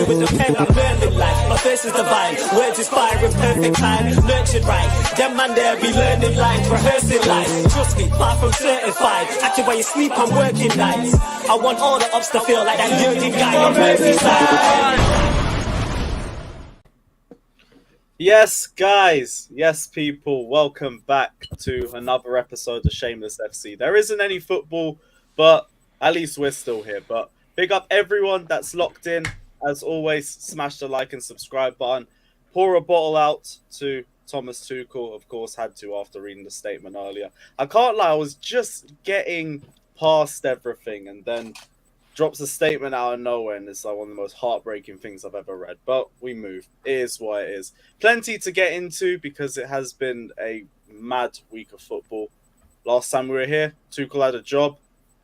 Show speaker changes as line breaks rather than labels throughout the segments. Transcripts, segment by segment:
with the pen, I'm learning life. My thirst is divine, words inspire in perfect time. Nurtured right, them man there be learning lines, rehearsing life. Trust me, far from certified. Acting while you sleep, I'm working nights. I want all the ups to feel like that Jurgen guy on Merseyside.
Yes, guys. Yes, people. Welcome back to another episode of Shameless FC. There isn't any football, but at least we're still here. But big up everyone that's locked in. As always, smash the like and subscribe button. Pour a bottle out to Thomas Tuchel. Of course, had to after reading the statement earlier. I can't lie, I was just getting past everything and then drops a statement out of nowhere, and it's like one of the most heartbreaking things I've ever read. But we move. It is what it is. Plenty to get into because it has been a mad week of football. Last time we were here, Tuchel had a job.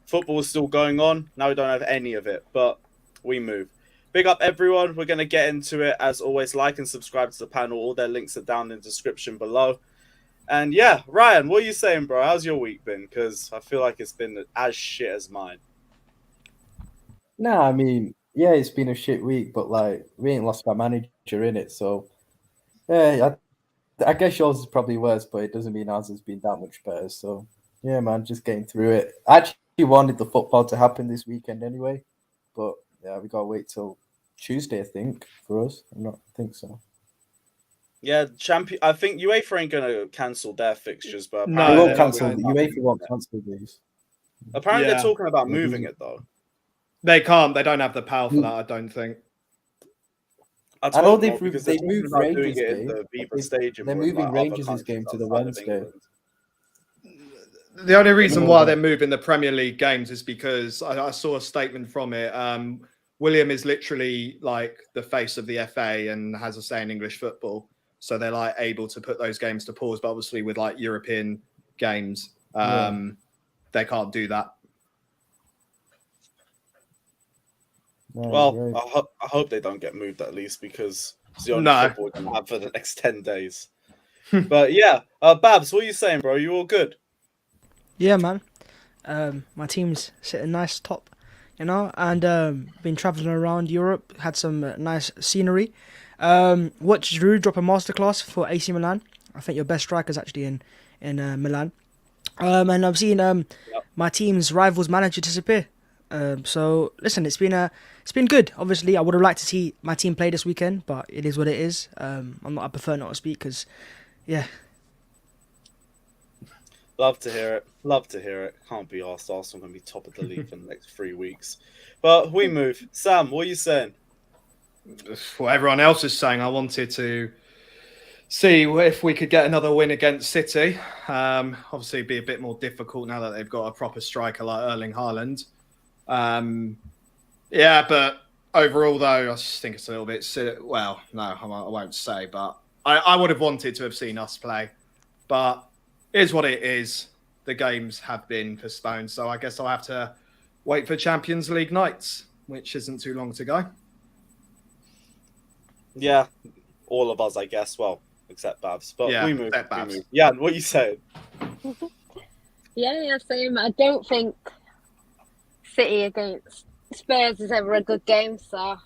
Football was still going on. Now we don't have any of it, but we move. Big up everyone. We're going to get into it. As always, like and subscribe to the panel. All their links are down in the description below. And yeah, Ryan, what are you saying, bro? How's your week been? Because I feel like it's been as shit as mine.
No, I mean, yeah, it's been a shit week, but like we ain't lost our manager in it, so yeah, I guess yours is probably worse, but it doesn't mean ours has been that much better. So yeah, man, just getting through it. I actually wanted the football to happen this weekend anyway, but yeah, we gotta wait till Tuesday, I think, for us. I think so.
Yeah, I think UEFA ain't gonna cancel their fixtures, but
they won't cancel. UEFA won't cancel these.
Apparently, they're talking about moving it though.
They can't. They don't have the power for that, I don't think.
I know they've moved Rangers game. They're moving Rangers' game to the Wednesday.
The only reason why they're moving the Premier League games is because I saw a statement from it. William is literally like the face of the FA and has a say in English football. So they're like able to put those games to pause. But obviously with like European games, they can't do that.
Well, I hope they don't get moved at least because it's the only football we can have for the next 10 days. But yeah, Babs, what are you saying, bro? You all good?
Yeah, man. My team's sitting nice top, you know, and been traveling around Europe, had some nice scenery. Watched Drew drop a masterclass for AC Milan. I think your best striker's actually in Milan. And I've seen my team's rivals manager disappear. So listen, it's been good. Obviously, I would have liked to see my team play this weekend, but it is what it is. I prefer not to speak because, yeah.
Love to hear it. Love to hear it. Can't be asked. Arsenal going to be top of the league for the next 3 weeks. But we move. Sam, what are you saying?
What everyone else is saying, I wanted to see if we could get another win against City. Obviously, it'd be a bit more difficult now that they've got a proper striker like Erling Haaland. Yeah, but overall, though, I just think it's a little bit silly. Well, no, I won't say, but I would have wanted to have seen us play. But it is what it is. The games have been postponed, so I guess I'll have to wait for Champions League nights, which isn't too long to go.
Yeah, all of us, I guess. Well, except Babs. But
yeah,
we move. Yeah, what are you saying?
Yeah, same. I don't think City against Spurs is ever a good game, so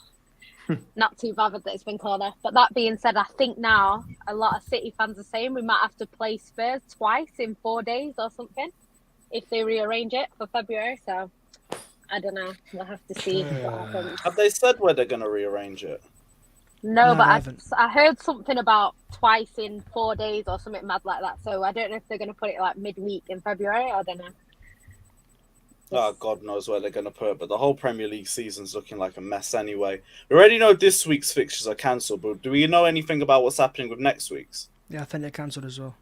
not too bothered that it's been called off. But that being said, I think now a lot of City fans are saying we might have to play Spurs twice in 4 days or something if they rearrange it for February. So I don't know. We'll have to see what happens.
Have they said where they're going to rearrange it?
No, but I heard something about twice in 4 days or something mad like that. So I don't know if they're going to put it like midweek in February. I don't know.
Oh, God knows where they're going to put it. But the whole Premier League season's looking like a mess anyway. We already know this week's fixtures are cancelled, but do we know anything about what's happening with next week's?
Yeah, I think they're cancelled as well.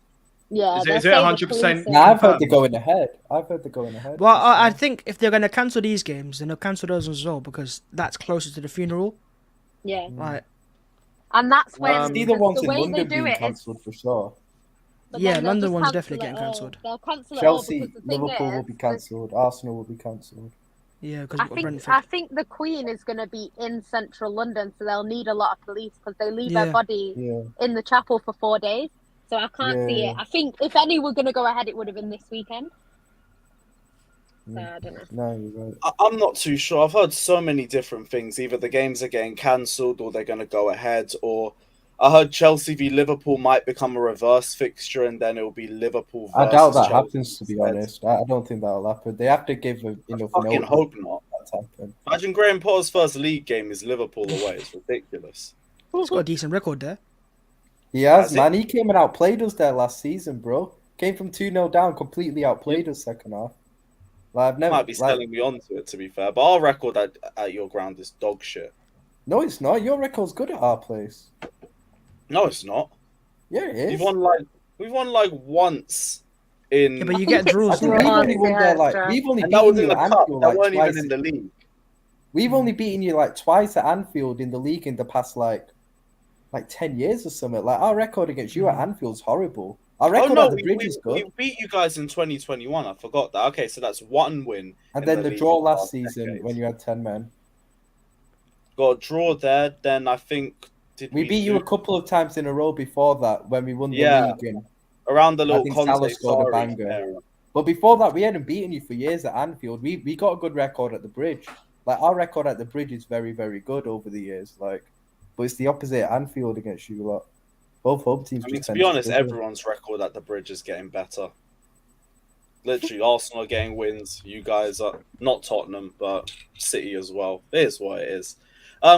Yeah,
is it 100%?
No, I've heard they're going ahead.
Well, I think if they're going to cancel these games, then they'll cancel those as well because that's closer to the funeral.
Yeah.
Right.
And that's when
either one's
the
in
way
London
they do
being
it
cancelled for sure.
Yeah, London one's definitely getting cancelled.
They'll cancel
Chelsea,
it all because the
Liverpool will be cancelled. Arsenal will be cancelled.
Yeah, because
I think the Queen is going to be in central London, so they'll need a lot of police because they leave their body in the chapel for 4 days. So I can't see it. I think if any were going to go ahead, it would have been this weekend. So I don't know.
No, you're right.
I'm not too sure. I've heard so many different things. Either the games are getting cancelled or they're going to go ahead. Or I heard Chelsea v Liverpool might become a reverse fixture and then it will be Liverpool versus
I doubt that
Chelsea
happens, to be
instead.
honest. I don't think that'll happen. They have to give enough
Fucking
notice
hope
for
not.
that to happen.
Imagine Graham Potter's first league game is Liverpool away. It's ridiculous.
He's got a decent record there.
He has,
Has he?
man. He came and outplayed us there last season, bro. Came from 2-0 down, completely outplayed us second half. Like, I've never.
Might be selling me onto it, to be fair. But our record at your ground is dog shit.
No, it's not. Your record's good at our place.
No, it's not.
Yeah, it is.
We've won like once in.
Yeah, but you
I
get
think
draws.
I think
We're
we've
on
only won
the
there like
extra.
we've only
and that was
beaten
in
you
the
at
cup.
Anfield
That
like
weren't
twice.
even in the league.
We've only beaten you like twice at Anfield in the league in the past like 10 years or something. Like our record against you at Anfield's horrible. Our
Oh
record
no,
at the Bridge is
we
good.
beat you guys in 2021. I forgot that. Okay, so that's one win.
And
in
then the
league
draw
in the
last
last
season
decade.
when you had 10 men.
Got a draw there. Then I think
We beat you a couple of times in a row before that when we won the
Yeah.
league. And,
around the
I
little
think
Conte
Salah scored a
Sarri
banger.
era.
but before that, we hadn't beaten you for years at Anfield. We got a good record at the Bridge. Like our record at the Bridge is very, very good over the years. Like, but it's the opposite at Anfield against you a lot. Both home teams.
I mean,
just
to
tend
be honest,
struggle.
everyone's record at the Bridge is getting better. Literally, Arsenal are getting wins. You guys are not Tottenham, but City as well. It is what it is.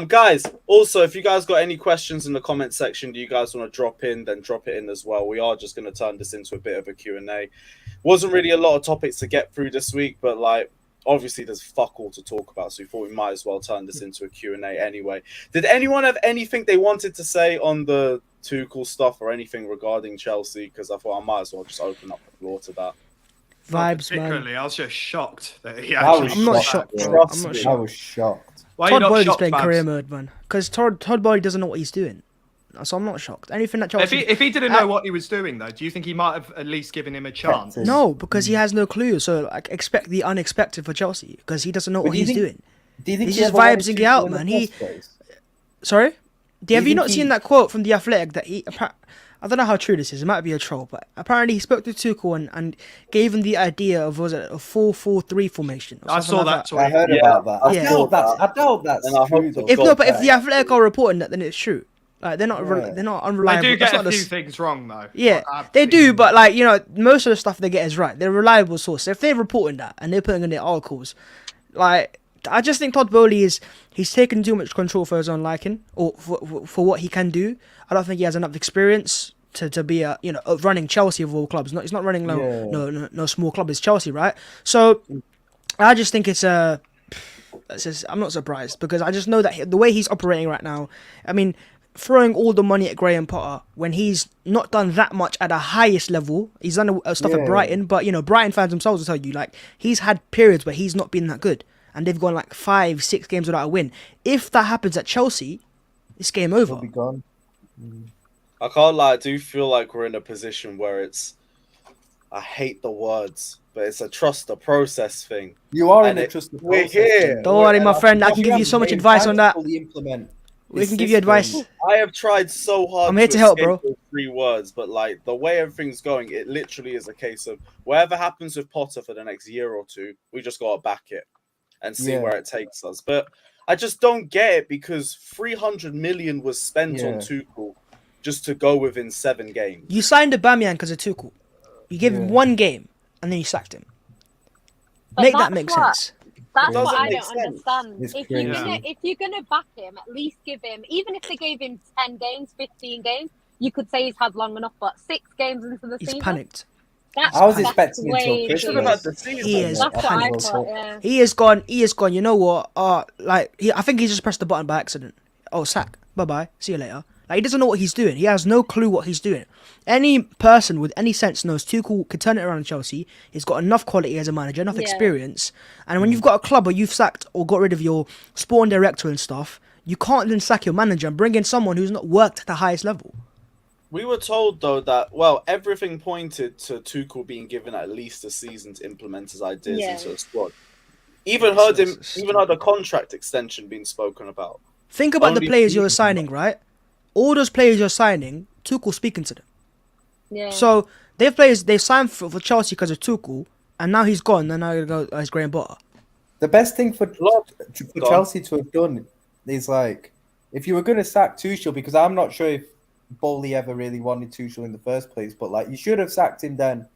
Guys, also, if you guys got any questions in the comment section, do you guys want to drop in, then drop it in as well. We are just going to turn this into a bit of a Q&A. Wasn't really a lot of topics to get through this week, but like, obviously there's fuck all to talk about, so we thought we might as well turn this into a Q&A anyway. Did anyone have anything they wanted to say on the Tuchel stuff or anything regarding Chelsea? Because I thought I might as well just open up the floor to that.
Vibes, man.
Particularly, I was just shocked that he
I
actually.
was
I'm not
shocked,
shocked,
bro.
bro. I'm
Trust
not
me.
I
shocked.
was shocked.
Why are you
Todd
not
Boehly's
shocked,
playing
Babs?
career mode, man. Because Todd Boehly doesn't know what he's doing. So I'm not shocked. Anything that Chelsea...
If he didn't know what he was doing, though, do you think he might have at least given him a chance?
Practice.
No, because he has no clue. So like, expect the unexpected for Chelsea because he doesn't know
But
what
do you
he's
think-
doing.
Do you think
He's
he
just
ever wanted
vibes-ing
Tuchel
it out,
in the
man. He-
first place?
Sorry? Have you
think
not
he-
seen that quote from The Athletic that he... I don't know how true this is. It might be a troll, but apparently he spoke to Tuchel and gave him the idea of, was it a 4-4-3 formation? or
I
something
saw
like
that.
I heard
Yeah,
about that. I
Yeah.
doubt that's
And I hope
true.
to
though.
If
God
no, but if
that-
The Athletic are reporting that, then it's true. Like they're not,
Yeah.
they're not
They
unreliable.
do
That's
get
not
a
the
few things wrong, though.
Yeah,
Like,
they do, but like most of the stuff they get is right. They're a reliable source. If they're reporting that and they're putting in their articles, like I just think Todd Boehly he's taken too much control for his own liking or for what he can do. I don't think he has enough experience to be running Chelsea of all clubs. He's not running no small club. It's Chelsea, right? So I just think I'm not surprised because I just know that the way he's operating right now. I mean, throwing all the money at Graham Potter when he's not done that much at the highest level. He's done stuff at
Yeah.
Brighton, but Brighton fans themselves will tell you like he's had periods where he's not been that good, and they've gone like 5-6 games without a win. If that happens at Chelsea, it's game over.
He'll be gone.
I can't lie, I do feel like we're in a position where I hate the words, but it's a trust the process thing.
You are in
And
a trust the
we're
process
here.
thing.
Don't worry, my
And
friend. I
think
can give you so much
Graham
advice
Potter
on that.
fully implement
We
his
can give you
system.
advice.
I have tried so hard
I'm here to help, bro.
escape those 3 words, but like the way everything's going, it literally is a case of whatever happens with Potter for the next year or two, we just gotta back it and see
Yeah.
where it takes us. But I just don't get it because 300 million was spent on
Yeah.
Tuchel just to go within 7 games.
You signed Aubameyang because of Tuchel. You gave him
Yeah.
1 game and then you sacked him.
But
Make that
that's
make
what-
sense.
That's
Doesn't
what I
make
don't
sense.
understand.
It's
If
crazy.
you're gonna back him, at least give him. Even if they gave him 10 games, 15 games, you could say he's had long enough. But 6 games into the
He's
season,
panicked.
that's,
I was
that's
expecting him to
way
They
officially-
should have had the season.
He is
That's what I
panicked.
thought. Yeah.
He is gone. You know what? I think he just pressed the button by accident. Oh, sack. Bye-bye. See you later. Like, he doesn't know what he's doing. He has no clue what he's doing. Any person with any sense knows Tuchel could turn it around in Chelsea. He's got enough quality as a manager, enough
Yeah.
experience. And when you've got a club where you've sacked or got rid of your sporting director and stuff, you can't then sack your manager and bring in someone who's not worked at the highest level.
We were told though that everything pointed to Tuchel being given at least a season to implement his ideas
Yeah.
into the squad. Even heard a contract extension being spoken about.
Think about the
Only
players you're
season.
signing, right? All those players you're signing, Tuchel's speaking to them.
Yeah.
So they've signed for Chelsea because of Tuchel, and now he's gone. Then I go, oh, it's Graham Potter.
The best thing for
Go on.
Chelsea to have done is like, if you were going to sack Tuchel, because I'm not sure if Bowley ever really wanted Tuchel in the first place, but like you should have sacked him then,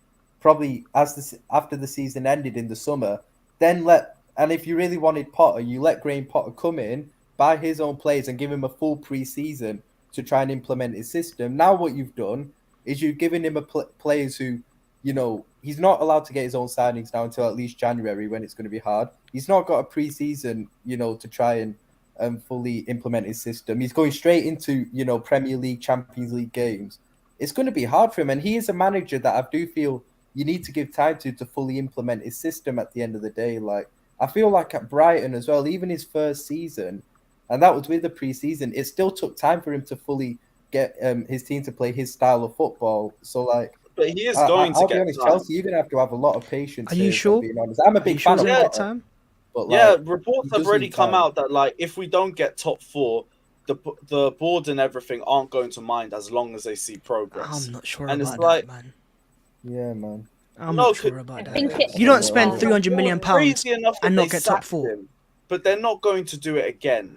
probably after the season ended in the summer. Then and if you really wanted Potter, you let Graham Potter come in, buy his own players, and give him a full pre-season to try and implement his system. Now what you've done is you've given him players who, you know, he's not allowed to get his own signings now until at least January when it's going to be hard. He's not got a pre-season, you know, to try and fully implement his system. He's going straight into, you know, Premier League, Champions League games. It's going to be hard for him. And he is a manager that I do feel you need to give time to fully implement his system at the end of the day. Like, I feel like at Brighton as well, even his first season, and that was with the pre-season, it still took time for him to fully get his team to play his style of football. So, like,
but he is going to
I'll
get
be honest,
time.
Chelsea, you're going to have to have a lot of patience.
Are you sure?
Being honest. I'm a big fan of
that
Potter,
time?
but
Yeah,
like,
reports
he
have
does
already
need
come
time.
out that like if we don't get top 4, the board and everything aren't going to mind as long as they see progress.
I'm not sure
And
about
it's like-
that, man.
Yeah, man.
I'm
No,
not sure about
I
that.
think it-
You don't spend 300 million pounds
Crazy enough that
and not
they
get top
sacked
4.
him, but they're not going to do it again.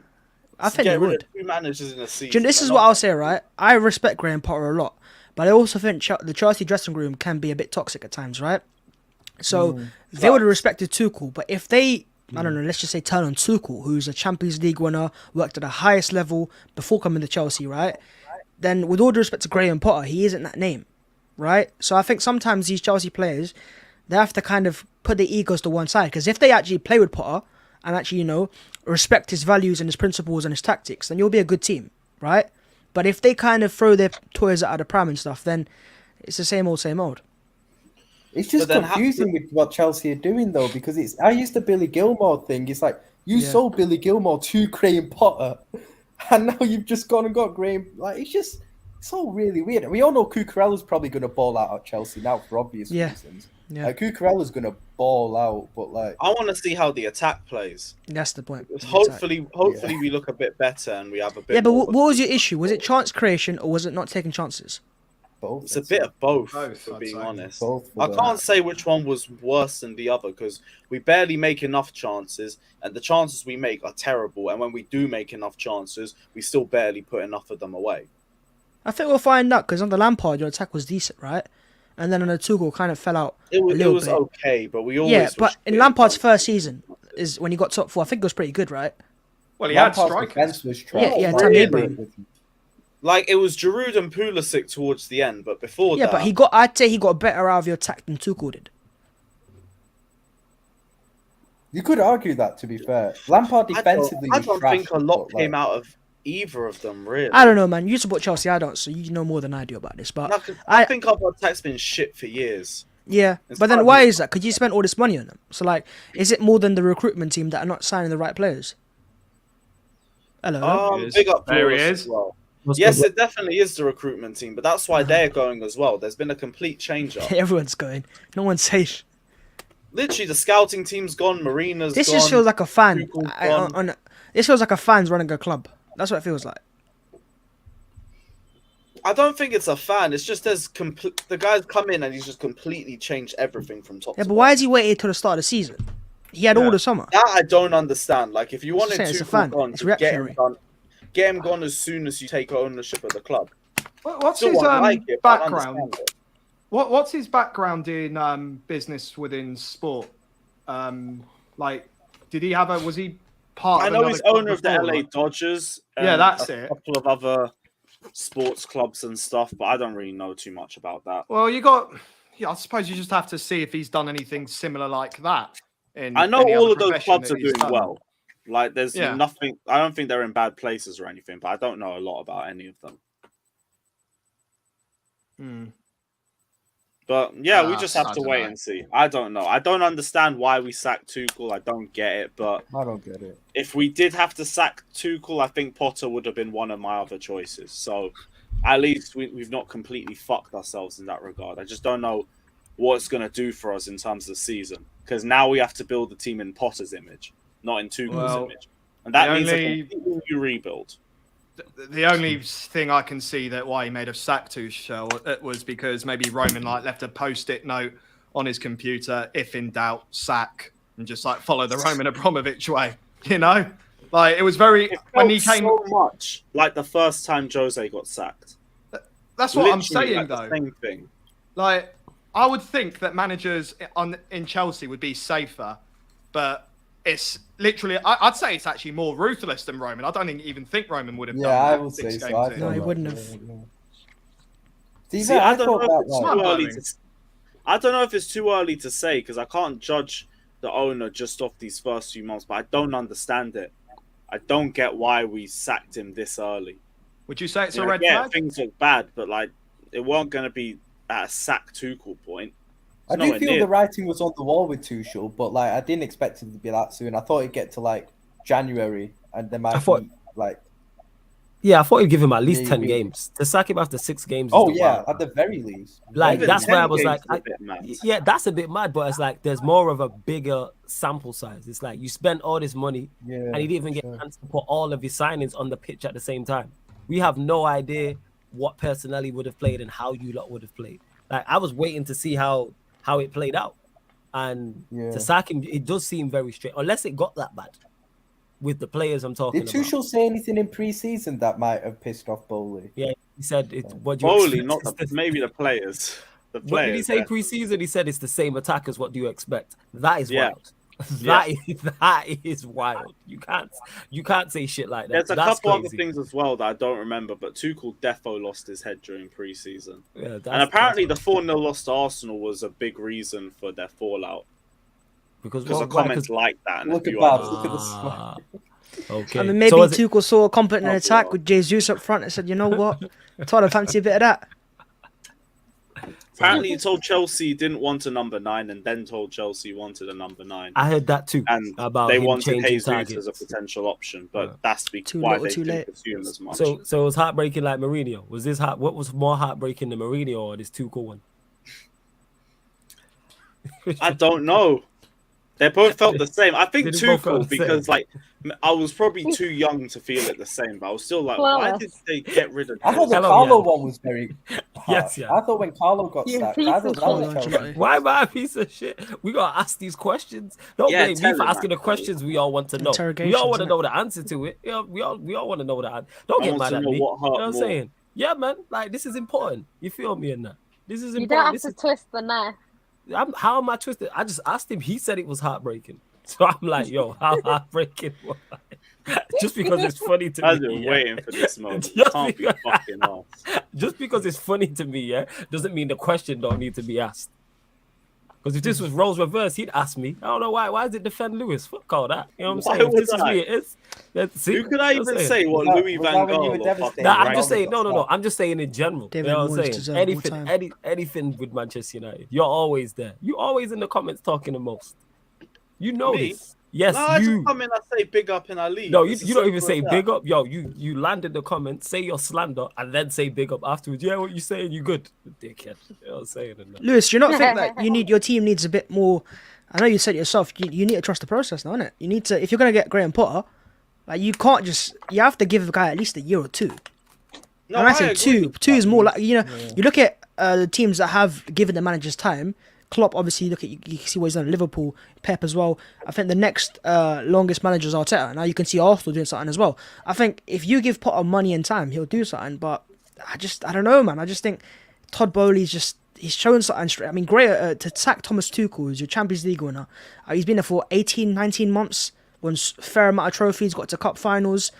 I think
Get
they
rid
would.
of 2 managers in a season.
Do you know, this
They're
is
not
what I'll
gonna
say,
do
right? I respect Graham Potter a lot, but I also think the Chelsea dressing room can be a bit toxic at times, right? So they would have respected Tuchel, but if they, I don't know, let's just say turn on Tuchel, who's a Champions League winner, worked at the highest level before coming to Chelsea, right? Then with all due respect to Graham Potter, he isn't that name, right? So I think sometimes these Chelsea players, they have to kind of put their egos to one side, because if they actually play with Potter and actually, you know, respect his values and his principles and his tactics, then you'll be a good team, right? But if they kind of throw their toys out of the pram and stuff, then it's the same old, same old.
It's just
But then
confusing with what Chelsea are doing, though, because I used the Billy Gilmore thing. It's like, you sold Billy Gilmore to Graham Potter, and now you've just gone and got Graham. Like, it's all really weird. We all know Cucurella's probably going to ball out at Chelsea now for obvious reasons.
Yeah.
Like, Cucurella's going to ball out, but like,
I want to see how the attack plays.
That's the point.
Hopefully we look a bit better and we have a bit.
Yeah, but
more
what was your issue? Was it chance creation or was it not taking chances?
both.
It's a bit of both,
Both,
for
I'd
being
say.
honest.
Both
I
for
can't say which one was worse than the other because we barely make enough chances, and the chances we make are terrible. And when we do make enough chances, we still barely put enough of them away.
I think we'll find out because under Lampard your attack was decent, right? And then under Tuchel kind of fell out
It
a
was
little bit.
okay, but we always
Yeah,
were
but in
shit.
Lampard's first season is when he got top 4. I think it was pretty good, right?
Well, he had
Lampard's
strikers.
defense was trash.
Yeah,
Like,
Tammy
really?
Abraham.
Like it was Giroud and Pulisic towards the end, but before
Yeah,
that,
but I'd say he got better out of your attack than Tuchel did.
You could argue that, to be fair. Lampard defensively
I
was
don't
trash,
think a lot
but, like,
came out of either of them, really.
I don't know, man. You support Chelsea, I don't, so you know more than I do about this. But
No, 'cause I think our attack's been shit for years.
yeah,
It's
but then
hard
why
to-
is that? Because you spent all this money on them. So like, is it more than the recruitment team that are not signing the right players? Hello.
He is.
Big up
There he
Flores
is.
as well. Yes, it definitely is the recruitment team, but that's why they're going as well. There's been a complete change up.
Everyone's going. No one's safe.
Literally, the scouting team's gone. Marina's
This
gone.
just feels like a fan.
Tuchel's gone.
This feels like a fan's running a club. That's what it feels like.
I don't think it's a fan. It's just the guy's come in and he's just completely changed everything from top
Yeah,
to
but why
bottom.
has he waited till the start of the season? He had all the summer.
That I don't understand. Like, if you wanted
saying it's a
Tuchel
fan.
gone,
It's
just get him
reactionary.
gone. Get him gone as soon as you take ownership of the club.
What's
Still
his
won't like it, but I
background?
understand it.
What's his background in business within sport? Like, did he have a? Was he part?
I
of
know
another
he's
club
owner of the
before,
LA
like-
Dodgers.
Yeah, that's
a
it.
couple of other sports clubs and stuff, but I don't really know too much about that.
Well, I suppose you just have to see if he's done anything similar like that. In
I know
any
all
other
of those
profession
clubs
that
are
he's
doing
done.
well. Like, there's
Yeah.
nothing. I don't think they're in bad places or anything, but I don't know a lot about any of them.
Hmm.
But yeah, we just have
I
to
don't
wait
know.
and see. I don't know. I don't understand why we sacked Tuchel. I don't get it. But
I don't get it.
if we did have to sack Tuchel, I think Potter would have been one of my other choices. So at least we've not completely fucked ourselves in that regard. I just don't know what it's going to do for us in terms of the season. Because now we have to build the team in Potter's image, not in Tuchel's
Well,
image. And that
the
means
only-
a completely new rebuild.
The only thing I can see that why he made a sack Tuchel was because maybe Roman left a post-it note on his computer. If in doubt, sack, and just like follow the Roman Abramovich way. You know, like it was very
It
when
felt
he came.
so much like the first time Jose got sacked.
That's what I'm
Literally,
saying,
like,
though.
the same thing.
Like, I would think that managers in Chelsea would be safer, but it's literally, I'd say it's actually more ruthless than Roman. I don't even think Roman would have done
Yeah, I
that
would
6
say so.
games in.
No, he
that,
wouldn't have.
See,
See, I don't
thought
know if it's
that,
like-
too early
Smart
to. I don't know if it's too early to say because I can't judge the owner just off these first few months. But I don't understand it. I don't get why we sacked him this early.
Would you say it's
You
a
know,
red
yeah,
flag?
things look bad, but like it weren't going to be at a sack Tuchel point.
I
It's
do
nowhere
feel
near.
the writing was on the wall with Tuchel, but like I didn't expect it to be that soon. I thought it'd get to like January, and there might
thought-
be like.
Yeah, I thought he'd give him at least
Yeah,
10
you-
games. To sack him after 6 games.
Oh
is the
yeah,
wild.
at the very least.
Like,
Even
that's
10
where I was
games
like,
is a bit mad.
yeah, that's a bit mad, but it's like there's more of a bigger sample size. It's like you spent all this money
Yeah,
and you didn't even get
sure.
a chance to put all of your signings on the pitch at the same time. We have no idea what personnel he would have played and how you lot would have played. Like, I was waiting to see how it played out. And
Yeah.
to sack him, it does seem very straight, unless it got that bad with the players I'm talking
Did
about.
Tuchel say anything in pre-season that might have pissed off Bowley?
Yeah, he said it. What do you
Bowley,
expect?
not maybe the players. The players.
What did he say
yeah.
pre-season? He said it's the same attackers. What do you expect? That is
Yeah.
wild. That is wild. You can't say shit like that.
There's a
That's
couple
crazy.
other things as well that I don't remember, but Tuchel defo lost his head during pre-season.
Yeah,
And
that's
apparently the 4-0 loss to Arsenal was a big reason for their fallout.
because
Because
why-
of comments
'cause-
like that. And
Look
a
at
few
Babs,
others.
look at the
Ah,
smile.
okay.
I mean, maybe
So is it-
Tuchel saw a competent
Oh,
attack
wow.
with Jesus up front and said, you know what? Todd, I fancy a bit of that.
Apparently he told Chelsea he didn't want a number 9 and then told Chelsea he wanted a number 9.
I heard that too.
And
about
they
him
wanted
changing
Jesus
targets.
as a potential option, but
Yeah.
that's
Too
why
little,
they
too
didn't
late.
pursue him as much.
So it was heartbreaking like Mourinho. Was this what was more heartbreaking than Mourinho or this Tuchel one?
I don't know. They both felt the same. I think
They both felt
Tuchel,
the
because
same.
like I was probably too young to feel it the same, but I was still like, why did they get rid of
I thought the
Jose?
Hello,
Carlo
yeah.
one was very
Yes,
harsh.
yeah.
I thought when Carlo got
You
sacked,
piece
I
of
thought that
shit.
was terrible.
Unfortunately.
Why am I a piece of shit? We gotta ask these questions. Don't
Yeah,
blame me
tell
for
him,
asking the
man.
questions we all want to know. We
Interrogations,
all want to
innit?
know the answer to it. Yeah, we all want to know the answer. Don't
I
get
want
mad
to
at
know
me.
what hurt
You know what I'm
more.
saying? Yeah, man. Like, this is important. You feel me in that? This is
You
important.
don't have
This
to
is,
twist the knife.
how am I twisted? I just asked him. He said it was heartbreaking. So I'm like, yo, how heartbreaking was it? Just because it's funny to
I've
me.
been
yeah.
waiting for this moment.
Just
Can't be
because-
fucking off.
Just because it's funny to me, yeah, doesn't mean the question don't need to be asked. Because if this was roles reversed, he'd ask me. I don't know why. Why does it defend Lewis? Fuck all that. You know what I'm
Why
saying? If
would
this is
I?
me, it is. Let's see.
Who could I
You know what
even
I'm
say?
saying?
What,
Was that-
Louis
was
Van
that when you
Gaal
were
or
devastated?
fucking
Nah, I'm
Right.
just saying. No.
Stop.
I'm just saying in general.
David
you know what I'm
Moyes
saying?
deserved more
Anything,
time.
anything with Manchester United. You're always there. You always in the comments talking the most. You know
Me?
this. Yes,
No, I
you.
just come in and say big up in our league.
No, you
It's as
don't even
simple
say
as that.
big up. Yo, you land in the comments, say your slander, and then say big up afterwards. Yeah, what you saying? You good, dickhead. You know what I'm saying? And that.
Lewis, do you not think that your team needs a bit more? I know you said it yourself. You need to trust the process, now, innit? You need to, if you're gonna get Graham Potter, like you can't just. You have to give the guy at least a year or two.
No,
And I say
agree
two.
with
Two
that.
is more like you look at the teams that have given the managers time. Klopp, obviously, look at you see what he's done at Liverpool. Pep as well. I think the next longest manager is Arteta. Now you can see Arsenal doing something as well. I think if you give Potter money and time, he'll do something. But I don't know, man. I just think Todd Bowley's he's shown something straight. I mean, great to sack Thomas Tuchel, who's your Champions League winner. He's been there for 18, 19 months. Won a fair amount of trophies. Got to cup finals.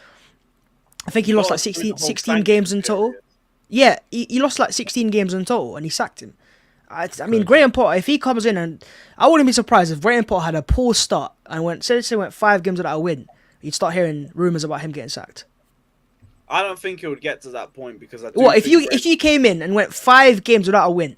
I think he lost
Got
like
through
16,
the whole
16 games in
sanctions
total.
period.
Yeah, he lost like 16 games in total, and he sacked him. I mean, Graham Potter, if he comes in, and I wouldn't be surprised if Graham Potter had a poor start and went 5 games without a win, you'd start hearing rumours about him getting sacked.
I don't think it would get to that point because I. Do
What if
think
you came in and went 5 games without a win?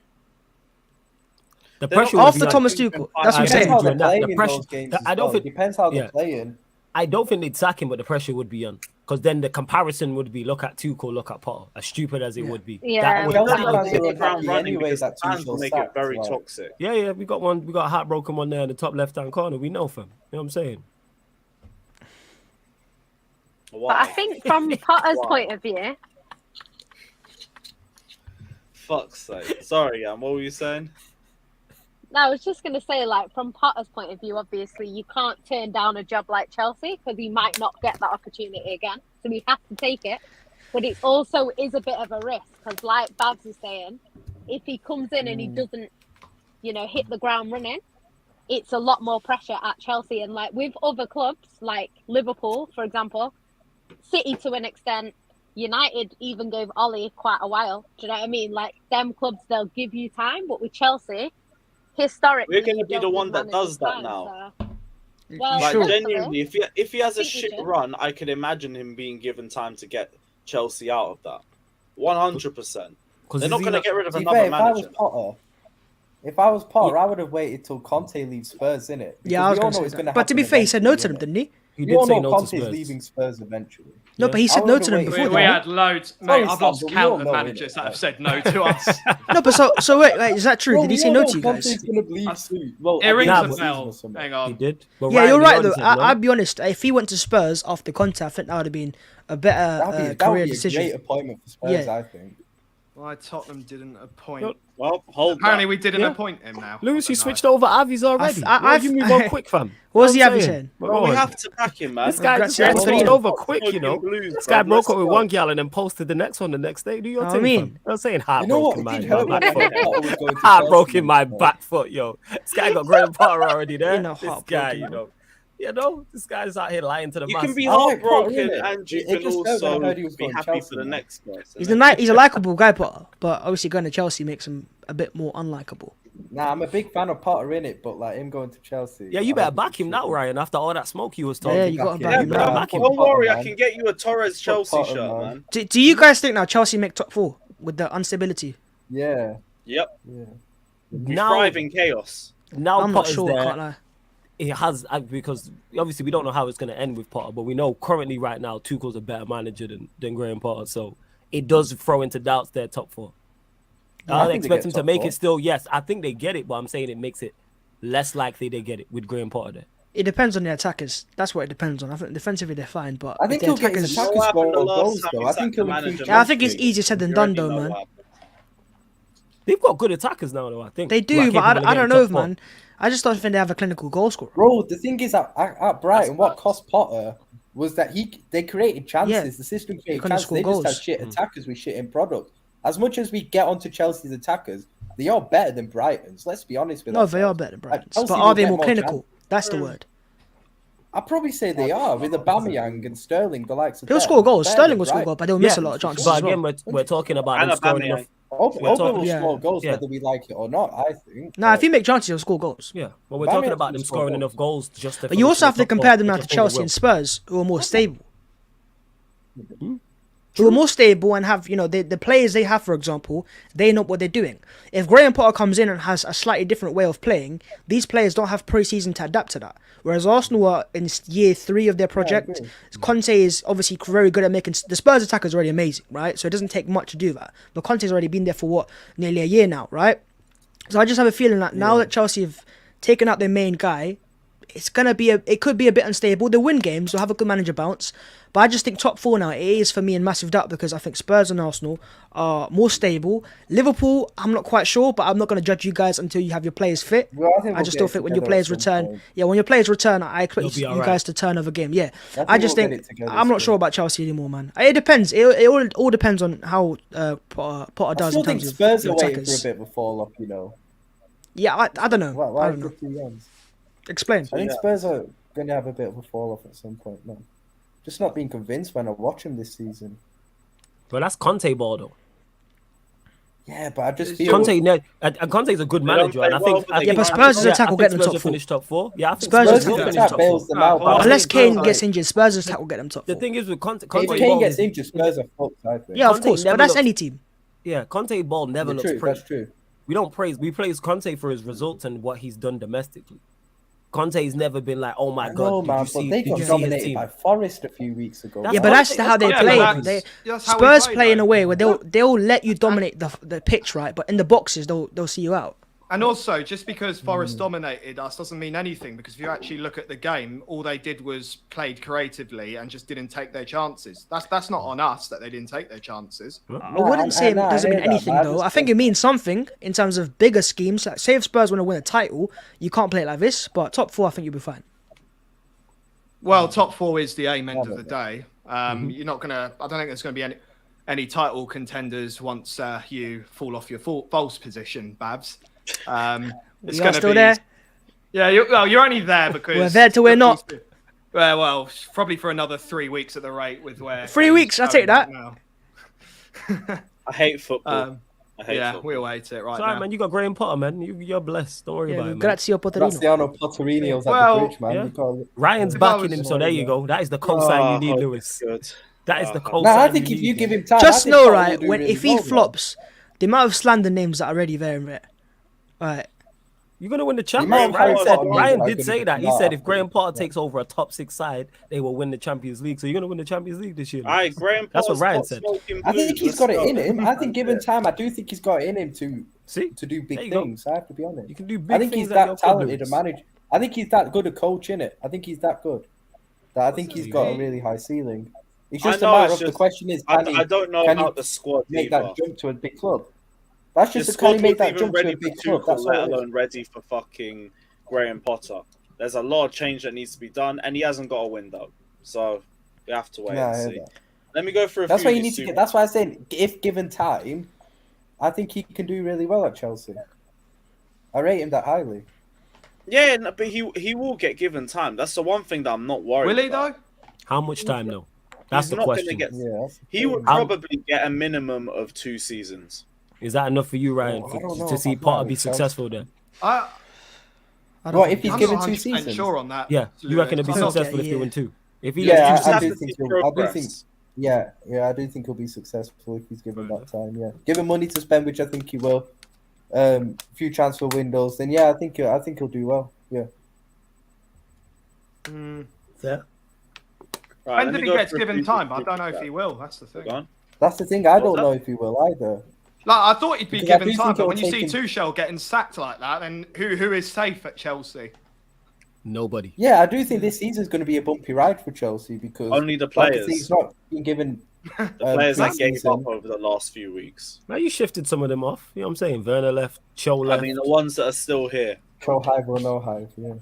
The
They're not-
pressure would
After
be
Thomas
on.
Tuchel, that's what I'm
I
Depends
saying.
how
doing
they're
that. The
playing in
pressure-
those games.
I
as
don't
well.
think-
Depends how
yeah.
they're playing.
I don't think they'd sack him, but the pressure would be on. Because then the comparison would be look at Tuchel, look at Potter. As stupid as it would be.
Yeah,
That would,
Chelsea
that
fans
would,
are
hit the ground
unhappy
running
anyway
because
that
the fans will
Tuchel's
make it
sacked,
very
like-
toxic.
yeah, we got one. We got a heartbroken one there in the top left-hand corner. We know from. You know what I'm saying?
But I think from Potter's
Why?
point of view,
Fuck's sake. Sorry, what were you saying?
No, I was just going to say, like, from Potter's point of view, obviously, you can't turn down a job like Chelsea because he might not get that opportunity again. So we have to take it. But it also is a bit of a risk because, like Babs is saying, if he comes in and he doesn't, hit the ground running, it's a lot more pressure at Chelsea. And, like, with other clubs, like Liverpool, for example, City to an extent, United even gave Ollie quite a while. Do you know what I mean? Like, them clubs, they'll give you time. But with Chelsea, historically,
we're going to be the one that does that now.
So. Well,
Like,
Sure.
genuinely, if he has a
Think we
shit
should.
run, I can imagine him being given time to get Chelsea out of that. 100%. They're not going to get rid of
To be
another
fair, if I was
manager.
Potter, I would have waited till Conte leaves Spurs, innit?
Yeah, I was going to say that. But to be fair, he said no to them, didn't he?
He
We
did
all
say
know
no to
Conte's
Spurs.
leaving Spurs eventually.
No, but he
I
said no
would've
to them
waited.
before
We
that.
had loads,
Oh,
mate.
it's
I've
not,
lost
but we
count
all
of
know,
managers
innit?
that have said no to us.
No, but so wait, is that true? Did he say no to you guys?
Conte's going to leave soon. Well,
It rings
Nah,
a
but-
bell. Hang
He
on.
did. But
Yeah,
Ryan
you're right
Leone
though.
said no.
I'll be honest. If he went to Spurs after Conte, I think that would have been a better
that would
career
be a
decision.
great appointment for Spurs,
Yeah.
I think.
Why Tottenham didn't appoint?
No.
Well, hold
Apparently,
that.
we didn't
Yeah.
appoint him now.
Lewis, you
I don't know.
switched over Avi's already.
I've-
You move on quick, fam.
What's
You
the
know what
Avi
I'm
saying?
Bro, we
Come on.
have to back him, man.
This guy
Congrats,
just
Anthony.
switched over quick,
Smoking blues,
This
bro.
guy broke
Let's
up with
go.
one gal and then posted the next one the next day. Do your
I
thing,
mean-
fam. I'm saying
You know what?
heartbroken,
It
man.
did hurt me
Back
when
foot.
Potter was going to
Heartbroken
Chelsea,
my
bro.
back foot, yo. This guy got Graham Potter already there.
You're not
This
heartbroken,
guy,
bro.
this guy's out here lying to the
You
masses.
can be
I like
heartbroken
Potter, innit?
and you
It
can
just hurt when I
also
heard he was
be
going
happy
Chelsea,
for the
man.
next person.
He's a likable guy, Potter, but obviously going to Chelsea makes him a bit more unlikable.
Nah, I'm a big fan of Potter in it, but like him going to Chelsea.
Yeah, you
I
better
like
back him now, Ryan, after all that smoke you was talking.
Yeah, you got to
Yeah,
back
Yeah,
him
bro.
now.
bro.
back him.
Don't worry,
Potter,
I
man.
can get you a Torres Chelsea
Potter,
shirt,
man.
man.
Do you guys think now Chelsea make top 4 with the instability?
Yeah,
Yep.
yeah.
We
Now,
thrive in chaos.
now
I'm not
Potter's
sure.
there.
Can't lie.
It has because obviously we don't know how it's going to end with Potter, but we know currently right now Tuchel's a better manager than Graham Potter, so it does throw into doubts their top 4.
Yeah, I
I
think they
expect
get
them to
top
make
4.
it still. Yes, I think they get it, but I'm saying it makes it less likely they get it with Graham Potter there.
It depends on the attackers. That's what it depends on. I think defensively they're fine, but
I
if
think
the
he'll get his
attackers.
attackers
What happened
score
the
on
last
goals,
time
though.
he
I think
sacked
he'll
the
increase
manager?
Yeah, I think it's
chances.
easier said than
You
done,
already
though,
know
man.
what happened.
They've got good attackers now, though. I think
They
who are
do, but
capable of
I don't
getting
know,
top 4.
man. I just don't think they have a clinical goal scorer.
Bro, the thing is at Brighton, what
facts.
cost Potter was that they created chances.
Yeah.
The system
They
created
couldn't
chances.
score
They just
goals.
had shit attackers with shit in product. As much as we get onto Chelsea's attackers, they are better than Brighton's. Let's be honest with
No,
ourselves.
they are better than Brighton's.
Chelsea
But
will
are they
get
more
more
clinical? That's the word.
I'd probably say they are with Aubameyang and Sterling, the likes of
He'll
them.
score goals.
Better
Sterling
than
will score
Brighton.
goals, but they'll miss a lot of chances
But
as well.
again, we're talking about
And
them scoring
Aubameyang.
enough.
Oba
We're talking-
will
Yeah.
score goals
Yeah.
whether we like it or not, I think.
Nah, if you make chances, he'll score goals.
Yeah, but we're
Aubameyang
talking about
can
them
score
scoring
goals.
enough goals just to.
But you
finish
also
in
have
the
to
top
compare
four,
them now
which
to
I think they
Chelsea
will.
and Spurs, who are more stable. Who are more stable and have, the players they have, for example, they know what they're doing. If Graham Potter comes in and has a slightly different way of playing, these players don't have pre-season to adapt to that. Whereas Arsenal are in year 3 of their project. Conte is obviously very good at making... The Spurs attack is already amazing, right? So it doesn't take much to do that. But Conte's already been there for, nearly a year now, right? So I just have a feeling that now that Chelsea have taken out their main guy, it could be a bit unstable. They'll win games, they'll have a good manager bounce. But I just think top 4 now, it is for me in massive doubt because I think Spurs and Arsenal are more stable. Liverpool, I'm not quite sure, but I'm not going to judge you guys until you have your players fit.
Well, I think
I
we'll
just
get
still
it
think when your
together
players
at some
return,
point.
when your players return, I expect
They'll be
you
alright.
guys to turn over game. Yeah,
think
I just
we'll get
think
it together
I'm not
still.
sure about Chelsea anymore, man. It depends. It all depends on how Potter
I
does
still
in
think
terms of
Spurs
the
are waiting for a
attackers.
bit of a fall off,
Yeah, I don't know.
Why
I don't know.
50 runs?
Explain.
I think
Yeah.
Spurs are going to have a bit of a fall off at some point, man. Just not being convinced when I watch them this season.
But that's Conte ball though.
Yeah, but I just
It's
feel...
Conte's a good
They don't
manager,
play
and I
well,
think.
but they
Yeah, but
can
Spurs'
manage.
attack will
I
get
think
them
Spurs
top
will
4.
finish top 4. Yeah, I think
Spurs'
Spurs will
attack-
finish
attack
top
bails
4.
them out.
Well,
but
Unless
I think
Kane
like-
gets injured, Spurs' attack will get them top 4.
The thing is with Conte
If
ball
Kane gets
is-
injured, Spurs are fucked, I think.
Yeah, of
Conte
course, but
never
that's
looks-
any team.
Yeah, Conte ball never
Yeah,
looks
true,
pretty.
that's true.
We praise Conte for his results and what he's done domestically. Conte's never been like, oh my
No,
god,
man,
did
but
you
they
see
got
his
dominated
team?
by Forest a few weeks ago.
That's
Yeah, but
Conte-
that's how they
that's
play.
Conte.
That's how we
Spurs
play,
play in a
though.
way where they'll let you dominate the pitch, right? But in the boxes, they'll see you out.
And also, just because Forest dominated us doesn't mean anything, because if you actually look at the game, all they did was played creatively and just didn't take their chances. That's not on us that they didn't take their chances.
I wouldn't say it doesn't mean anything, though. I think it means something in terms of bigger schemes. Like, say if Spurs want to win a title, you can't play it like this, but top 4, I think you'll be fine.
Well, top 4 is the aim end of the day. You're not gonna. I don't think there's going to be any title contenders once you fall off your false position, Babs. It's
You are still there?
Yeah, you're only there because
We're there till we're not.
Well, probably for another 3 weeks at the rate with where
3 weeks, I'll take that.
Now.
I hate football. I hate
Yeah,
football.
we all hate it right
Sorry,
now.
man. You got Graham Potter, man. You're blessed. Don't worry about it, man.
Grazie, Potterino.
Graziano Potterino's at
Well,
the bridge, man.
yeah.
You can't-
Ryan's
If I
backing
was-
him, so there you go. That is the cosign you need, Lewis.
Good.
That is the
Nah,
cosign.
Nah, I think
you
if you
need.
give him time,
Just
I think
know,
Potter
right,
will do
when
really
if he
well, man.
flops, the amount of slander names that are already there, right? Alright.
You're gonna win the
might
champions.
have
Ryan
Potter
did
names
say
are
that. He
gonna
said
be
if Graham Potter
yeah.
takes over a top 6 side, they will win the Champions League. So you're gonna win the Champions League this year.
Graham
That's what
Potter's
Ryan
got
said.
smoking
I think
boots.
he's
Let's
got it
go.
in him. I think given time, I do think he's got it in him to
See,
do
There
big
you go.
things. I have to be honest.
You can do big
I think
things
he's
at your
that
club,
talented a
Lewis.
manager. I think he's that good a coach, innit? I think he's that good. That I think he's got a
he?
really high ceiling. It's
I
just a
know,
matter
it's
of the
just-
question is,
I
can he
don't know
can he
about the squad
make
either.
that jump to a big club? That's
The
just a, can
squad
he make
wasn't
that
even
jump to
ready
a big
for
club?
Tuchel,
That's
let
all it is.
alone ready for fucking Graham Potter. There's a lot of change that needs to be done, and he hasn't got a window. So we have to wait
Yeah, I
and
hear
see.
that.
Let me go through a
That's
few
why
of
you need
these
to get.
super-
That's why I said, if given time, I think he can do really well at Chelsea. I rate him that highly.
Yeah, no, but he will get given time. That's the one thing that I'm not worried
Will he
about.
though?
How much time though? That's
He's
the
not
question.
gonna get.
Yeah. that's the
He
thing.
would
How-
probably get a minimum of 2 seasons.
Is that enough for you, Ryan,
I don't know
to see
about
Potter
that
be
with Chelsea.
successful then?
I,
I don't
What
think
if he's
I'm
given
not
2
100%
seasons?
sure on that.
Yeah, you reckon it'd be
I'm not-
successful if
yeah.
they win 2? If he
Yeah,
lets
you
you
just
I
have
do
to
think
see
he'll. I do
progress.
think. Yeah, I do think he'll be successful if he's given that time. Yeah, given money to spend, which I think he will. Few transfer windows, then yeah, I think he'll do well. Yeah.
Yeah.
Right,
When
let
did
me
he
go
get
through a
given
few
time? I
super
don't know if
chats.
he will. That's the thing.
Go on.
That's the thing. I
What's
don't
that?
know if he will either.
Like, I thought he'd be
Because I
given
do
time,
think
but
it'll
when you see
take him-
Tuchel getting sacked like that, then who is safe at Chelsea?
Nobody.
Yeah, I do think this season's going to be a bumpy ride for Chelsea because
Only the
like I
players.
say, he's not been given.
The players that gave
pre-season.
up over the last few weeks.
Now you shifted some of them off. You know what I'm saying? Werner left, Cho
I
left.
mean, the ones that are still here.
Pro hive or no hive. Yeah.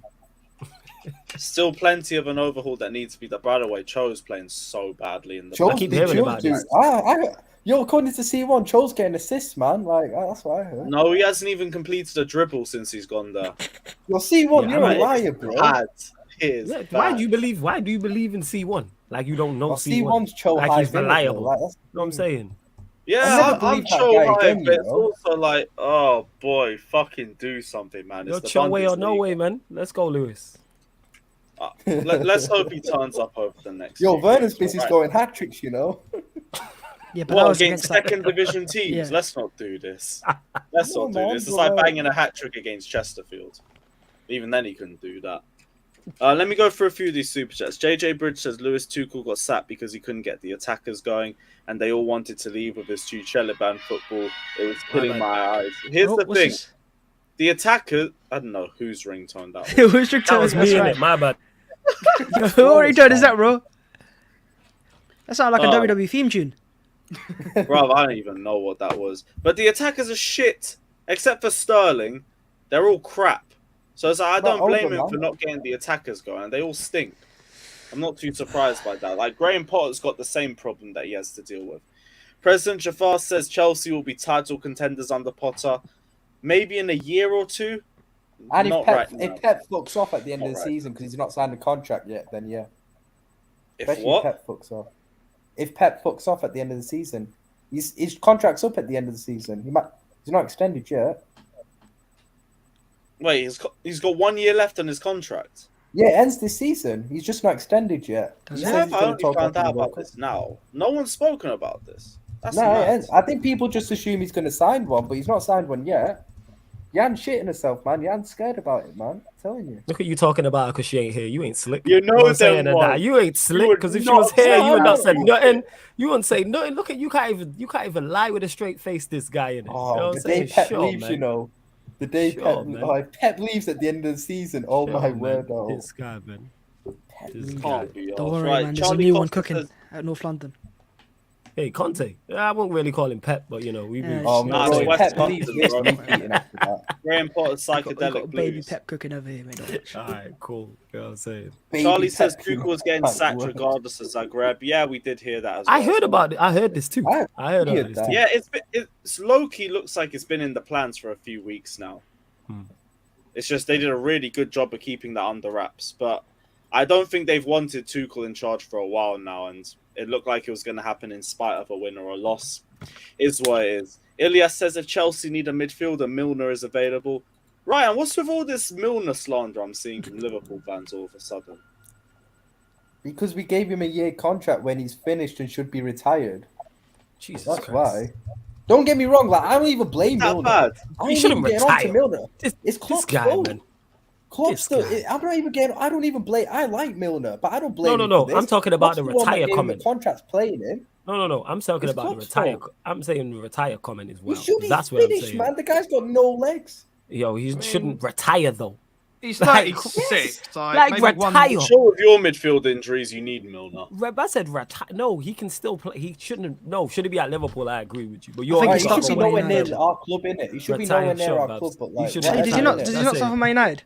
Still plenty of an overhaul that needs to be done. By the way, Cho's playing so badly in the
Cho's
keep
the
hearing
Cho
about
dude.
this.
Yo, according to C1, Cho's getting assists, man. Like that's what I heard.
No, he hasn't even completed a dribble since he's gone there.
Yo, C1,
Yeah,
you're
Right,
a liar,
it's
bro.
bad. It is
Yeah,
bad.
why do you believe in C1? Like you don't know
Well,
C1.
C1's Cho
Like
hive.
he's
innit, bro?
reliable.
Like, that's the
You know what I'm
thing.
saying?
Yeah,
I'll never
I'm
believe that
Cho
guy
high,
again,
but
you
it's
know?
also like, oh boy, fucking do something, man.
Yo,
It's the
Cho way or no
Bundesliga.
way, man. Let's go, Lewis.
Let's hope he turns up over the next.
Yo,
few
Werner's
games,
busy
alright?
scoring hat tricks, you know.
Yeah, but that
What,
was
against
against
second division teams?
Yeah.
Let's not do this. Let's
Come
not
on,
do
man,
this. It's
go
like
on.
banging a hat trick against Chesterfield. Even then, he couldn't do that. Let me go through a few of these super chats. JJ Bridge says Lewis Tuchel got sacked because he couldn't get the attackers going, and they all wanted to leave with his Tuchel football. It was killing my eyes. Here's
Oh,
the
what's
thing:
this?
the attacker. I don't know whose ringtone that was.
Who's your
That
turn?
was me,
That's
innit?
right.
My bad.
What ringtone is that, bro? That sounds like a
Oh.
WWE theme tune.
Bro, I don't even know what that was. But the attackers are shit. Except for Sterling, they're all crap. So it's like, I don't
But
blame
over,
him
man.
for not getting the attackers going. They all stink. I'm not too surprised by that. Like, Graham Potter's got the same problem that he has to deal with. President Jafar says Chelsea will be title contenders under Potter. Maybe in a year or two.
And
Not
if Pep,
right now.
if Pep fucks off at the end of
Not
the
right
season because he's not signed a contract yet, then yeah.
If
Especially
what?
if Pep fucks off. If Pep fucks off at the end of the season, his contract's up at the end of the season. He's not extended yet.
Wait, he's got 1 year left on his contract.
Yeah, it ends this season. He's just not extended yet. He
Does
says
Yeah,
he's
I
gonna
only
talk
found
after
out
the World
about
Cup.
this now. No one's spoken about this. That's
No, it
mad.
ends. I think people just assume he's going to sign one, but he's not signed one yet. Yan's shitting herself, man. Yan's scared about it, man. I'm telling you.
Look at you talking about her because she ain't here. You ain't slick.
You know
what I'm
them
saying and
ones.
that. You ain't slick
would
because if she
not
was here,
say
you would not
that.
say nothing. You wouldn't say nothing. Look at you can't even lie with a straight face. This guy in it.
Oh,
you know what
the
I'm saying?
day Pep
Sure,
leaves,
man.
you know. The day
Sure, man.
Pep leaves at the end of the season. Oh
Sure,
my
man.
word! Oh,
This guy, man.
Pep
This
leaves.
guy.
Can't be
Don't
ours.
worry,
Right,
man. There's
Charlie
a new one
Costa
cooking
says-
at North London.
Hey, Conte. I won't really call him Pep, but you know, we've been.
Yeah,
Oh
Nah,
no,
it's
bro,
West
Pep leaves.
London,
He's
bro.
repeating after that.
Graham Potter's
We got
psychedelic
baby
blues.
Pep cooking over here, mate. Don't watch.
All right, cool. You know what I'm saying?
Baby
Charlie says
Pep
Tuchel was getting
can't
sacked
work.
regardless of Zagreb. Yeah, we did hear that as well.
I heard about it. I heard this too. I heard about
heard
this
that.
too.
Yeah, it's low key looks like it's been in the plans for a few weeks now. It's just they did a really good job of keeping that under wraps. But I don't think they've wanted Tuchel in charge for a while now, and it looked like it was going to happen in spite of a win or a loss. Is what it is. Ilias says if Chelsea need a midfielder, Milner is available. Ryan, what's with all this Milner slander I'm seeing from Liverpool fans all of a sudden?
Because we gave him a year contract when he's finished and should be retired.
Jesus
That's
Christ.
why. Don't get me wrong. Like I don't even blame
Not
Milner.
bad.
I
He
ain't
shouldn't
even getting on to
retire.
Milner.
This
It's Klopp's
guy,
fault.
man.
Klopp's
This
still.
guy.
I don't even get. I don't even blame. I like Milner, but I don't blame.
No,
him
no.
for this.
I'm talking about the
Klopp's one that
retire
gave him
comment.
The contract's playing him.
No. I'm talking
It's
about the
Klopp's
retire.
fault.
I'm saying the retire comment as well.
He should. He's
That's what I'm
finished,
saying.
man. The guy's got no legs.
Yo, he shouldn't retire though.
He's
Like,
36.
like
maybe one
retire.
I'm sure with your midfield injuries, you need Milner.
I said retire. No, he can still play. He shouldn't. No, should he be at Liverpool? I agree with you. But you're.
think
Right,
he
he
starts
should be
at Man
nowhere near
United.
our club, innit? He should be
Retire,
nowhere near
sure,
our
Babs.
club. But
He
like,
should
Hey,
whatever,
did he not?
innit?
Does he
That's
not
it.
start for Man United?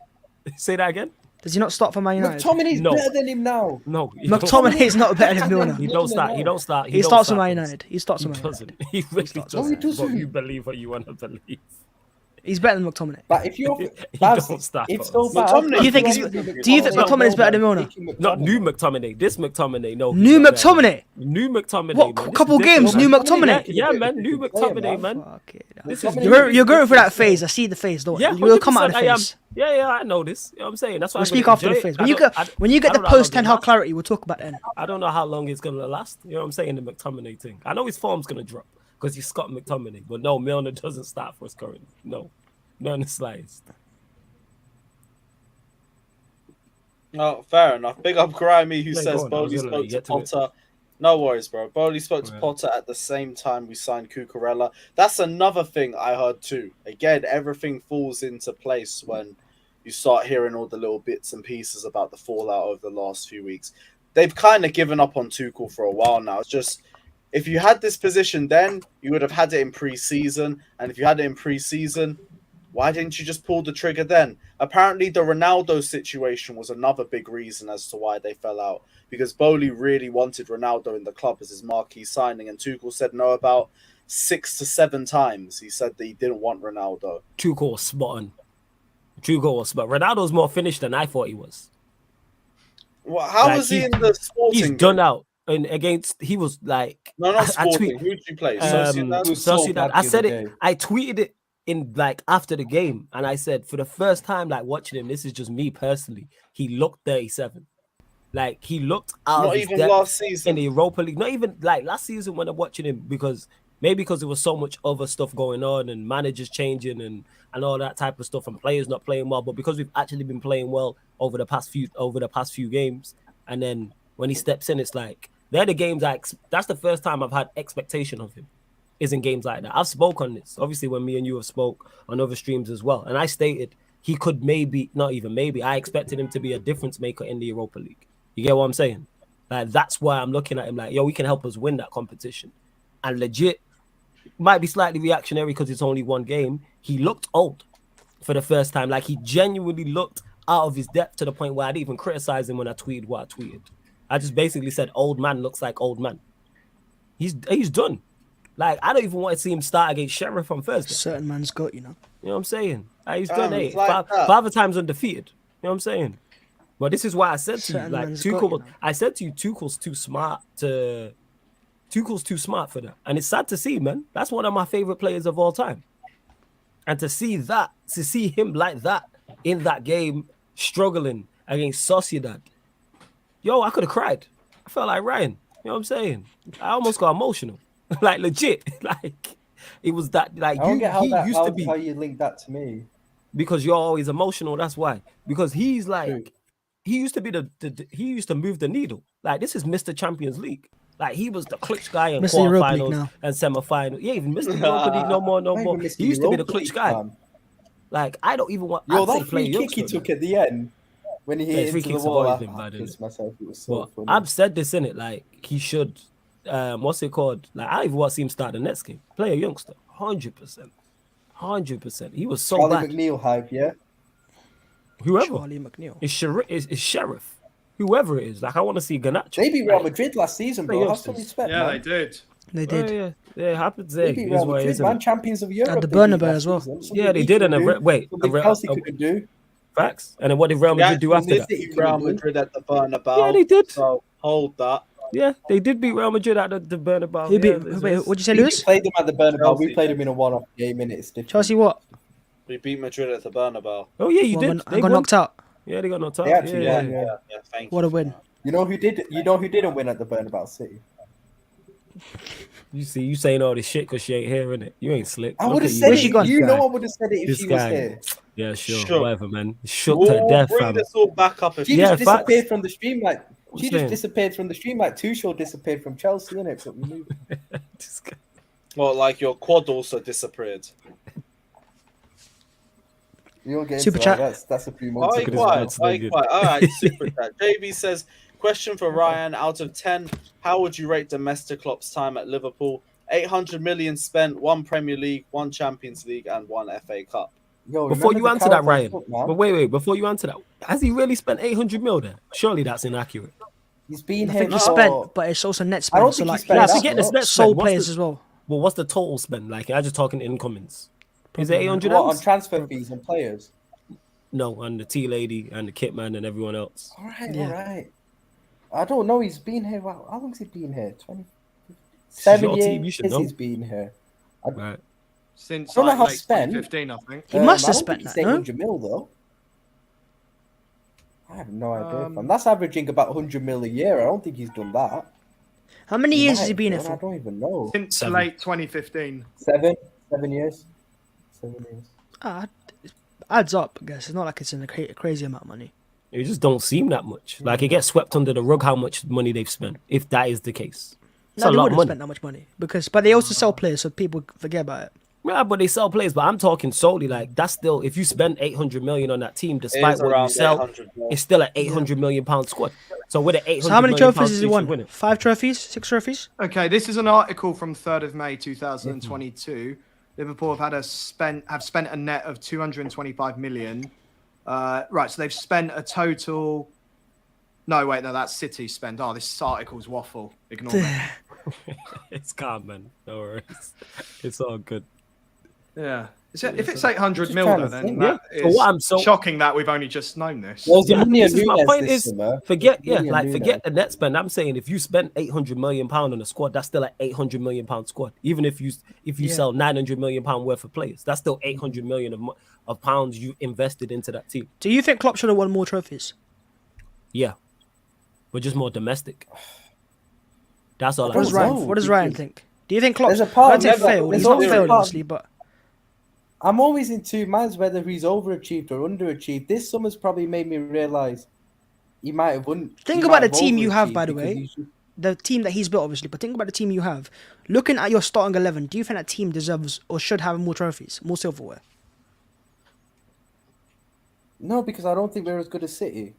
Say that again.
Does he not start for Man United?
McTominay's
No.
better than him now.
No, he don't-
McTominay's not better than Milner.
He don't start. He don't start.
He
don't
starts for
start
Man
for us.
United. He starts
He
for Man United.
doesn't. He really
starts.
doesn't.
No, he doesn't.
But you believe what you want to believe.
He's better than McTominay.
But if you're,
He
Babs,
don't start
it's
for
so
us.
bad.
McTominay-
Do you think do you think McTominay's better than Milner?
Not new McTominay. This McTominay. No. he's
New
not better.
McTominay.
New McTominay.
What,
man. This
couple
is different,
games,
man.
new McTominay?
Yeah, man. New McTominay, man.
Fuck it.
This is
You're going through that phase. I see the phase. Don't
Yeah,
worry. You'll come out of
100%
the
I am.
phase.
Yeah, I know this. You know what I'm saying? That's why
We'll
I'm
speak
gonna
after the
enjoy it.
phase.
I
When you
don't-
get
I-
when you
I
get the
don't know how
post
long
10
it
Hag
lasts.
clarity, we'll talk about then.
I don't know how long it's gonna last. You know what I'm saying? The McTominay thing. I know his form's gonna drop because he's Scott McTominay, but no, Milner doesn't start for us currently. No, not in the slightest.
No, fair enough. Big up Grimy who
Yeah,
says
go on, I was
Bowley
gonna let
spoke
you
to
get to it.
Potter. No worries, bro. Bowley spoke to
Right.
Potter at the same time we signed Cucurella. That's another thing I heard too. Again, everything falls into place when you start hearing all the little bits and pieces about the fallout over the last few weeks. They've kind of given up on Tuchel for a while now. It's just, if you had this position then, you would have had it in pre-season. And if you had it in pre-season, why didn't you just pull the trigger then? Apparently, the Ronaldo situation was another big reason as to why they fell out. Because Bowley really wanted Ronaldo in the club as his marquee signing. And Tuchel said no about 6 to 7 times. He said that he didn't want Ronaldo.
Tuchel was spot on. Tuchel was spot. Ronaldo's more finished than I thought he was.
Well, how
Like,
was he in the Sporting?
He's done out. And against, he was like,
No, not
I
Sporting. Who did you play? Sociedad?
Who's so
Sociedad.
bad
I
the
said
other
it.
day.
I tweeted it in like after the game, and I said for the first time, like watching him, this is just me personally. He looked 37. Like he looked out of
Not
his
even
depth
last
in
season.
the Europa League. Not even like last season when I'm watching him, because maybe because there was so much other stuff going on and managers changing and all that type of stuff and players not playing well. But because we've actually been playing well over the past few games, and then when he steps in, it's like they're the games that's the first time I've had expectation of him. Is in games like that. I've spoke on this, obviously, when me and you have spoke on other streams as well. And I stated he could maybe, not even maybe, I expected him to be a difference maker in the Europa League. You get what I'm saying? Like, that's why I'm looking at him like, yo, he can help us win that competition. And legit, might be slightly reactionary because it's only one game. He looked old for the first time. Like, he genuinely looked out of his depth to the point where I didn't even criticize him when I tweeted what I tweeted. I just basically said, old man looks like old man. He's done. Like, I don't even want to see him start against Sheriff on Thursday.
Certain man's got, you know.
You know what I'm saying? Like, he's done
it's
8.
like that.
Five times undefeated. You know what I'm saying? But this is why I said to you,
Certain
like,
man's got,
Tuchel,
you know.
I said to you, Tuchel's too smart for that. And it's sad to see, man. That's one of my favorite players of all time. And to see him like that in that game, struggling against Sociedad, yo, I could have cried. I felt like Ryan. You know what I'm saying? I almost got emotional. Like, legit. Like, it was that, like,
I don't get how
be,
how you link that to me.
because you're always emotional. That's why. Because he's like,
True.
he used to be he used to move the needle. Like, this is Mr. Champions League. Like, he was the clutch guy in
Mr. Europa League
quarterfinals
now.
and semifinals. Yeah, even Mr. Europa League, no more.
Not even Mr.
He used to be the
Europa
clutch
League,
guy.
fam.
Like, I don't even want.
Yo,
I'd say
that
play
free kick he
youngster,
took at the end when he
Yeah,
hit
free
into the
kicks have
wall,
always
I
been bad,
pissed
innit?
myself. It was so
But
funny.
I've said this in it, like he should. What's it called? Like I even want to see him start the next game. Play a youngster, 100%. He was so
Charlie
bad.
McNeil hype, yeah.
Whoever
Charlie McNeil.
is Sheriff, whoever it is. Like I want to see Ganacho.
They beat Real
Like,
Madrid last season,
play
bro. Have some
youngsters.
respect,
Yeah,
man.
they did.
They did.
Yeah, it happens.
They
There
beat
is
Real
what it
Madrid,
is.
man. Champions of Europe.
At the
they beat
Bernabeu
last
as well.
season. Something
Yeah, they
he
did. And
couldn't do, something Chelsea couldn't do.
Facts. And then what did Real Madrid do after that?
Beat Real Madrid at the Bernabeu.
Yeah, they did.
So hold that.
Yeah, they did beat Real Madrid at the Bernabeu.
Who beat?
Yeah,
Wait, what'd you say,
We
Lewis?
played them at the Bernabeu.
Chelsea
We played
did.
them in a one-off game, and it's different.
Chelsea what?
We beat Madrid at the Bernabeu.
Oh yeah, you
Well,
did.
I got knocked out.
Yeah, they got knocked out.
They actually
yeah,
won,
yeah.
yeah.
Thank
What
you.
a win.
You know who did? You know who didn't win at the Bernabeu? City.
You see, you saying all this shit because she ain't here, innit? You ain't slick.
I
Look
would have
at you.
said
Where's she
it.
gone?
You
This
know
guy.
I would have said it if
This
she was
guy.
here.
Yeah, sure,
Shook.
whatever, man. Shook to
We'll
death,
bring
fam.
this all back up if
She
Yeah,
just
facts.
disappeared from the stream like
I'm
she
saying.
just disappeared from the stream like Tuchel disappeared from Chelsea, innit? But we knew.
This guy.
Well, like your quad also disappeared.
You won't get
Super
into that.
chat.
That's a few
I
months
at his
ago.
quads, they're
quite.
good.
All right, super chat. JB says, question for Ryan: out of 10, how would you rate domestic Klopp's time at Liverpool? 800 million spent, 1 Premier League, 1 Champions League, and 1 FA Cup.
Yo,
Before
remember
you
the
answer that,
Carabao
Ryan.
Cup, man?
But wait. Before you answer that, has he really spent 800 mil there? Surely that's inaccurate.
He's been
I
here
think he
for.
spent, but it's also net
I don't
spend. So
think he
like,
spent
Yeah, I
that
forget this
much.
net
sole
spend.
players as well.
Well, what's the total spend? Like, I just talking in comments. Is it 800
What, on
else?
transfer fees and players?
No, and the tea lady and the kit man and everyone else.
All right,
Yeah.
all right. I don't know. He's been here. Wow, how long's he been here? 20,
This is
7
your team, you
years
should know.
he's been here.
Right.
Since
I don't know
like
how
late
spent.
2015, I think.
He must
I
have
don't
spent
think
that,
he's
no?
800 mil though. I have no idea. Fam. That's averaging about 100 mil a year. I don't think he's done that.
How many years
might
has he
have
been here
done, I
for?
don't even know.
Since
7.
late 2015.
7 years. 7 years.
Ah, it adds up, I guess. It's not like it's in a crazy amount of money.
It just don't seem that much. Like it gets swept under the rug how much money they've spent, if that is the case. It's
No,
a
they
lot of
wouldn't
money.
spend that much money but they also sell players, so people forget about it.
Yeah, but they sell players. But I'm talking solely like that's still if you spend 800 million on that team,
It
despite
is
what you
around
sell,
800 mil.
it's still an 800 million pound squad. So with an 800
So how many
million
trophies
pound
has he
team,
won?
win it.
5 trophies? 6 trophies?
Okay, this is an article from 3rd of May 2022. Liverpool have spent a net of 225 million. Right, so they've spent a total. No, wait, no, that's City spent. Oh, this article's waffle. Ignore me.
It's calm, man. No worries. It's all good.
Yeah. If it's 800
Just
mil,
trying
though,
to
then
think.
that
Yeah. So
is
what I'm so-
shocking that we've only just known this.
There was a
Yeah,
million
this is my
Nunez
point
this
is
summer.
forget
Million Nunez.
forget the net spend. I'm saying if you spend 800 million pound on a squad, that's still an 800 million pound squad. Even if you
Yeah.
sell 900 million pound worth of players, that's still 800 million of pounds you invested into that team.
Do you think Klopp should have won more trophies?
Yeah, but just more domestic. That's all.
I
I
What does
don't
was
Ryan?
know,
What does Ryan
because
think? Do you think Klopp?
there's a part
I
of
don't think
me that-
failed.
there's
He's not
always a
failed,
part-
obviously, but
I'm always in two minds whether he's overachieved or underachieved. This summer's probably made me realize he might have won.
think
he
about
might
the team you have,
overachieved
by the
because
way.
he's just-
the team that he's built, obviously. But think about the team you have. Looking at your starting 11, do you think that team deserves or should have more trophies, more silverware?
No, because I don't think we're as good as City.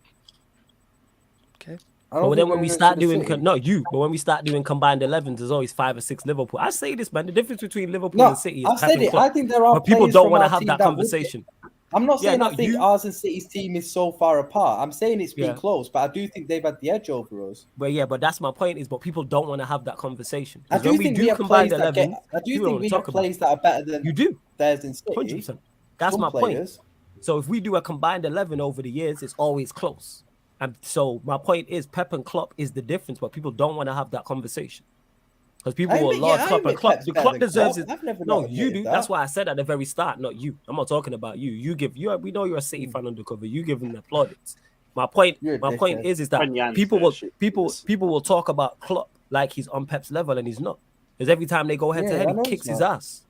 Okay.
I don't
But then
think
when
we're
we
as
start
good as
doing
City.
but when we start doing combined 11s, there's always 5 or 6 Liverpool. I say this, man. The difference between Liverpool
No,
and City is
I've
Pep
said
and
it.
Klopp.
I think there are
But people
players
don't
from
want to
our
have
team
that
would-
conversation.
I'm not
Yeah,
saying
no,
I think
you-
ours and City's team is so far apart. I'm saying it's been
Yeah.
close, but I do think they've had the edge over us.
But that's my point is, but people don't want to have that conversation.
I
'Cause
do
when we
think
do
we have
combined
players that
11,
get. I do
people
think
don't
we
talk
have
about
players that are better than
you do
theirs in City.
100%. That's
Some
my
players.
point. So if we do a combined 11 over the years, it's always close. And so my point is, Pep and Klopp is the difference, but people don't want to have that conversation because people
I
will
admit-
laud
yeah, I
Klopp and
admit
Klopp.
Pep's
The
better
Klopp
than
deserves
Klopp.
it.
I've never
No,
not
you do.
admitted
That's
that.
why I said at the very start, not you. I'm not talking about you. We know you're a City fan undercover. You give them the plaudits. My point
You're a
is
dickhead.
that
When Jan
people
said
will
shit,
people
yes.
people will talk about Klopp like he's on Pep's level and he's not. Because every time they go head to
Yeah,
head,
I
he
know
kicks
he's
his
not.
ass.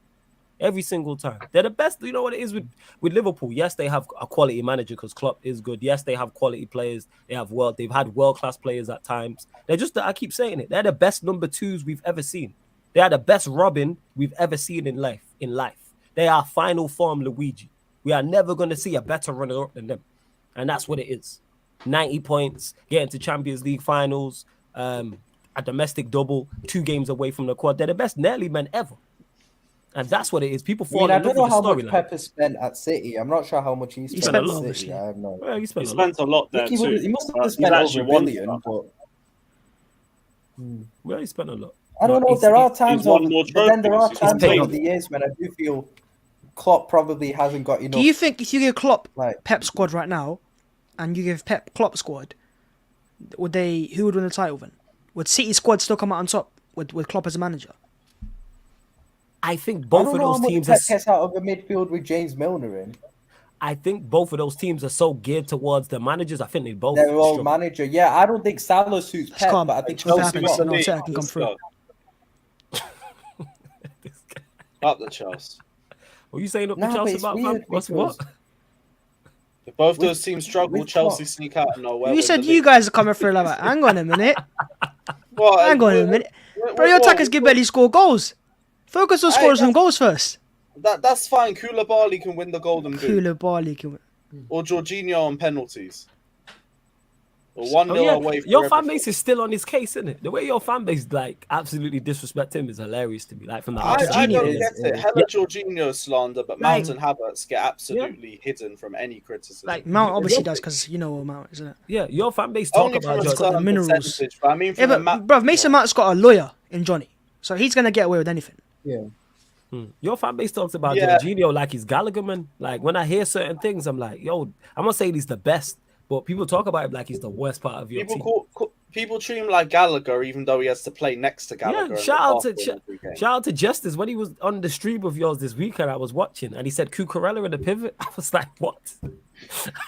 Every single time. They're the best. You know what it is with Liverpool? Yes, they have a quality manager because Klopp is good. Yes, they have quality players. They've had world-class players at times. They're just, I keep saying it, they're the best number 2s we've ever seen. They are the best Robin we've ever seen in life. They are final form Luigi. We are never going to see a better runner-up than them. And that's what it is. 90 points, getting to Champions League finals, a domestic double, 2 games away from the quad. They're the best nearly men ever. And that's what it is. People fall in
I
love
don't
with
know
the
how much
storyline.
Pep spent at City. I'm not sure how much he spent
spent
at
a lot,
City.
obviously.
I have no.
Well, he
He
spent a lot.
spent a lot there
He
too.
must
but
have spent
he's
over
actually
a
won
billion,
stuff.
but
Well, he spent a lot.
I don't
But
know. There are
he's
times,
won more
but then there are
trophies.
times
paid
over
off.
the years when I do feel Klopp probably hasn't got enough.
Do you think if you give Klopp
Like-
Pep squad right now, and you give Pep Klopp squad, who would win the title then? Would City squad still come out on top with Klopp as a manager?
I think
I
both
don't
of
know
those
how much
teams
Pep
are.
gets out of a midfield with James Milner in.
I think both of those teams are so geared towards the managers. I think they both.
They're all
struggle.
manager. Yeah, I don't think Salah suits
That's
Pep,
calm.
but I think
Nothing
Chelsea
happens.
won the
No,
league.
City can come
Let's
through.
go. Up the Chelsea.
What are you saying up
Nah,
to
but
Chelsea
it's
about,
weird
fam? What's what?
because-
If both
With-
those teams struggle,
with
Chelsea
Klopp.
sneak out of nowhere.
You
win
said
the
you
league.
guys are coming through like that. Hang on a minute.
Well,
Hang on a minute. Bro, your attackers can barely score goals. Focus on
Hey,
scoring some
that's-
goals first.
That's fine. Koulibaly can win the Golden Boot.
Koulibaly can win.
Or Jorginho on penalties. Or 1-0
Oh, yeah.
away from
Your fan
everything.
base is still on his case, isn't it? The way your fan base like absolutely disrespect him is hilarious to me. Like from the
I
outside.
don't
Jorginho
get
is-
it. Hella Jorginho slander, but
Like-
Mount and Havertz get absolutely hidden from any criticism.
Like
Mount obviously does because you know what Mount, isn't it?
Yeah, your fan base talk
only from
about
a
got the
certain
minerals.
percentage, but I mean
Yeah,
from
but bro, Mason Mount's got a lawyer in Johnny, so he's gonna get away with anything.
Yeah.
Your fan base talks about
Yeah.
Jorginho like he's Gallagher, man. Like when I hear certain things, I'm like, yo, I'm not saying he's the best, but people talk about him like he's the worst part of your team.
People treat him like Gallagher, even though he has to play next to Gallagher.
Yeah,
in the
shout out
bathroom
to
every game.
shout out to Justice when he was on the stream of yours this weekend. I was watching and he said Cucurella in the pivot. I was like, what?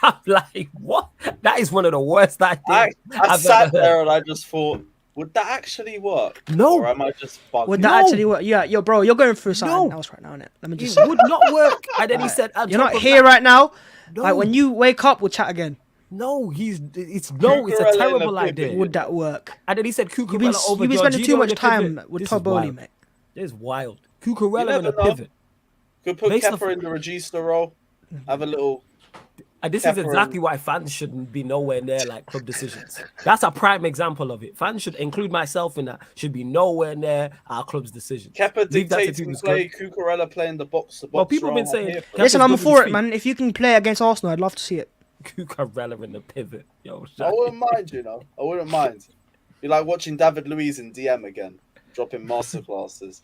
I'm like, what? That is one of the worst
I
ideas I've
sat
ever heard.
there and I just thought, would that actually work?
No.
Or am I just bugging?
Would that actually work? Yeah, yo, bro, you're going through something
No.
else right now, innit? Let me just.
It would not work. And then he said, on
You're
top
not
of
here
that-
right now.
No.
Like when you wake up, we'll chat again.
No, it's a
Cucurella in
terrible
the
idea.
pivot.
Would that work?
And then he said Cucurella
You've been,
over
you've been spending
Jorginho
too
in
much
the
time
pivot.
with
This
Todd
is
Bowley,
wild.
mate.
This is wild.
You
Cucurella in
never
a
know.
pivot.
Could put
Based
Kepa
off-
in the Regista role. Have a little.
And this
Kepa
is exactly why fans shouldn't be nowhere near like club decisions. That's a prime example of it. Fans should include myself in that. Should be nowhere near our club's decisions.
Kepa
Leave that to
dictating
people's
play,
good.
Cucurella playing the box to box.
Well, people have been
role.
saying-
I'm here for
Kepa's
Listen, I'm
good with
for
his
it,
feet.
man. If you can play against Arsenal, I'd love to see it.
Cucurella in the pivot. Yo,
it. I wouldn't mind, you know. I wouldn't mind. You like watching David Luiz in DM again, dropping masterclasses.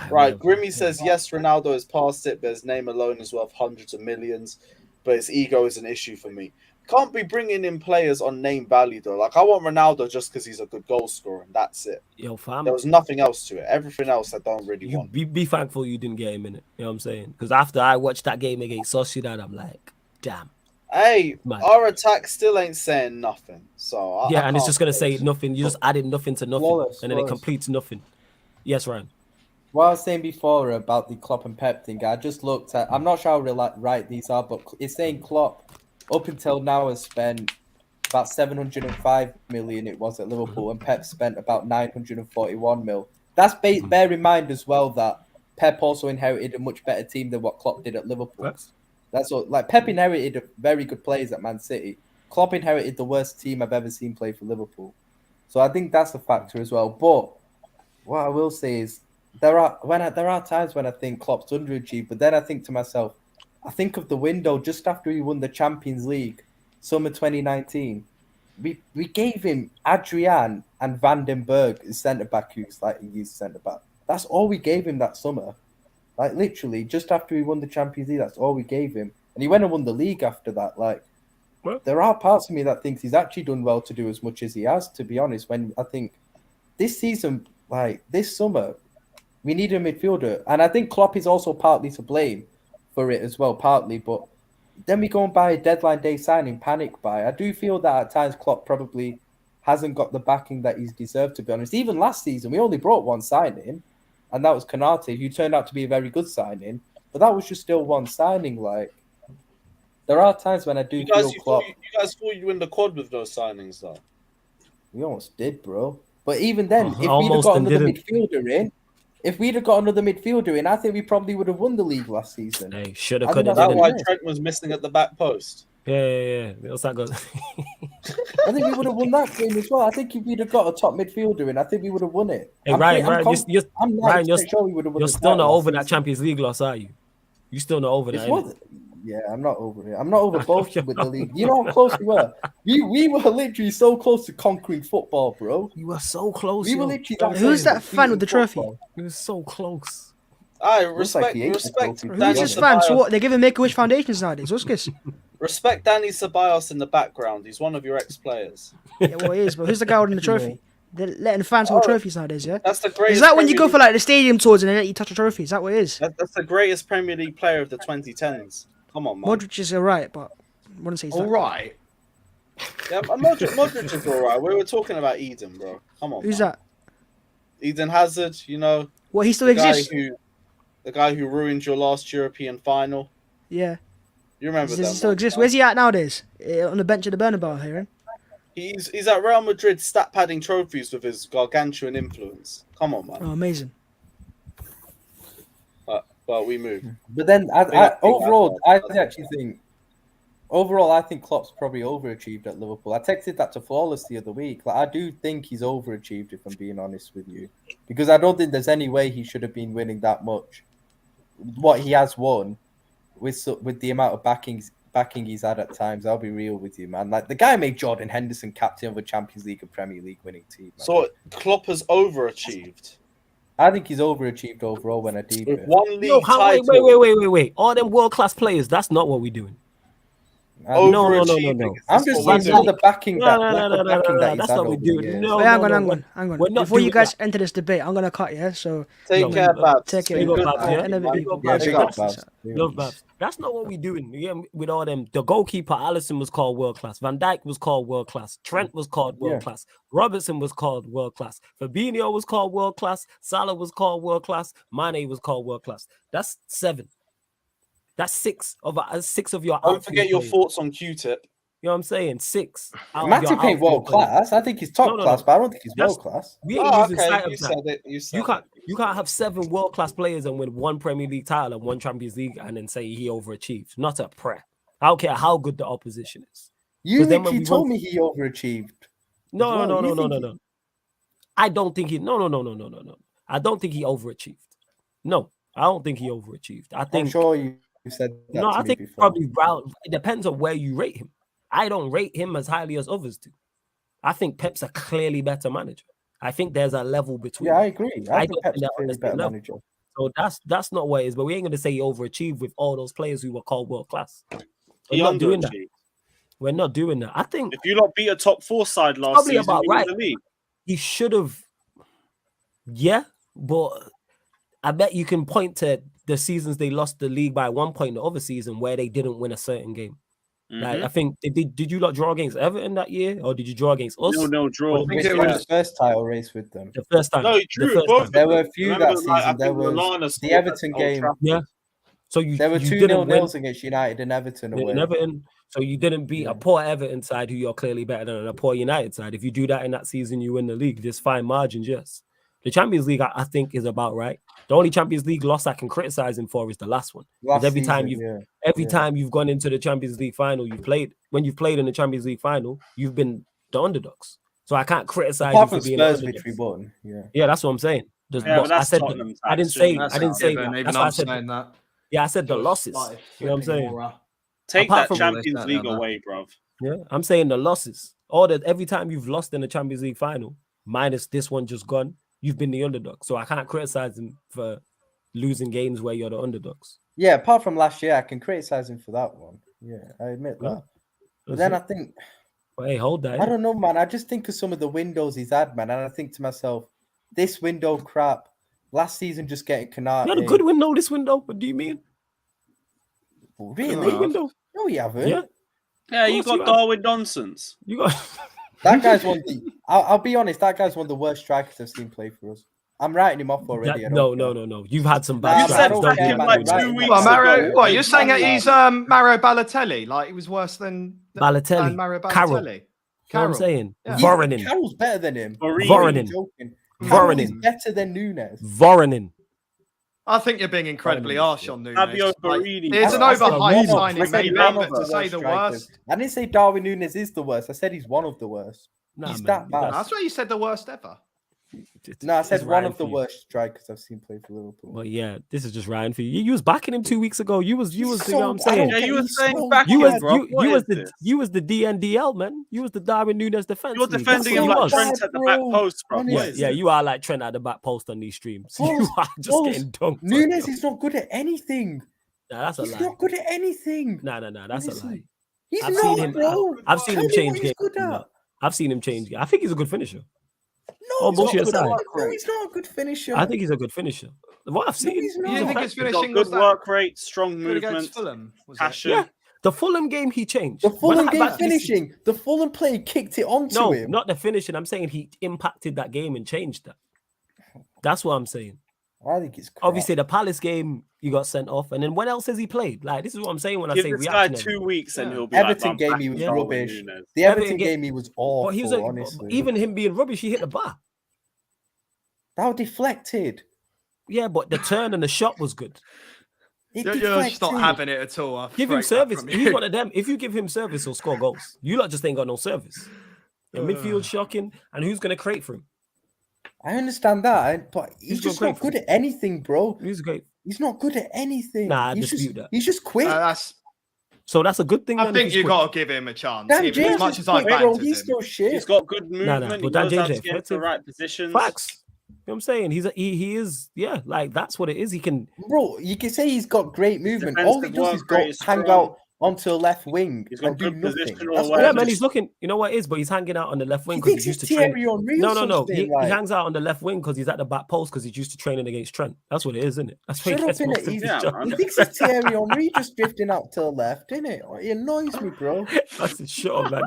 Right, Grimmy says yes, Ronaldo has passed it, but his name alone is worth hundreds of millions. But his ego is an issue for me. Can't be bringing in players on name value though. Like I want Ronaldo just because he's a good goal scorer, and that's it.
Yo, fam.
There was nothing else to it. Everything else I don't really
You
want.
be thankful you didn't get him in it. You know what I'm saying? Because after I watched that game against Sociedad, I'm like, damn.
Hey,
Man.
our attack still ain't saying nothing. So I
Yeah, and it's
can't
just gonna
say
say nothing. You just added nothing to nothing,
Flawless,
and then it
flawless.
completes nothing. Yes, Ryan.
What I was saying before about the Klopp and Pep thing, I just looked at. I'm not sure how right these are, but it's saying Klopp up until now has spent about 705 million. It was at Liverpool, and Pep spent about 941 mil. That's bear in mind as well that Pep also inherited a much better team than what Klopp did at Liverpool.
Facts.
That's all. Like Pep inherited very good players at Man City. Klopp inherited the worst team I've ever seen play for Liverpool. So I think that's a factor as well. But what I will say is there are times when I think Klopp's underachieved, but then I think to myself, I think of the window just after he won the Champions League, summer 2019. We gave him Adrian and Van den Berg as centre back, who's like he used centre back. That's all we gave him that summer. Like literally, just after he won the Champions League, that's all we gave him. And he went and won the league after that. Like,
Well-
there are parts of me that thinks he's actually done well to do as much as he has, to be honest. When I think this season, like this summer, we need a midfielder. And I think Klopp is also partly to blame for it as well, partly. But then we go and buy a deadline day signing, panic buy. I do feel that at times Klopp probably hasn't got the backing that he's deserved, to be honest. Even last season, we only brought one signing, and that was Konate, who turned out to be a very good signing. But that was just still one signing. Like, there are times when I do feel Klopp.
You guys thought you'd win the quad with those signings, though.
We almost did, bro. But even then, if we'd have
Almost
got
and
another
didn't.
midfielder in, if we'd have got another midfielder in, I think we probably would have won the league last season.
Hey, should have,
I
could
think
have,
Is that
that's
why
didn't.
it.
Trent was missing at the back post?
Yeah. What's that goes?
I think we would have won that game as well. I think if we'd have got a top midfielder in, I think we would have won it.
Hey,
I'm
Ryan,
I'm
Ryan,
90% sure we would have won
you're
the
still
title
not
last
over that
season.
Champions League loss, are you? You still not over that?
It's
innit?
what? Yeah, I'm not over it. I'm not over both
You're
with
not
the league. You know how close we were. We were literally so close to conquering football, bro.
You were so close.
We were
yo.
literally that
Who's
close to
that fan with the
beating
trophy?
football.
You were so close.
I
Looks like
respect,
he ate the
respect.
trophy.
Who's
Danny
this fan? So
Ceballos.
what? They're giving Make-A-Wish foundations nowadays. What's this?
Respect Danny Ceballos in the background. He's one of your ex-players.
Yeah, well, it is. But who's the guy holding the trophy? They're letting fans hold trophies nowadays, yeah?
That's the greatest.
Is that when you
Premier
go for like the stadium tours and then let you touch a trophy? Is that what it is?
That's the greatest Premier League player of the 2010s. Come on, man.
Modric is alright, but I wouldn't say he's
All
that.
right.
Yeah, Modric is alright. We were talking about Eden, bro. Come on.
Who's
man.
that?
Eden Hazard, you know,
Well, he still
the guy
exists.
the guy who ruined your last European final.
Yeah.
You remember
Does he
that?
still
one,
exist?
man?
Where's he at nowadays? On the bench of the Bernabeu here.
He's at Real Madrid stat padding trophies with his gargantuan influence. Come on, man.
Oh, amazing.
But we move.
But then, overall, I think Klopp's probably overachieved at Liverpool. I texted that to Flawless the other week. Like, I do think he's overachieved, if I'm being honest with you, because I don't think there's any way he should have been winning that much. What he has won with the amount of backing he's had at times, I'll be real with you, man. Like, the guy made Jordan Henderson captain of a Champions League and Premier League winning team. Man.
So Klopp has overachieved.
I think he's overachieved overall when I deep
With
it.
one league
No,
title.
wait. All them world-class players, that's not what we're doing. No.
I'm just saying some of the backing
No,
that
that's
he's
not what
had
we're
over the
doing.
years.
No,
Wait, hang
no,
on.
We're not
Before you
doing
guys
that.
enter this debate, I'm gonna cut, yeah? So
Take
No,
care, Babs.
take it.
Been
Big
good
up, Babs, yeah?
talking,
End of
man.
it, people.
Yeah,
Big
big
up.
up, Babs.
Love Babs. That's not what we're doing. Yeah, with all them. The goalkeeper, Alisson, was called world class. Van Dijk was called world class. Trent was called world class. Robertson was called world class. Fabinho was called world class. Salah was called world class. Mane was called world class. That's 7. That's 6 of your.
Don't
outfield
forget your
players.
thoughts on Q-Tip.
You know what I'm saying? 6. out of your
Matip ain't
outfield
world
players.
class. I think he's top
No.
class, but I don't think he's
That's-
world class.
We ain't
Oh,
losing
okay.
sight
You
of
said
that.
it.
You can't have 7 world class players and win 1 Premier League title and 1 Champions League and then say he overachieved. Not a prayer. I don't care how good the opposition is.
You
'Cause then when
literally
we
told
won-
me he overachieved.
No. I don't think he. No. I don't think he overachieved. No, I don't think he overachieved. I
I'm
think.
sure you said that
No,
to
I
me
think
before.
probably it depends on where you rate him. I don't rate him as highly as others do. I think Pep's a clearly better manager. I think there's a level between.
Yeah, I agree. I think
don't
Pep's
think
a
they're on
clearly
the same
better
level.
manager.
So that's not what it is. But we ain't gonna say he overachieved with all those players who were called world class.
He
We're not doing that.
underachieved.
We're not doing that. I think
If you lot beat a top 4 side last
Probably
season,
about
you win
right.
the league.
he should have. Yeah, but I bet you can point to the seasons they lost the league by 1 point, the other season where they didn't win a certain game. Like I think did you lot draw against Everton that year, or did you draw against us?
No draw.
I think it was the first title race with them.
The first time.
No,
The
true.
first
Both
time.
of
There
them.
were a few
Remember,
that season.
like, I
There
think
was
Lallana
the
scored
Everton
at Old
game.
Trafford.
Yeah. So
There were
you
2-0
didn't win
nils against United and Everton away.
in Everton. So you didn't beat a poor Everton side who you're clearly better than, and a poor United side. If you do that in that season, you win the league. There's fine margins, yes. The Champions League, I think, is about right. The only Champions League loss I can criticize him for is the last one. Because every time you've gone into the Champions League final, when you've played in the Champions League final, you've been the underdogs. So I can't criticize
Apart
you
from
for being
Spurs,
an
which
underdog.
we won. Yeah.
Yeah, that's what I'm saying.
Yeah, but that's Tottenham
I didn't
tax,
say
shouldn't
I didn't say that.
Even
That's why I
I'm
said
saying that.
yeah, I said the losses. You know what I'm saying?
Take
Apart
that
from-
Champions League away, bruv.
Yeah, I'm saying the losses. All that every time you've lost in the Champions League final, minus this one just gone, you've been the underdog. So I can't criticize him for losing games where you're the underdogs.
Yeah, apart from last year, I can criticize him for that one. Yeah, I admit
Yeah.
that. But then I think,
But hey, hold that.
I don't know, man. I just think of some of the windows he's had, man. And I think to myself, this window crap. Last season, just getting Canate.
You had a good window this window. What do you mean?
Really?
Good window.
No, you haven't.
Yeah.
Yeah, you
course you
got
have.
Darwin nonsense.
You got
That guy's one. I'll be honest. That guy's one of the worst strikers I've seen play for us. I'm writing him off already. I don't care.
no. You've had some
Nah,
bad
but I
strikes.
don't
Don't
care
do
about
that.
like
the
2
right
weeks
one.
Well, Mario,
ago.
what you're saying that he's Mario Balotelli? Like he was worse than
Balotelli.
Mario
Carroll.
Balotelli.
You know what I'm saying?
Yeah.
Voronin.
Carroll's better than him.
Voronin.
Joking. Harold is
Voronin.
better than Nunez.
Voronin.
I think you're being incredibly harsh on Nunez.
Fabio
Like,
Barini.
it's an
I said
overhyped
one of-
signing,
I said
maybe,
one
but
of
to
the
say
worst
the
strikers.
worst.
I didn't say Darwin Nunez is the worst. I said he's one of the worst.
Nah,
He's
man,
that bad.
That's why you said the worst ever.
No, I
It's
said one
Ryan
of the
for you.
worst strikers I've seen play for Liverpool.
But yeah, this is just Ryan for you. You was backing him 2 weeks ago. You was you know what I'm
I
saying.
don't
Yeah, you were
he's
saying
so
back
You
him,
was
bad.
bro.
you
What
was
is
the
this?
you was the DNDL man. You was the Darwin Nunez defense.
You're
league.
defending
That's
him
what
like
you was.
Trent at the back
bro.
post, bro.
Honestly.
What
Yeah,
is
yeah,
this?
you are like Trent at the back post on these streams.
Balls,
You are just
balls.
getting dunked. on,
Nunez
yo.
is not good at anything.
Nah, that's a
He's
lie.
not good at anything.
Nah, that's a
Honestly.
lie.
He's
I've
not,
seen him.
bro.
I've seen
Tell
him
me
change
what he's
games.
good
and
at.
that. I've seen him change. I think he's a good finisher.
No,
Oh,
he's not
bullshit
good
aside.
at- No, he's not a good finisher.
I think he's a good finisher. What I've seen.
he's not.
You think his
He's got
finishing
good
was that
work rate, strong
good against
movement,
Fulham? Was it?
passion.
Yeah, the Fulham game he changed.
The
When
Fulham
I
game
backed this-
finishing. The Fulham player kicked it onto
No,
him.
not the finishing. I'm saying he impacted that game and changed that. That's what I'm saying.
I think it's crap.
Obviously, the Palace game you got sent off, and then when else has he played? Like this is what I'm saying when I
Give
say
this guy
reaction.
2 weeks and
Yeah.
he'll be
Everton
like,
game he was
Yeah.
rubbish.
Nunez.
The
Everton
Everton game he was awful.
But he was like,
honestly,
even him being rubbish, he hit the bar.
that was deflected.
Yeah, but the turn and the shot was good.
It
You're just not
deflected.
having it at all. I
Give him
rate that
service.
from
He's
you.
one of them. If you give him service, he'll score goals. You lot just ain't got no service. Your midfield shocking, and who's gonna create for him?
I understand that, but
He's
he's
got
just
great
not good at anything, bro.
He's great.
He's not good at anything.
Nah, I
he's
dispute
just,
that.
He's just quick.
That's.
So that's a good thing.
I
then, if
think
he's
you
quick.
got to give him a chance.
Dan
Even
James
as much
is
as I
quick, bro.
bantered
He's
him.
still shit.
He's got good
Nah,
movement.
but
He
Dan
knows how
JJ
to get into the
effective.
right positions.
Facts. You know what I'm saying? He is, yeah, like that's what it is. He can
Bro, you can say he's got great movement.
defensive
All he does is
work
go
rate is
hang
strong.
out onto the left wing
He's got
and do
good
nothing.
positional
That's
yeah,
awareness.
man, he's looking. You know what it is? But he's hanging out on the left wing
He
because
thinks
he's used
he's
to train.
Thierry Henry or
No.
something,
He
like.
hangs out on the left wing because he's at the back post because he's used to training against Trent. That's what it is, isn't it? That's where
Shut
he
up,
gets most
innit?
of
He's,
his
Yeah,
job.
man.
he thinks it's Thierry Henry just drifting out to the left, innit? It annoys me, bro.
That's a shut up, man.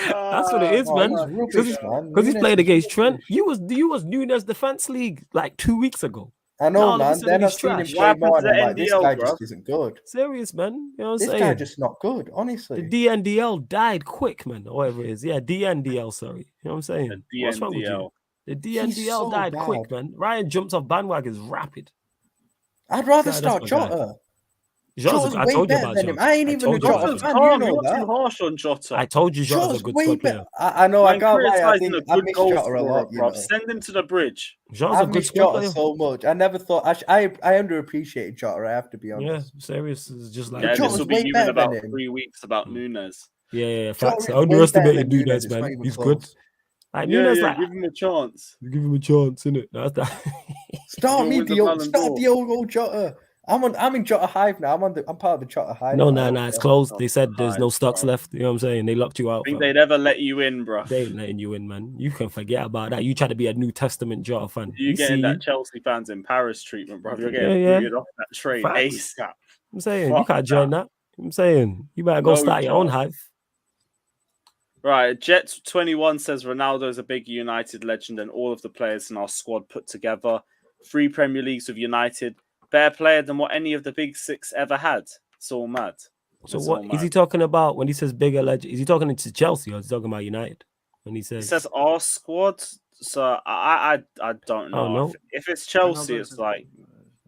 That's what it is,
Oh,
man.
he's rubbish, man.
Because he's
Nunez
playing
is
against Trent.
rubbish.
You was Nunez defense league like 2 weeks ago.
I know,
No, all of a
man.
sudden
Then I've
he's
seen him
trash.
play
What
more,
happens
and I'm
at
like, this
NDL,
guy
bro?
just isn't good.
Serious, man. You know what I'm
This
saying?
guy just not good,
The
honestly.
DNDL died quick, man, or whatever it is. Yeah, DNDL, sorry. You know what I'm saying?
The
What's wrong with you?
DNDL.
The DNDL
so
died quick,
bad.
man. Ryan jumps off bandwagons rapid.
I'd rather
That's
start
my guy.
Jota.
Jota's
Jota's
I
way
told you
better
about
than him.
Jota.
I ain't even a
told you about
Jota
Jota's
Jota.
fan, you
calm.
know
You're
that.
too harsh on Jota.
I told you Jota's
Jota's
a good
way
squad
better.
player.
I know, I
Man,
can't lie. I
criticising
think
a
I
good
miss
goal
Jota a
scorer,
lot, you
bro.
know.
Send him to the bridge.
Jota's
I
a good
miss
squad
Jota
player.
so much. I never thought I underappreciated Jota. I have to be
Yeah,
honest.
serious is just like
Yeah,
Jota's
this will be
way
you in
better
about
than him.
3 weeks about Nunez.
yeah, facts.
Jota's
I
way
underestimated
better than
Nunez,
It's not
man.
even
He's
close.
good. Like
Yeah,
Nunez,
yeah,
like
give him a chance.
give him a chance, innit? That's that.
Start
He'll
me,
win the
Diogo.
Ballon
Start
d'Or.
Diogo Jota. I'm in Jota Hive now. I'm part of the Jota Hive.
No,
now.
it's closed. They said there's no
Hive,
stocks
bro.
left. You know what I'm saying? They locked you out.
I think
fam.
they'd ever let you in, bro.
They ain't letting you in, man. You can forget about that. You try to be a New Testament Jota fan.
You
We see
getting
you.
that Chelsea fans in Paris treatment, bro. You're getting
Yeah.
booted off that train
Facts.
ASAP.
I'm saying you
Fuck
can't join that. I'm saying you better go
No
start your own
chance.
hive.
Right, Jet21 says Ronaldo is a big United legend and all of the players in our squad put together. 3 Premier Leagues with United. Better player than what any of the big 6 ever had. It's all mad.
So
It's
what
all
is he
mad.
talking about when he says bigger legend? Is he talking to Chelsea or is he talking about United? When he
He
says,
says our squad, so I don't know.
know.
If it's Chelsea, it's like,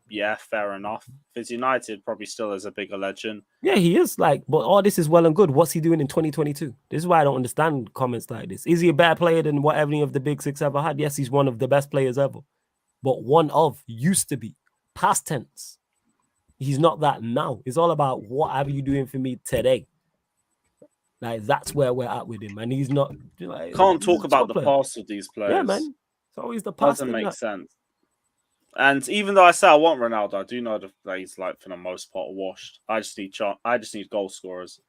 yeah, fair enough. If it's United, probably still is a bigger legend.
yeah, he is like, but all this is well and good. What's he doing in 2022? This is why I don't understand comments like this. Is he a better player than what any of the big 6 ever had? Yes, he's one of the best players ever, but one of used to be past tense. He's not that now. It's all about what are you doing for me today. Like that's where we're at with him, and he's not. Like,
Can't
he's
talk
a
about
top
the
player.
past of these players.
Yeah, man. It's always the past.
Doesn't
and
make
that.
sense. And even though I say I want Ronaldo, I do know that he's like for the most part washed. I just need goal scorers.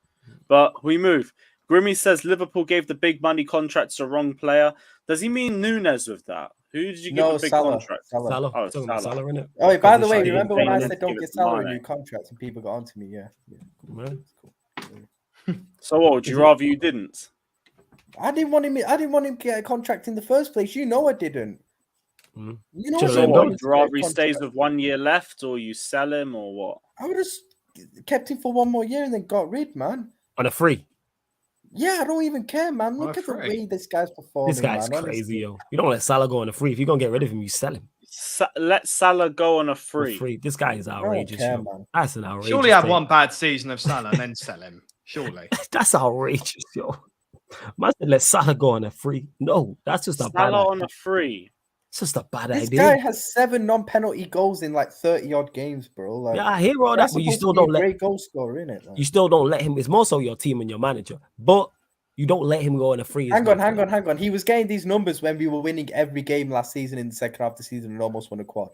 But we move. Grimmy says Liverpool gave the big money contract to the wrong player. Does he mean Nunez with that? Who did you give
No,
the big
Salah.
contract?
Salah.
Oh,
Talking about
Salah.
Salah, innit?
Oh, by the
Because
way,
he
remember when I
didn't
said
give
don't
it
get
to
Salah a
Mane.
new contract and people got onto me? Yeah.
Man.
So what? Would you rather you didn't?
I didn't want him to get a contract in the first place. You know I didn't.
Mm.
You know
Should've
I
let him
didn't
go.
want him
Would
to
you
get a
rather he stays
contract.
with 1 year left or you sell him or what?
I would have kept him for one more year and then got rid, man.
On a free.
Yeah, I don't even care, man.
On
Look
a
at the
free.
way this guy's performing.
This guy's
man,
crazy,
honestly.
yo. You don't let Salah go on a free. If you're gonna get rid of him, you sell him
Let Salah go on a
for
free.
free. This guy is
I don't
outrageous,
care,
yo.
man.
That's an outrageous.
Surely have
take.
one bad season of Salah and then sell him. Surely.
That's outrageous, yo. Man said let Salah go on a free. No, that's just a bad
Salah
idea.
on a free.
It's just a bad
This
idea.
guy has 7 non-penalty goals in like 30 odd games, bro. Like,
Yeah, I hear all that,
that's
but you
supposed
still
to be
don't
a
let
great goal scorer, innit? Like,
you still don't let him. It's more so your team and your manager, but you don't let him go on a free.
hang on. He was getting these numbers when we were winning every game last season in the second half of the season and almost won a quad.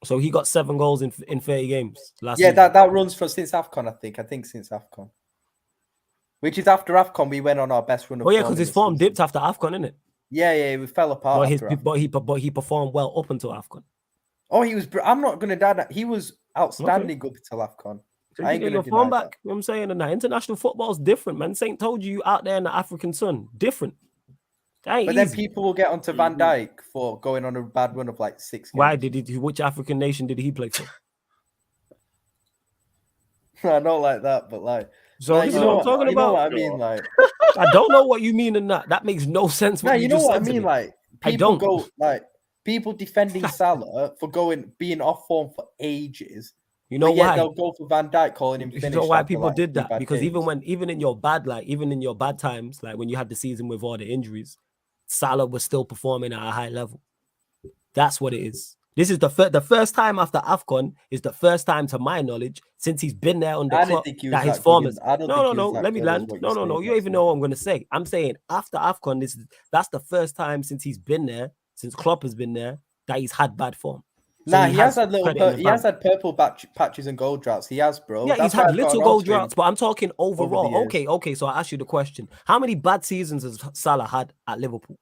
So he got 7 goals in 30 games last
Yeah,
season.
that runs from since AFCON, I think since AFCON. Which is after AFCON, we went on our best run of
Oh yeah,
form
because
in
his
the
form
season.
dipped after AFCON, innit?
Yeah, we fell apart.
But
after AFCON.
he performed well up until AFCON.
Oh, he was. I'm not gonna deny that he was outstanding up until AFCON.
So
I
you
ain't
get
gonna
your
deny
form
that.
back. You know what I'm saying? And that international football's different, man. Saint told you out there in the African sun, different. That ain't
But then
easy.
people will get onto Van Dijk for going on a bad run of like 6 games.
Why did he? Which African nation did he play for?
I don't like that, but like.
So
like,
this
you
is
know
what I'm talking
you know
about.
what I mean, like.
I don't know what you mean in that. That makes no sense.
No,
What
you know
just
what I
said to
mean.
me.
Like
I
people
don't.
go like people defending Salah for being off form for ages.
You know
But yet
why?
they'll go for Van Dijk calling him
You
finished.
know why
after,
people
like,
did
3
that?
bad
Because
games.
even in your bad times, like when you had the season with all the injuries, Salah was still performing at a high level. That's what it is. This is the first time after AFCON is the first time, to my knowledge, since he's been there under
I didn't
Klopp,
think he was
that his
that
form
good
is.
I don't think
No,
he was that
let me
good as
land.
what
No,
you're
you
saying
don't even
last
know what I'm going to say. I'm saying after AFCON, that's the first time since he's been there, since Klopp has been there, that he's had bad form. So
Nah, he has had
credit in the
has
bank.
had purple patches and gold droughts. He has, bro.
Yeah,
That's
he's
why
had
I've got
little
an
goal
odds for him
droughts, but I'm talking
over the
overall.
years.
Okay. So I ask you the question: how many bad seasons has Salah had at Liverpool?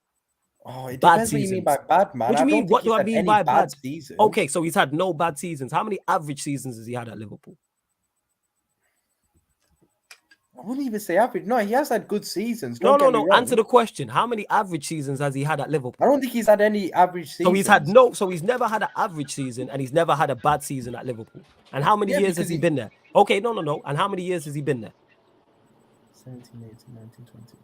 Oh, it
Bad
depends what you mean
seasons.
by bad, man.
What do you
I
mean?
don't think
What do
he's
I
had
mean
any
by
bad
bad?
season.
Okay, so he's had no bad seasons. How many average seasons has he had at Liverpool?
I wouldn't even say average. No, he has had good seasons.
No.
Don't get me wrong.
Answer the question. How many average seasons has he had at Liverpool?
I don't think he's had any average seasons.
So he's never had an average season and he's never had a bad season at Liverpool. And how many years has he been there? Okay, no. And how many years has he been there?
17, 18, 19, 20.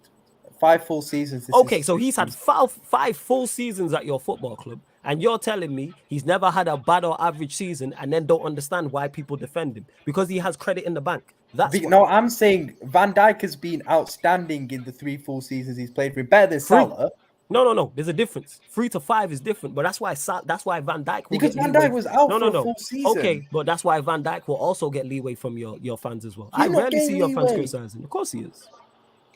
5 full seasons.
Okay, so he's had five full seasons at your football club, and you're telling me he's never had a bad or average season, and then don't understand why people defend him because he has credit in the bank.
No, I'm saying Van Dijk has been outstanding in the 3 full seasons he's played for him. Better than Salah.
No. There's a difference. 3 to 5 is different, but that's why Van Dijk will
because
get
Van
leeway.
Dijk was out for a full season.
Okay, but that's why Van Dijk will also get leeway from your fans as well.
He's
I
not
rarely see
getting
your fans
leeway.
criticizing. Of course he is.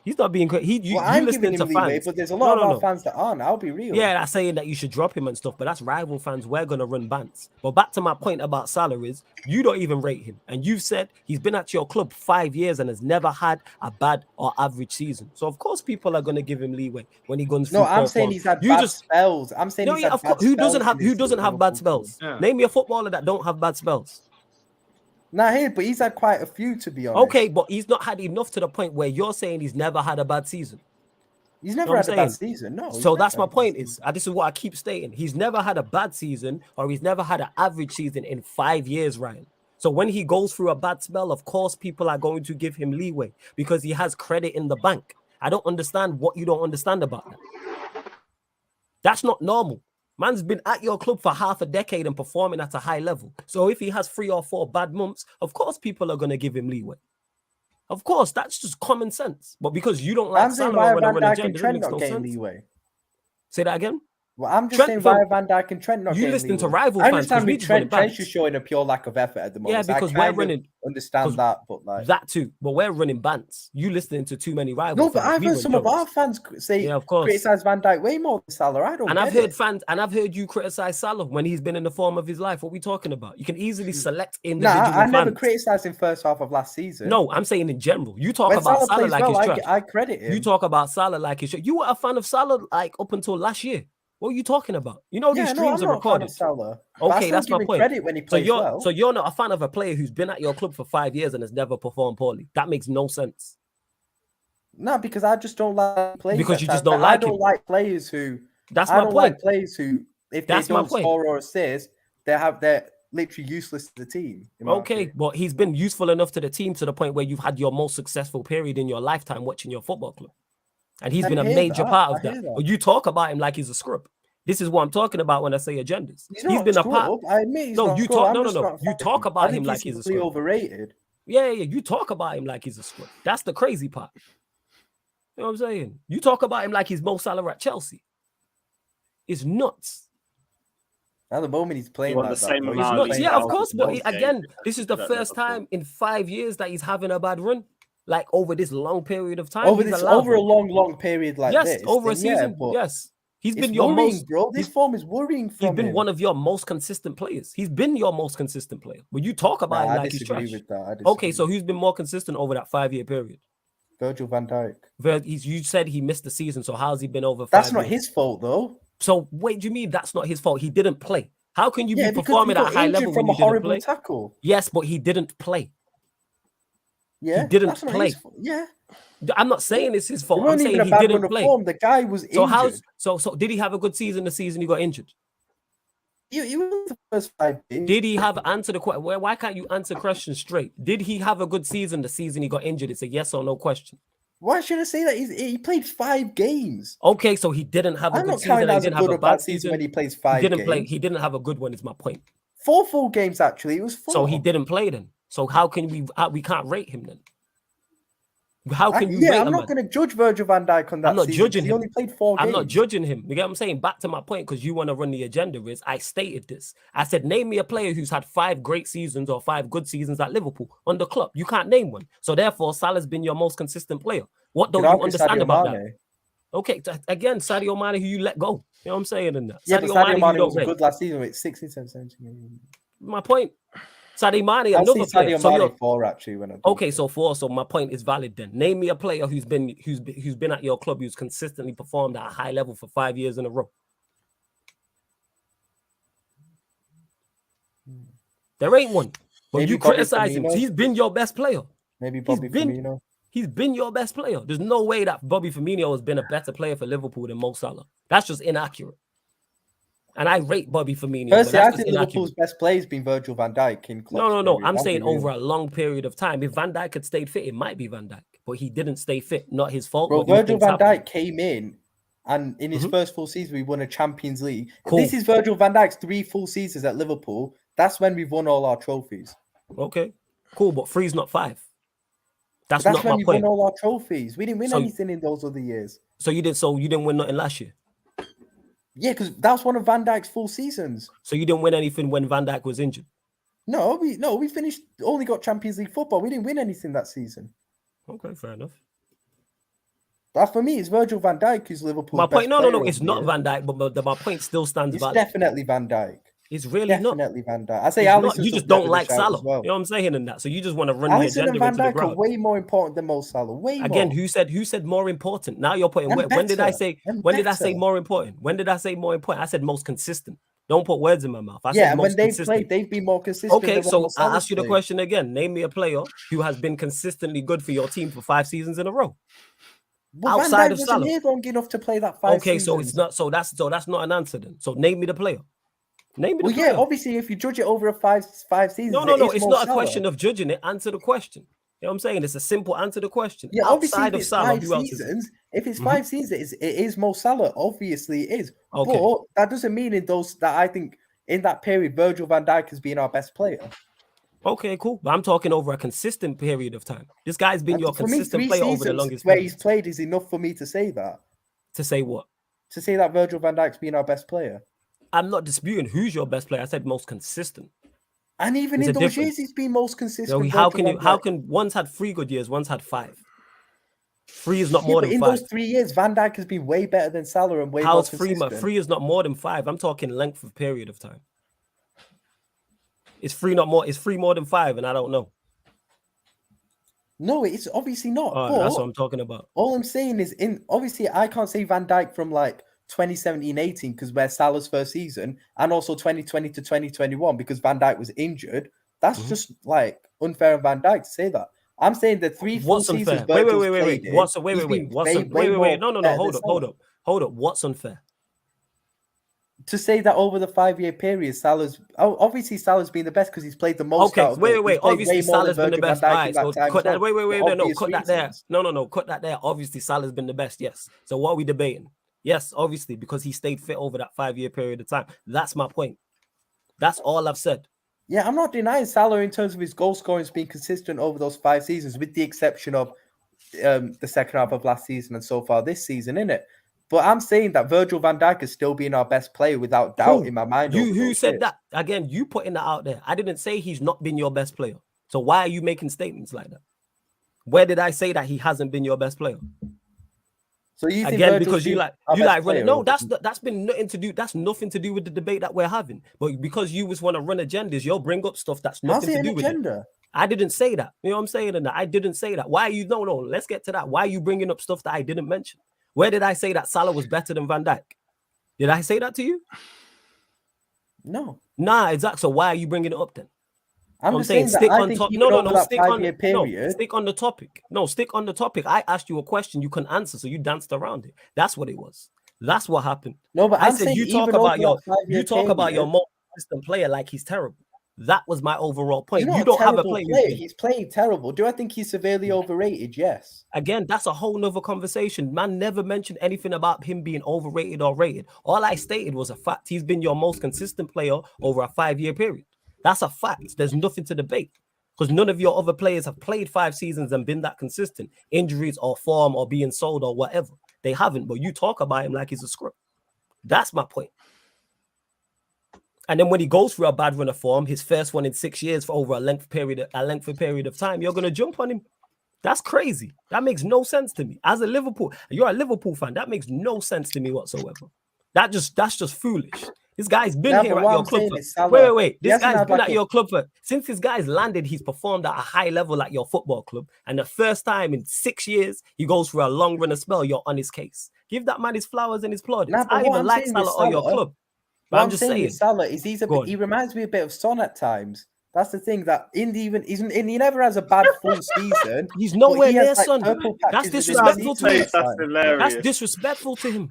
He's not being you
I'm
listening
giving
to
him leeway,
fans,
but there's a lot of our fans that aren't. I'll be real.
Yeah, that's saying that you should drop him and stuff, but that's rival fans. We're gonna run bans. But back to my point about Salah is you don't even rate him, and you've said he's been at your club 5 years and has never had a bad or average season. So of course people are gonna give him leeway when he goes.
No, I'm saying he's had bad spells. I'm saying he's had
of course. Who doesn't have bad spells?
Yeah.
Name me a footballer that don't have bad spells.
Nah, but he's had quite a few, to be honest.
Okay, but he's not had enough to the point where you're saying he's never had a bad season.
He's never had a bad season. No.
So that's my point. This is what I keep stating. He's never had a bad season, or he's never had an average season in 5 years, Ryan. So when he goes through a bad spell, of course, people are going to give him leeway because he has credit in the bank. I don't understand what you don't understand about that. That's not normal. Man's been at your club for half a decade and performing at a high level. So if he has 3 or 4 bad months, of course people are going to give him leeway. Of course, that's just common sense. But because you don't like Salah,
why
when I
Van
run a
Dijk
agenda,
and
it
Trent
makes
not
no
getting
sense.
leeway.
Say that again.
Well, I'm just
Trent,
saying why Van Dijk and Trent not
you
getting
listening to
leeway.
rival
I
fans, 'cause
understand
we
with
just
Trent's
running
just showing a pure lack of effort at the moment.
Yeah,
So
because
I
we're
kind
running.
of understand that, but like
that too. But we're running bants. You listening to too many rival
no,
fans.
but I've
We
heard
run
some of our
jokes.
fans say
Yeah, of course.
criticize Van Dijk way more than Salah. I don't
And
get
I've heard
it.
fans, and I've heard you criticize Salah when he's been in the form of his life. What are we talking about? You can easily select individual
Nah, I never
fans.
criticized him first half of last season.
No, I'm saying in general. You talk
When
about
Salah
Salah
plays
like
well,
he's trash.
I credit him.
You talk about Salah like he's trash. You were a fan of Salah like up until last year. What are you talking about? You know these
yeah, no,
streams
I'm
are
not a fan
recorded.
of Salah. But I
Okay,
still
that's
give
my
him
point.
credit when he plays well.
So you're not a fan of a player who's been at your club for 5 years and has never performed poorly. That makes no sense.
No, because I just don't like players.
Because you
that
just
time.
don't like
I don't
him.
like players who.
That's
I
my
don't
point.
like players who, if
That's
they
my
don't
point.
score or assist, they're literally useless to the team. in my
Okay,
opinion.
but he's been useful enough to the team to the point where you've had your most successful period in your lifetime watching your football club. And he's
I
been a
hear
major
that,
part
I
of that.
hear that.
But you talk about him like he's a scrub. This is what I'm talking about when I say agendas.
He's
He's
not
been a
scrub.
part.
I admit he's
No,
not
you
scrub.
talk.
I'm
No,
just
no,
not
no.
a
You
fan.
talk
I
about him
think
like
he's
he's a
severely
scrub.
overrated.
Yeah. You talk about him like he's a scrub. That's the crazy part. You know what I'm saying? You talk about him like he's Mo Salah at Chelsea. It's nuts.
At the moment, he's playing
want
like
the
that.
same
though.
It's
He's
amount
nuts.
playing
Yeah, of
like
course.
that.
But
Those
again,
games
this is the
at
first
Liverpool.
time in 5 years that he's having a bad run. Like over this long period of time.
over
he's
this
allowed
over a
one.
long period like
Yes,
this,
over a
then yeah,
season.
but
Yes. He's
it's
been your
worrying,
most,
bro. This form is worrying
he's
from
been
him.
one of your most consistent players. He's been your most consistent player. But you talk about him
I
like he's
disagree
trash.
with that. I disagree.
Okay, so who's been more consistent over that 5 year period?
Virgil van Dijk.
You said he missed the season, so how's he been over 5
That's not
years?
his fault, though.
So wait, do you mean that's not his fault? He didn't play. How can you
Yeah,
be
because
performing
he
at
got
a high
injured
level
from
when
a
you didn't
horrible
play?
tackle.
Yes, but he didn't play.
Yeah,
didn't
that's not
play.
his fault. Yeah,
I'm not saying it's his
it
fault. I'm
wasn't even
saying
a
he
bad run
didn't
of
play.
form. The guy was
So
injured.
so did he have a good season the season he got injured?
He was the first 5 games.
Did he have answer the question? Why can't you answer questions straight? Did he have a good season the season he got injured? It's a yes or no question.
Why should I say that? He played 5 games.
Okay, so he didn't have a
I'm
good
not
season.
counting
And
that
he
as a
didn't have
good
a
or
bad
bad season when he plays 5
He didn't
games.
play. He didn't have a good one. Is my point.
4 full games actually. It was 4.
So he didn't play then. So how can we can't rate him then? How can you rate
I'm
a
not
man?
going to judge Virgil van Dijk on that
I'm not
season,
judging
'cause he
him.
only played 4 games.
I'm not judging him. You get what I'm saying? Back to my point, because you want to run the agenda is I stated this. I said, name me a player who's had 5 great seasons or 5 good seasons at Liverpool under Klopp. You can't name one. So therefore, Salah's been your most consistent player. What don't you understand about that? Okay, again, Sadio Mane, who you let go. You know what I'm saying in that?
Yeah, but Sadio
who you
Mane
don't
was
rate.
good last season with 16, 17.
My point. Sadio Mane,
I'll
another
see
player.
Sadio
So
Mane
you're
4 actually when I do
okay.
it.
So 4. So my point is valid then. Name me a player who's been at your club who's consistently performed at a high level for 5 years in a row. There ain't one. But
Maybe
you
Bobby
criticize him.
Firmino.
He's been your best player.
Maybe Bobby Firmino.
He's been your best player. There's no way that Bobby Firmino has been a better player for Liverpool than Mo Salah. That's just inaccurate. And I rate Bobby Firmino.
Personally,
but
I
that's
think
just
Liverpool's best player has been Virgil van Dijk in Klopp's
No.
period.
I'm
I'll
saying
be real.
over a long period of time. If Van Dijk had stayed fit, it might be Van Dijk. But he didn't stay fit. Not his fault.
Bro,
What do you
Virgil
think's
van
happened?
Dijk came in, and in his first full season, we won a Champions League.
Cool.
This is Virgil van Dijk's 3 full seasons at Liverpool. That's when we've won all our trophies.
Okay, cool. But 3's not 5. That's
That's
not
when
my
we
point.
won all our trophies. We didn't win
So-
anything in those other years.
So you didn't win nothing last year.
Yeah, because that's one of Van Dijk's full seasons.
So you didn't win anything when Van Dijk was injured.
No, we finished. Only got Champions League football. We didn't win anything that season.
Okay, fair enough.
That for me is Virgil van Dijk who's Liverpool's
My point,
best
no,
player
it's
of the
not
year.
Van Dijk, but my point still stands
It's
valid.
definitely Van Dijk.
It's really not.
Definitely Van Dijk. I say
It's not.
Alisson's
You just
up there
don't
with a
like
shout
Salah.
as well.
You know what I'm saying in that. So you just want to run
Alisson
the
and
agenda
Van
into the
Dijk are
ground.
way more important than Mo Salah. Way
Again,
more.
who said more important? Now you're putting.
And
When did I
better.
say?
And
When did I say
better.
more important? When did I say more important? I said most consistent. Don't put words in my mouth. I
Yeah,
said
and
most
when they've
consistent.
played, they've been more consistent.
Okay,
than
so
Mo
I
Salah's
ask you the
played.
question again. Name me a player who has been consistently good for your team for 5 seasons in a row.
Well,
outside
Van Dijk
of
wasn't
Salah.
here long enough to play that 5
Okay,
seasons.
so it's not. So that's not an answer then. So name me the player. Name me the
Well,
player.
yeah, obviously, if you judge it over a five seasons,
No,
it is
it's
Mo
not a
Salah.
question of judging it. Answer the question. You know what I'm saying? It's a simple answer the question.
Yeah, obviously,
Outside
if
of
it's
Salah,
5
who else is it?
seasons, if it's
Mhm.
5 seasons, it is Mo Salah. Obviously, it is.
Okay.
But that doesn't mean that I think in that period, Virgil van Dijk has been our best player.
Okay, cool. But I'm talking over a consistent period of time. This guy's been
And
your
for me,
consistent
3
player over the
seasons
longest
where
period.
he's played is enough for me to say that.
To say what?
To say that Virgil van Dijk's been our best player.
I'm not disputing who's your best player. I said most consistent.
And even
There's
in
a
those
difference.
years, he's been most consistent.
So how can one's had 3 good years, one's had 5? 3 is not more than
in
5.
those 3 years, Van Dijk has been way better than Salah and way
How's
more
3?
consistent.
3 is not more than 5. I'm talking length of period of time. Is 3 not more? Is 3 more than 5? And I don't know.
No, it's obviously not.
All right,
but
that's what I'm talking about.
all I'm saying is, obviously, I can't say Van Dijk from like 2017-18 because we're Salah's first season, and also 2020 to 2021 because Van Dijk was injured. That's just like unfair on Van Dijk to say that. I'm saying the 3 full
What's unfair?
seasons.
Wait.
Virgil's played in,
What's
he's
wait.
been
What's
way
wait.
more
No.
better
Hold
than
up.
Salah.
Hold up. What's unfair?
to say that over the 5-year period, Salah's been the best because he's played the most.
Okay,
out of it.
wait.
He's played
Obviously,
way more than
Salah's been the
Virgil van
best.
Dijk
All
in
right,
that
so
time
cut
as
that.
well,
Wait.
for
No,
obvious
cut that there.
reasons.
No, cut that there. Obviously, Salah's been the best. Yes. So what are we debating? Yes, obviously, because he stayed fit over that 5-year period of time. That's my point. That's all I've said.
Yeah, I'm not denying Salah in terms of his goal scoring has been consistent over those 5 seasons, with the exception of the second half of last season and so far this season, innit? But I'm saying that Virgil van Dijk is still being our best player without doubt in my mind.
Who said that? Again, you putting that out there. I didn't say he's not been your best player. So why are you making statements like that? Where did I say that he hasn't been your best player?
So you think
again,
Virgil's
because you
been
like running. No,
player,
that's been nothing to do. That's nothing to do with the debate that we're having. But because you just want to run agendas, you'll bring up stuff that's nothing to do with it. I didn't say that. You know what I'm saying? And I didn't say that. Why are you? No. Let's get to that. Why are you bringing up stuff that I didn't mention? Where did I say that Salah was better than Van Dijk? Did I say that to you?
No.
Nah, exactly. So why are you bringing it up then?
I'm saying stick on top.
No. Stick on the topic. No, stick on the topic. I asked you a question you couldn't answer, so you danced around it. That's what it was. That's what happened.
No, but
I said you talk about your most consistent player like he's terrible. That was my overall point.
You don't have a player. He's playing terrible. Do I think he's severely overrated? Yes.
Again, that's a whole nother conversation. Man never mentioned anything about him being overrated or rated. All I stated was a fact. He's been your most consistent player over a 5-year period. That's a fact. There's nothing to debate because none of your other players have played 5 seasons and been that consistent. Injuries or form or being sold or whatever. They haven't, but you talk about him like he's a scrub. That's my point. And then when he goes through a bad run of form, his first one in 6 years for over a lengthy period of time, you're going to jump on him. That's crazy. That makes no sense to me. As a Liverpool, you're a Liverpool fan. That makes no sense to me whatsoever. That's just foolish. This guy's been here at your club. Wait. This guy's been at your club since this guy's landed. He's performed at a high level at your football club, and the first time in 6 years he goes through a long run of spell. You're on his case. Give that man his flowers and his plaudits. I even like Salah or your club. But I'm just saying,
Salah is he reminds me a bit of Son at times. That's the thing that he never has a bad full season.
He's nowhere near Son.
That's disrespectful
to him. That's disrespectful to him.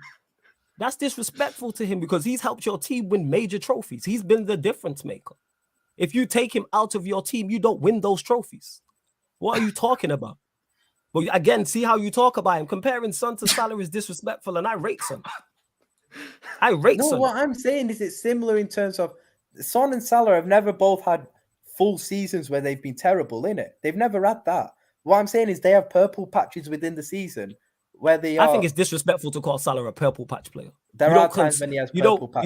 That's disrespectful to him because he's helped your team win major trophies. He's been the difference maker. If you take him out of your team, you don't win those trophies. What are you talking about? But again, see how you talk about him. Comparing Son to Salah is disrespectful, and I rate Son.
What I'm saying is it's similar in terms of Son and Salah have never both had full seasons where they've been terrible, innit? They've never had that. What I'm saying is they have purple patches within the season where they are.
I think it's disrespectful to call Salah a purple patch player.
There are times when he has purple patches.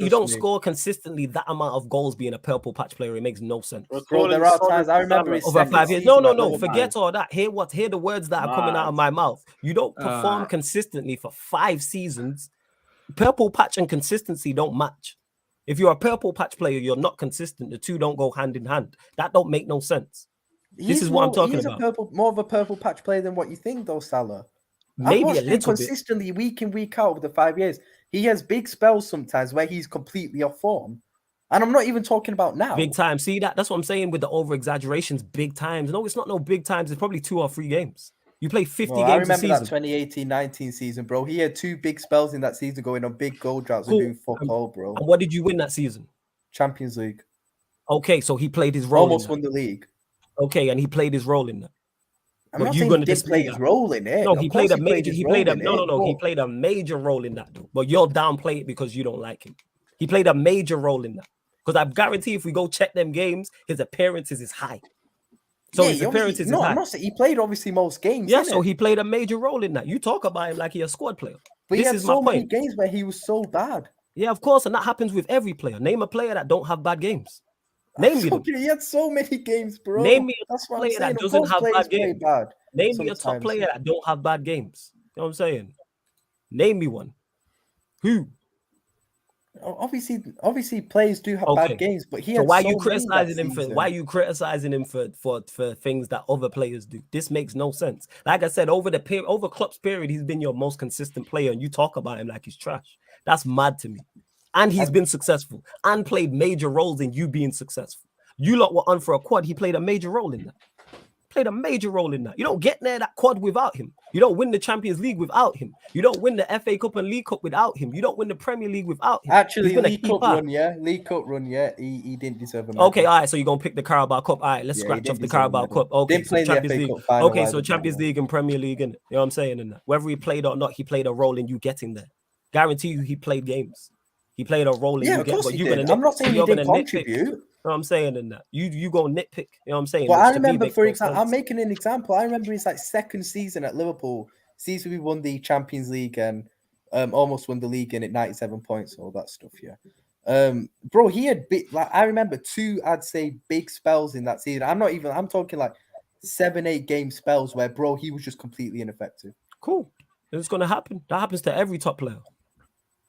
You don't score consistently that amount of goals being a purple patch player. It makes no sense.
Bro, there are times I remember his
over 5 years. No. Forget all that. Hear the words that are coming out of my mouth. You don't perform consistently for 5 seasons. Purple patch and consistency don't match. If you're a purple patch player, you're not consistent. The two don't go hand in hand. That don't make no sense. This is what I'm talking about.
More of a purple patch player than what you think, though, Salah.
Maybe a little
consistently, week in, week out over the 5 years. He has big spells sometimes where he's completely off form. And I'm not even talking about now.
Big time. See that? That's what I'm saying with the over exaggerations. Big times. No, it's not no big times. It's probably 2 or 3 games. You play 50 games a season.
I remember that 2018-19 season, bro. He had 2 big spells in that season going on big goal droughts and doing fuck all, bro.
And what did you win that season?
Champions League.
Okay, so he played his role.
Almost won the league.
Okay, and he played his role in that.
I'm not saying he didn't play his role in it.
No, he played a major. He played a major role in that, though. But you'll downplay it because you don't like him. He played a major role in that. Because I guarantee if we go check them games, his appearances is high. So his appearances is high.
I'm not saying he played obviously most games.
Yeah, so he played a major role in that. You talk about him like he's a squad player.
But he had so many games where he was so bad.
Yeah, of course, and that happens with every player. Name a player that don't have bad games. Name me them.
He had so many games, bro.
Name me a player that doesn't have bad games. Name me a top player that don't have bad games. You know what I'm saying? Name me one. Who?
Obviously, players do have bad games, but he. So
why are you criticizing him for? Why are you criticizing him for things that other players do? This makes no sense. Like I said, over Klopp's period, he's been your most consistent player, and you talk about him like he's trash. That's mad to me. And he's been successful and played major roles in you being successful. You lot were on for a quad. He played a major role in that. Played a major role in that. You don't get there that quad without him. You don't win the Champions League without him. You don't win the FA Cup and League Cup without him. You don't win the Premier League without him.
Actually, League Cup run, he didn't deserve a medal.
Okay, all right, so you're going to pick the Carabao Cup. All right, let's scratch off the Carabao Cup. Okay, so Champions League. Okay, so Champions League and Premier League, and you know what I'm saying? And whether he played or not, he played a role in you getting there. Guarantee you he played games. He played a role in you getting, but you're going to
I'm not saying he didn't contribute.
You know what I'm saying in that. You go nitpick. You know what I'm saying?
But I remember, for example, I'm making an example. I remember his second season at Liverpool. Season we won the Champions League and almost won the league in at 97 points, all that stuff. Yeah, bro, he had I remember 2, I'd say, big spells in that season. I'm talking like 7-8 game spells where, bro, he was just completely ineffective.
Cool. It's gonna happen. That happens to every top player.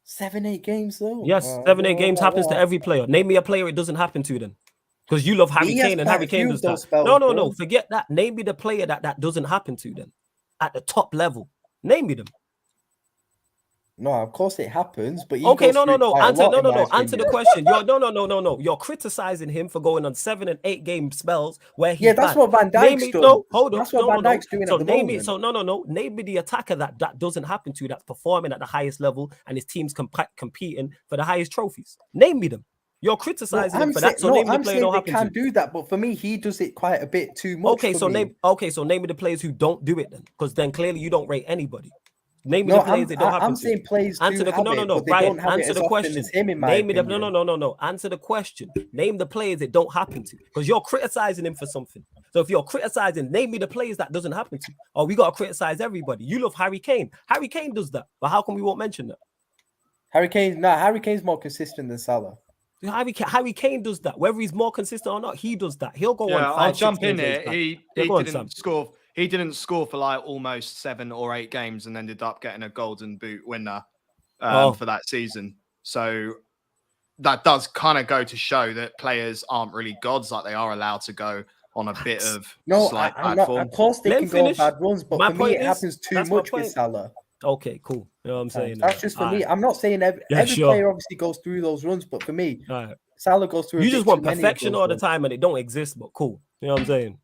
7-8 games though.
Yes, 7-8 games happens to every player. Name me a player it doesn't happen to then. Because you love Harry Kane and Harry Kane does that. No. Forget that. Name me the player that doesn't happen to then. At the top level. Name me them.
No, of course it happens, but
no. Answer the question. You're criticizing him for going on 7 and 8 game spells where he.
Yeah, that's what Van Dijk's doing.
No, hold on.
That's what Van Dijk's doing at the moment.
Name me the attacker that doesn't happen to, that's performing at the highest level and his team's competing for the highest trophies. Name me them. You're criticizing him for that. So name me the player don't happen to.
Can do that, but for me, he does it quite a bit too much.
Okay, so name me the players who don't do it then, because then clearly you don't rate anybody. Name me the players that don't happen to.
I'm saying players
answer the Ryan, answer the question. Name me the no. Answer the question. Name the players that don't happen to, because you're criticizing him for something. So if you're criticizing, name me the players that doesn't happen to. Or we gotta criticize everybody. You love Harry Kane. Harry Kane does that, but how come we won't mention that?
Harry Kane's more consistent than Salah.
Harry Kane does that. Whether he's more consistent or not, he does that. He'll go on 5.
I'll jump in here. He didn't score. He didn't score for like almost 7 or 8 games and ended up getting a Golden Boot winner for that season. So that does kind of go to show that players aren't really gods. Like, they are allowed to go on a bit of slight bad form.
Of course they can go on bad runs, but for me it happens too much with Salah.
Okay, cool. You know what I'm saying?
That's just for me. I'm not saying every player obviously goes through those runs, but for me, Salah goes through.
You just want perfection all the time, and it don't exist. But cool. You know what I'm saying?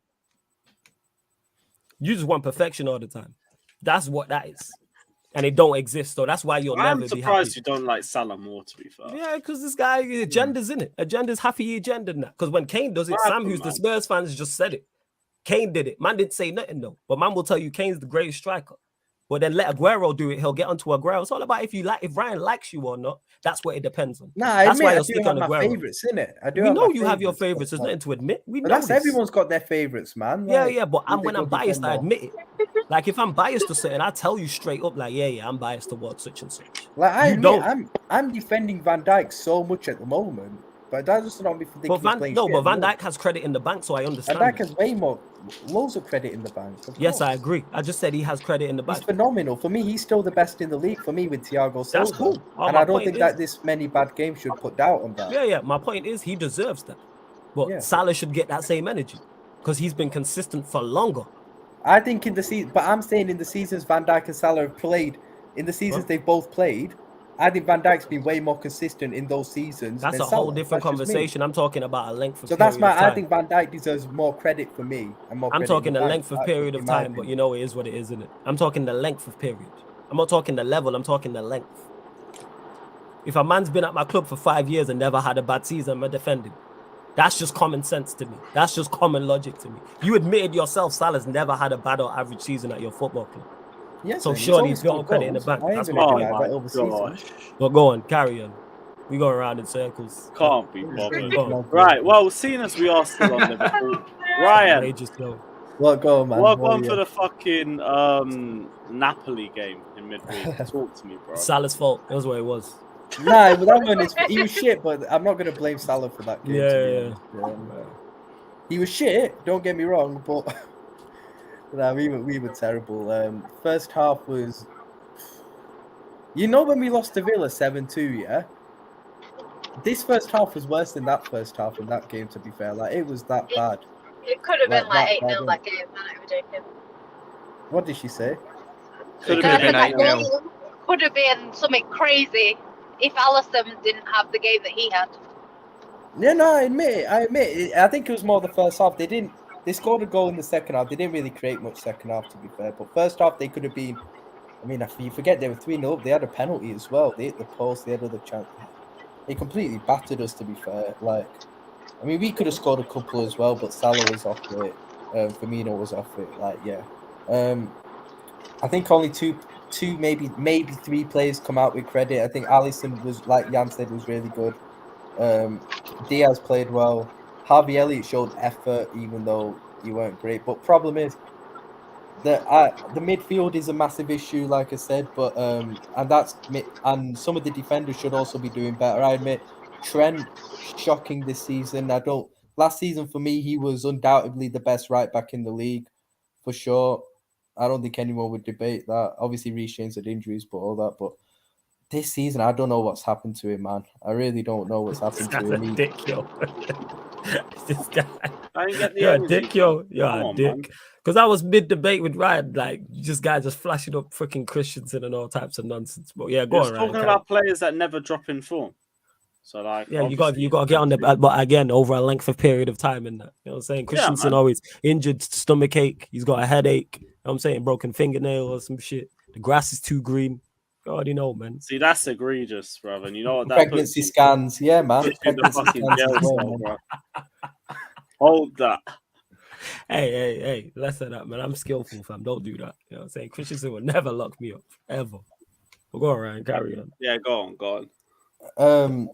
You just want perfection all the time. That's what that is, and it don't exist. So that's why you'll never be happy.
I'm surprised you don't like Salah more, to be fair.
Yeah, because this guy agenda's in it. Agenda's happy agenda now. Because when Kane does it, Sam, who's the Spurs fans, just said it. Kane did it. Man didn't say nothing though, but man will tell you Kane's the greatest striker. But then let Aguero do it. He'll get onto Aguero. It's all about if Ryan likes you or not. That's what it depends on.
That's why I do have my favorites, isn't it?
We know you have your favorites. There's nothing to admit. We know
that's everyone's got their favorites, man.
Yeah. But when I'm biased, I admit it. Like if I'm biased to something, I tell you straight up, like, yeah, I'm biased towards such and such.
Like I'm defending Van Dijk so much at the moment, but that doesn't stop me from thinking. But
Van Dijk has credit in the bank, so I understand.
Van Dijk has loads of credit in the bank.
Yes, I agree. I just said he has credit in the bank.
He's phenomenal. For me, he's still the best in the league. For me, with Thiago,
that's cool.
And I don't think that this many bad games should put doubt on that.
Yeah. My point is he deserves that, but Salah should get that same energy because he's been consistent for longer.
I think in the season, but I'm saying in the seasons Van Dijk and Salah have played, in the seasons they've both played, I think Van Dijk's been way more consistent in those seasons.
That's a whole different conversation. I'm talking about a length of.
So that's I think Van Dijk deserves more credit for me. And more.
I'm talking the length of period of time, but you know it is what it is, isn't it? I'm talking the length of period. I'm not talking the level. I'm talking the length. If a man's been at my club for 5 years and never had a bad season, I'm defending. That's just common sense to me. That's just common logic to me. You admitted yourself, Salah's never had a bad or average season at your football club.
Yes,
so surely he's got credit in the bank. That's my point. But go on, carry on. We go around in circles.
Can't be bothered. Right. Well, seeing as we are still on Liverpool, Ryan.
Well, go on, man.
What on for the fucking Napoli game in midweek? Talk to me, bro.
Salah's fault. That's what it was.
Nah, but that one he was shit. But I'm not gonna blame Salah for that game.
Yeah.
He was shit. Don't get me wrong, but. No, we were terrible. First half was, when we lost to Villa 7-2, yeah. This first half was worse than that first half in that game. To be fair, like it was that bad.
It could have been like 8-0 that game. I'm not joking.
What did she say?
Could have been 8-0.
Could have been something crazy if Alisson didn't have the game that he had.
Yeah, no, I admit it. I think it was more the first half. They they scored a goal in the second half. They didn't really create much second half, to be fair. But first half, they could have been. I mean, you forget they were 3-0. They had a penalty as well. They hit the post. They had other chance. They completely battered us, to be fair. Like, I mean, we could have scored a couple as well, but Salah was off it. Firmino was off it. Like, yeah. I think only two, maybe three players come out with credit. I think Alisson was, like Jan said, was really good. Diaz played well. Harvey Elliott showed effort, even though he weren't great. But problem is, the midfield is a massive issue, like I said. But and some of the defenders should also be doing better. I admit, Trent shocking this season. Last season for me, he was undoubtedly the best right back in the league, for sure. I don't think anyone would debate that. Obviously, Reece James had injuries, but all that. But this season, I don't know what's happened to him, man. I really don't know what's happened to him.
Dick, yo. This guy.
I didn't get the
You're a
energy.
dick, yo. You're
Come
a
on,
dick. Because I was mid-debate with Ryan, like, just flashing up freaking Christensen and all types of nonsense. But yeah, go
You're
on, Ryan.
talking about players that never drop in form. So, like,
Yeah, you got to get on the, but again, over a length of period of time and that. You know what I'm saying? Christensen always injured, stomach ache. He's got a headache. You know what I'm saying? Broken fingernail or some shit. The grass is too green. You already know, man.
See, that's egregious, brother. And you know what that
Pregnancy scans, yeah, man.
puts you in the fucking jail cell, bro. Hold that.
Hey, less of that, man. I'm skillful, fam. Don't do that. You know what I'm saying? Christensen will never lock me up, ever. But go on, Ryan. Carry on.
Yeah, go on.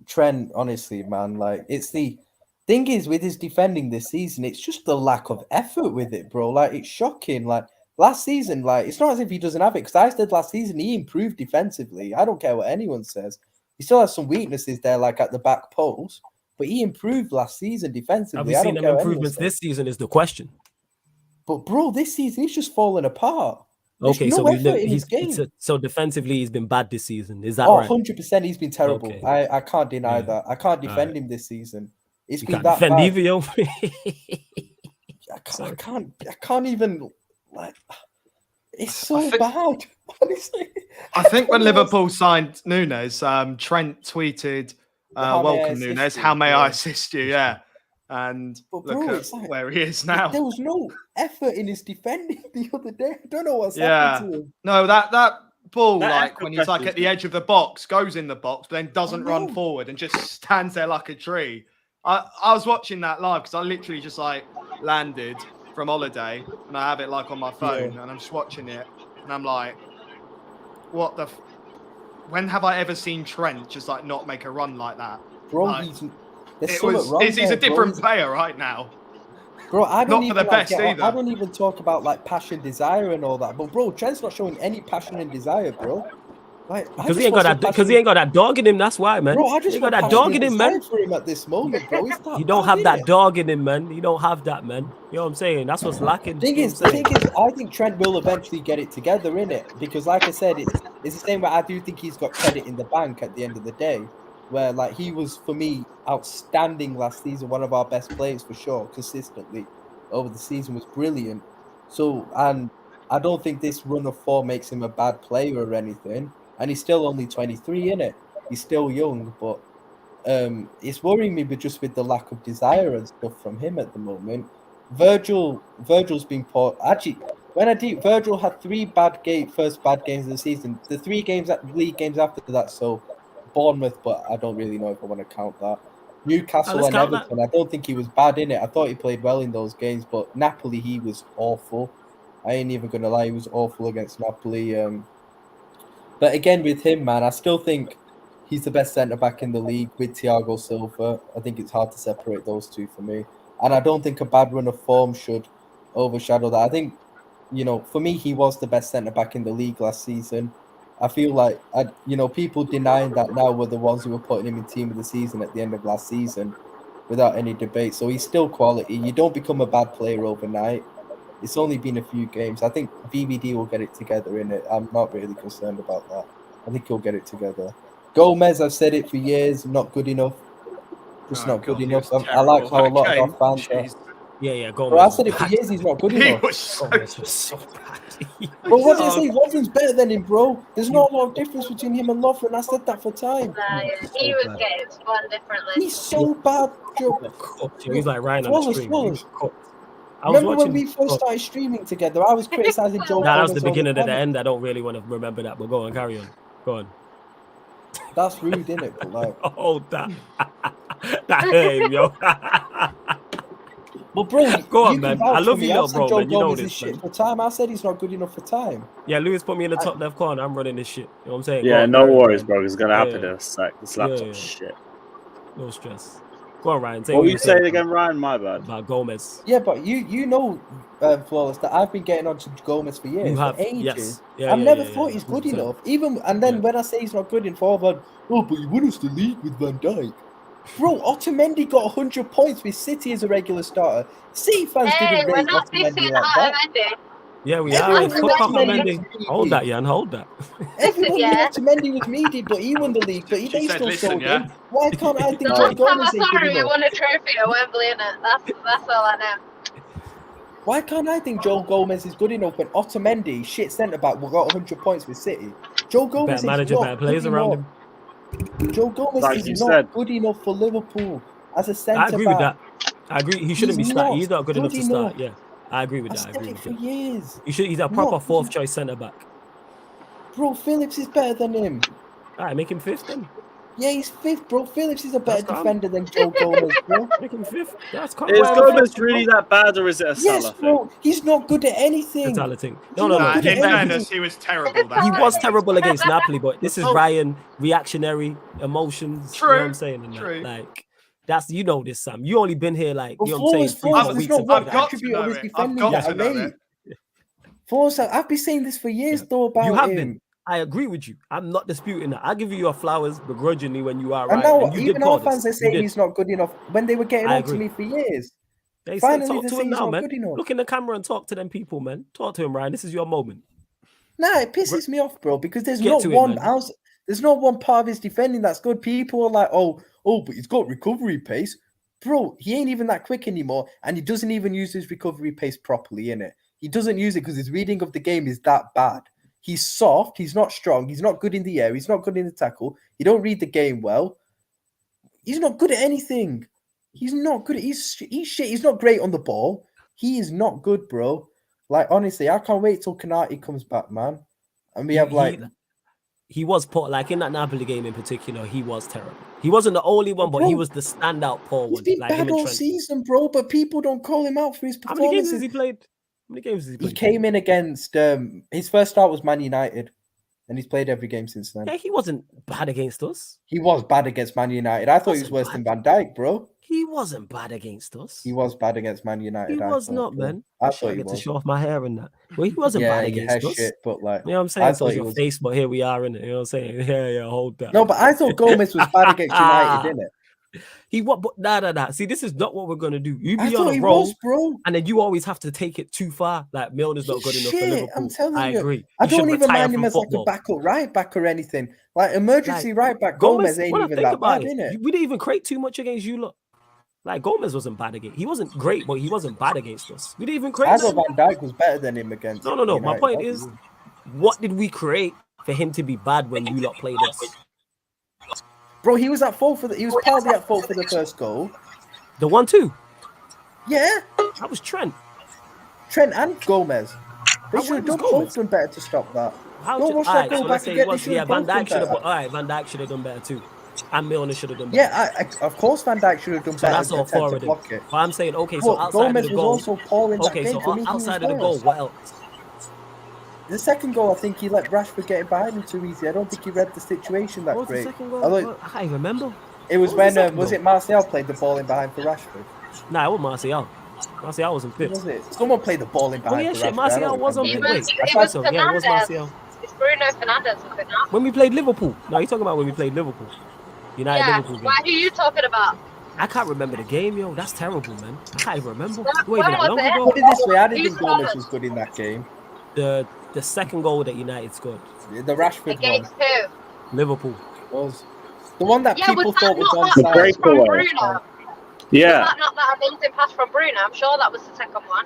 Trent, honestly, man, like, it's the thing is with his defending this season, it's just the lack of effort with it, bro. Like, it's shocking. Like, last season, like, it's not as if he doesn't have it, because I said last season he improved defensively. I don't care what anyone says. He still has some weaknesses there, like at the back post, but he improved last season defensively.
Have we seen them improvements this season is the question.
But, bro, this season he's just falling apart.
Okay,
There's
so defensively he's been bad this season. Is that right?
100% he's been terrible.
Okay.
I can't deny that. I can't defend him this season. It's
You
been
can't
that
defend
bad.
either, yo.
I can't even, like, it's so bad, honestly.
I think when Liverpool signed Nunez, Trent tweeted, "Welcome Nunez. How may I assist you?" Yeah, and
But bro,
look
it's
at
like,
where he is now.
there was no effort in his defending the other day. I don't know what's happened to him.
No, that ball,
That
like
effort
when he's like
pressure
at the edge of the box, goes in the box, but then doesn't
I
run
know.
forward and just stands there like a tree. I was watching that live because I literally just like landed from holiday and I have it like on my phone and I'm just watching it and I'm like, what the? When have I ever seen Trent just like not make a run like that?
Bro,
Like,
there's something wrong
he's
there,
a different
bro.
player right now.
Bro, I don't
Not
even
for the best either.
I don't even talk about like passion, desire, and all that. But bro, Trent's not showing any passion and desire, bro. Like,
Because he ain't got that dog in him. That's why, man.
Bro, I just
he ain't got
want
that dog in
passion
him,
and
man.
desire for him at this moment, bro. It's that
You don't
bad,
have that
innit?
dog in him, man. You don't have that, man. You know what I'm saying? That's what's lacking.
The thing is, I think Trent will eventually get it together, innit? Because, like I said, it's the same way I do think he's got credit in the bank at the end of the day, where, like, he was, for me, outstanding last season, one of our best players for sure, consistently over the season, was brilliant. So, and I don't think this run of form makes him a bad player or anything, and he's still only 23, innit? He's still young, but it's worrying me with the lack of desire and stuff from him at the moment. Virgil's been poor. Actually, Virgil had first bad games of the season. The league games after that, so Bournemouth, but I don't really know if I want to count that. Newcastle and Everton, I don't think he was bad in it. I thought he played well in those games, but Napoli, he was awful. I ain't even going to lie, he was awful against Napoli. But again, with him, man, I still think he's the best centre-back in the league with Thiago Silva. I think it's hard to separate those two for me. And I don't think a bad run of form should overshadow that. I think, for me, he was the best centre-back in the league last season. I feel like, people denying that now were the ones who were putting him in team of the season at the end of last season without any debate. So he's still quality. You don't become a bad player overnight. It's only been a few games. I think VVD will get it together in it. I'm not really concerned about that. I think he'll get it together. Gomez, I've said it for years, not good enough. Just not good enough. I like how a lot of our fans are.
Yeah, Gomez.
Bro, I said it for years, he's not good enough.
Was
Gomez was so bad.
But what did I say? Lovren's better than him, bro. There's not a lot of difference between him and Lovren. I said that for time.
He was getting spun differently.
He's so bad, Joe.
He's like Ryan on the stream.
Flawless.
I was
Remember when we first started streaming together? I was criticizing Joe.
That was the
Gomez all
beginning of the
time.
end. I don't really want to remember that, but go on, carry on. Go on.
That's rude, isn't it? But like,
Hold that. That hurt him, yo.
well, bro,
Go on,
you
man.
can vouch
I love
for
you,
me.
little
I said
bro,
Joe
man. You know
Gomez is
this,
shit
man.
for time. I said he's not good enough for time.
Yeah, Lewis put me in the top left corner. I'm running this shit. You know what I'm saying? Go
Yeah,
on,
no
carry on,
worries,
man.
bro. It's gonna happen
Yeah.
in a sec. This laptop
Yeah.
shit.
No stress. Go on, Ryan. Say
What were you
you're
saying again, Ryan? My bad.
about Gomez.
Yeah, but you know, Flawless, that I've been getting on to Gomez for years,
You have,
for ages.
yes. Yeah,
I've
yeah,
never
yeah,
thought
yeah,
he's good
100%.
enough. Even and then
Yeah.
when I say he's not good in forward, oh, but you won us the league with Van Dijk. Bro, Otamendi got 100 points with City as a regular starter. City fans
Hey,
didn't
we're
rate
not
Otamendi
dissing
like that.
Otamendi.
Yeah, we
Everyone
are.
knew
Fuck off,
Otamendi
Mendy.
was
Hold that,
meaty.
Jan. Hold that.
Everyone
Yeah.
knew Otamendi was meaty, but he won the league. But
She
they
said,
still
listen,
sold
yeah.
him. Why can't I think
The
Joe
last time I
Gomez is
saw
good
him, he
enough?
won a trophy at Wembley, innit? That's all I know.
Why can't I think Joe Gomez is good enough when Otamendi, shit centre back, got 100 points with City? Joe Gomez
Better
is
manager,
not
better players
good
around
enough.
him.
Joe Gomez
Like
is
you
not
said.
good enough for Liverpool as a
I
centre
agree with
back.
that. I agree. He shouldn't be
He's
starting.
not
He's not good enough
good
to start.
enough.
Yeah, I agree with
I
that. I
said
agree
it
with
for
that.
years.
He's a
Not
proper
good
fourth
enough.
choice centre back.
Bro, Phillips is better than him.
All right, make him fifth then.
Yeah, he's fifth, bro. Phillips is a
That's
better
calm.
defender than Joe Gomez, bro.
Make him fifth. That's calm.
Is
Whatever
Gomez
fifth,
really
bro.
that bad, or is it a
Yes,
Salah thing?
bro. He's not good at anything.
That's all I think.
He's
No.
not good
in
at anything.
fairness, he was terrible. That
He
game.
was terrible against Napoli, but this is
Oh.
Ryan reactionary emotions. You know what I'm
True,
saying? And that,
true.
like that's this, Sam. You only been here like
But
you know what I'm saying,
Flawless,
3
Flawless,
4
there's
weeks.
not
and
one
I've
that.
got to
attribute
know
of his
it. I've
defending
got
that I
to know
rate.
it.
Flawless, I've been saying this for years, though, about
You have
him.
been. I agree with you. I'm not disputing that. I'll give you your flowers begrudgingly when you are
And
right.
now,
And you did
even
call
our fans are
this. You
saying
did.
he's not good enough when they were getting
I
on to
agree.
me for years.
They say,
Finally,
talk
they
to
say
him
he's
now,
not
man.
good enough.
Look in the camera and talk to them people, man. Talk to him, Ryan. This is your moment.
Nah, it pisses me off, bro, because there's
Get
not
to it,
one
man.
else. There's not one part of his defending that's good. People are like, oh, but he's got recovery pace. Bro, he ain't even that quick anymore, and he doesn't even use his recovery pace properly, innit? He doesn't use it because his reading of the game is that bad. He's soft, he's not strong, he's not good in the air, he's not good in the tackle, he don't read the game well. He's not good at anything. He's not good. He's shit. He's not great on the ball. He is not good, bro. Like, honestly, I can't wait till Kanate comes back, man. And we have like
he was poor, like in that Napoli game in particular, he was terrible. He wasn't the only one, but he was the standout poor
he's
one.
been
Like
bad
him and
all
Trent.
season, bro. But people don't call him out for his
How many games
performances.
has he played? How many games has he
He
played?
came in against his first start was Man United, and he's played every game since then.
Yeah, he wasn't bad against us.
He was bad against Man United. I thought he was worse than Van Dijk, bro.
He wasn't bad against us.
He was bad against Man United.
He
I
was
thought,
not,
bro.
man.
I
Shit, I
thought he
get to
was.
show off my hair and that. Well, he wasn't
Yeah,
bad
your
against
hair
us.
shit, but like,
You know what I'm saying?
I
So
thought
it's
he
your
was.
face, but here we are in it. You know what I'm saying? Yeah, hold that.
No, but I thought Gomez was bad against United, didn't it?
He what? But nah. See, this is not what we're gonna do. You
I
be on
thought
a
he
roll,
was, bro.
and then you always have to take it too far. Like Milner's not good enough for
Shit,
Liverpool.
I'm telling
I
you.
agree.
I
He should
don't even
retire
mind him
from
as like a
football.
backup right back or anything. Like emergency right back, Gomez ain't
when I
even
think
that
about
bad, innit?
we didn't even create too much against you lot. Like Gomez wasn't bad against. He wasn't great, but he wasn't bad against us. We didn't even create.
I thought
nothing.
Van Dijk was better than him against.
No. My
United.
point is, what did we create for him to be bad when you lot played us?
Bro, he was at fault for he was partly at fault for the first goal.
The 1-2.
Yeah,
That was Trent.
Trent and Gomez. They
How
should have
was
done
Gomez?
both done better to stop that.
How
Don't
should,
watch
all
that
right,
goal
so
back
let's say
again.
it was,
They should have
Van
both done
Dijk should have.
better.
All right, Van Dijk should have done better too, and Milner should have done better.
Yeah, of course Van Dijk should have done
So
better.
that's all
attempt
four
to
of them.
block it.
But I'm saying, okay, so
But
outside
Gomez
of the
was
goal,
also poor in that
okay,
game.
so
For me, he was
outside of the goal,
worse.
what else?
The second goal, I think he let Rashford get behind him too easy. I don't think he read the situation that
What was
great.
the second goal?
Although
I can't even remember.
it was
What was the
when
second
was
goal?
it Martial played the ball in behind for Rashford?
Nah, it was Martial. Martial wasn't fit.
Was it? Someone played the ball in
Oh
behind
yeah,
for
shit,
Rashford. I don't
Martial was on
remember.
fit. Wait, I
It
thought
was
so. Yeah, it was
Fernandez.
Martial.
It's Bruno Fernandez, was it not?
When we played Liverpool. No, you're talking about when we played Liverpool. United
Yeah.
Liverpool game.
Why? Who are you talking about?
I can't remember the game, yo. That's terrible, man. I can't even remember.
When
It wasn't that
was
long
it?
ago.
Put it this way, I didn't
Who
think Gomez
scored?
was good in that game.
The second goal that United scored.
The Rashford one
Against who?
Liverpool.
was the one that
Yeah,
people
was that
thought was
not
The
that
onside.
pass
breakaway.
from Bruno?
Yeah.
Was that not that amazing pass from Bruno? I'm sure that was the second one.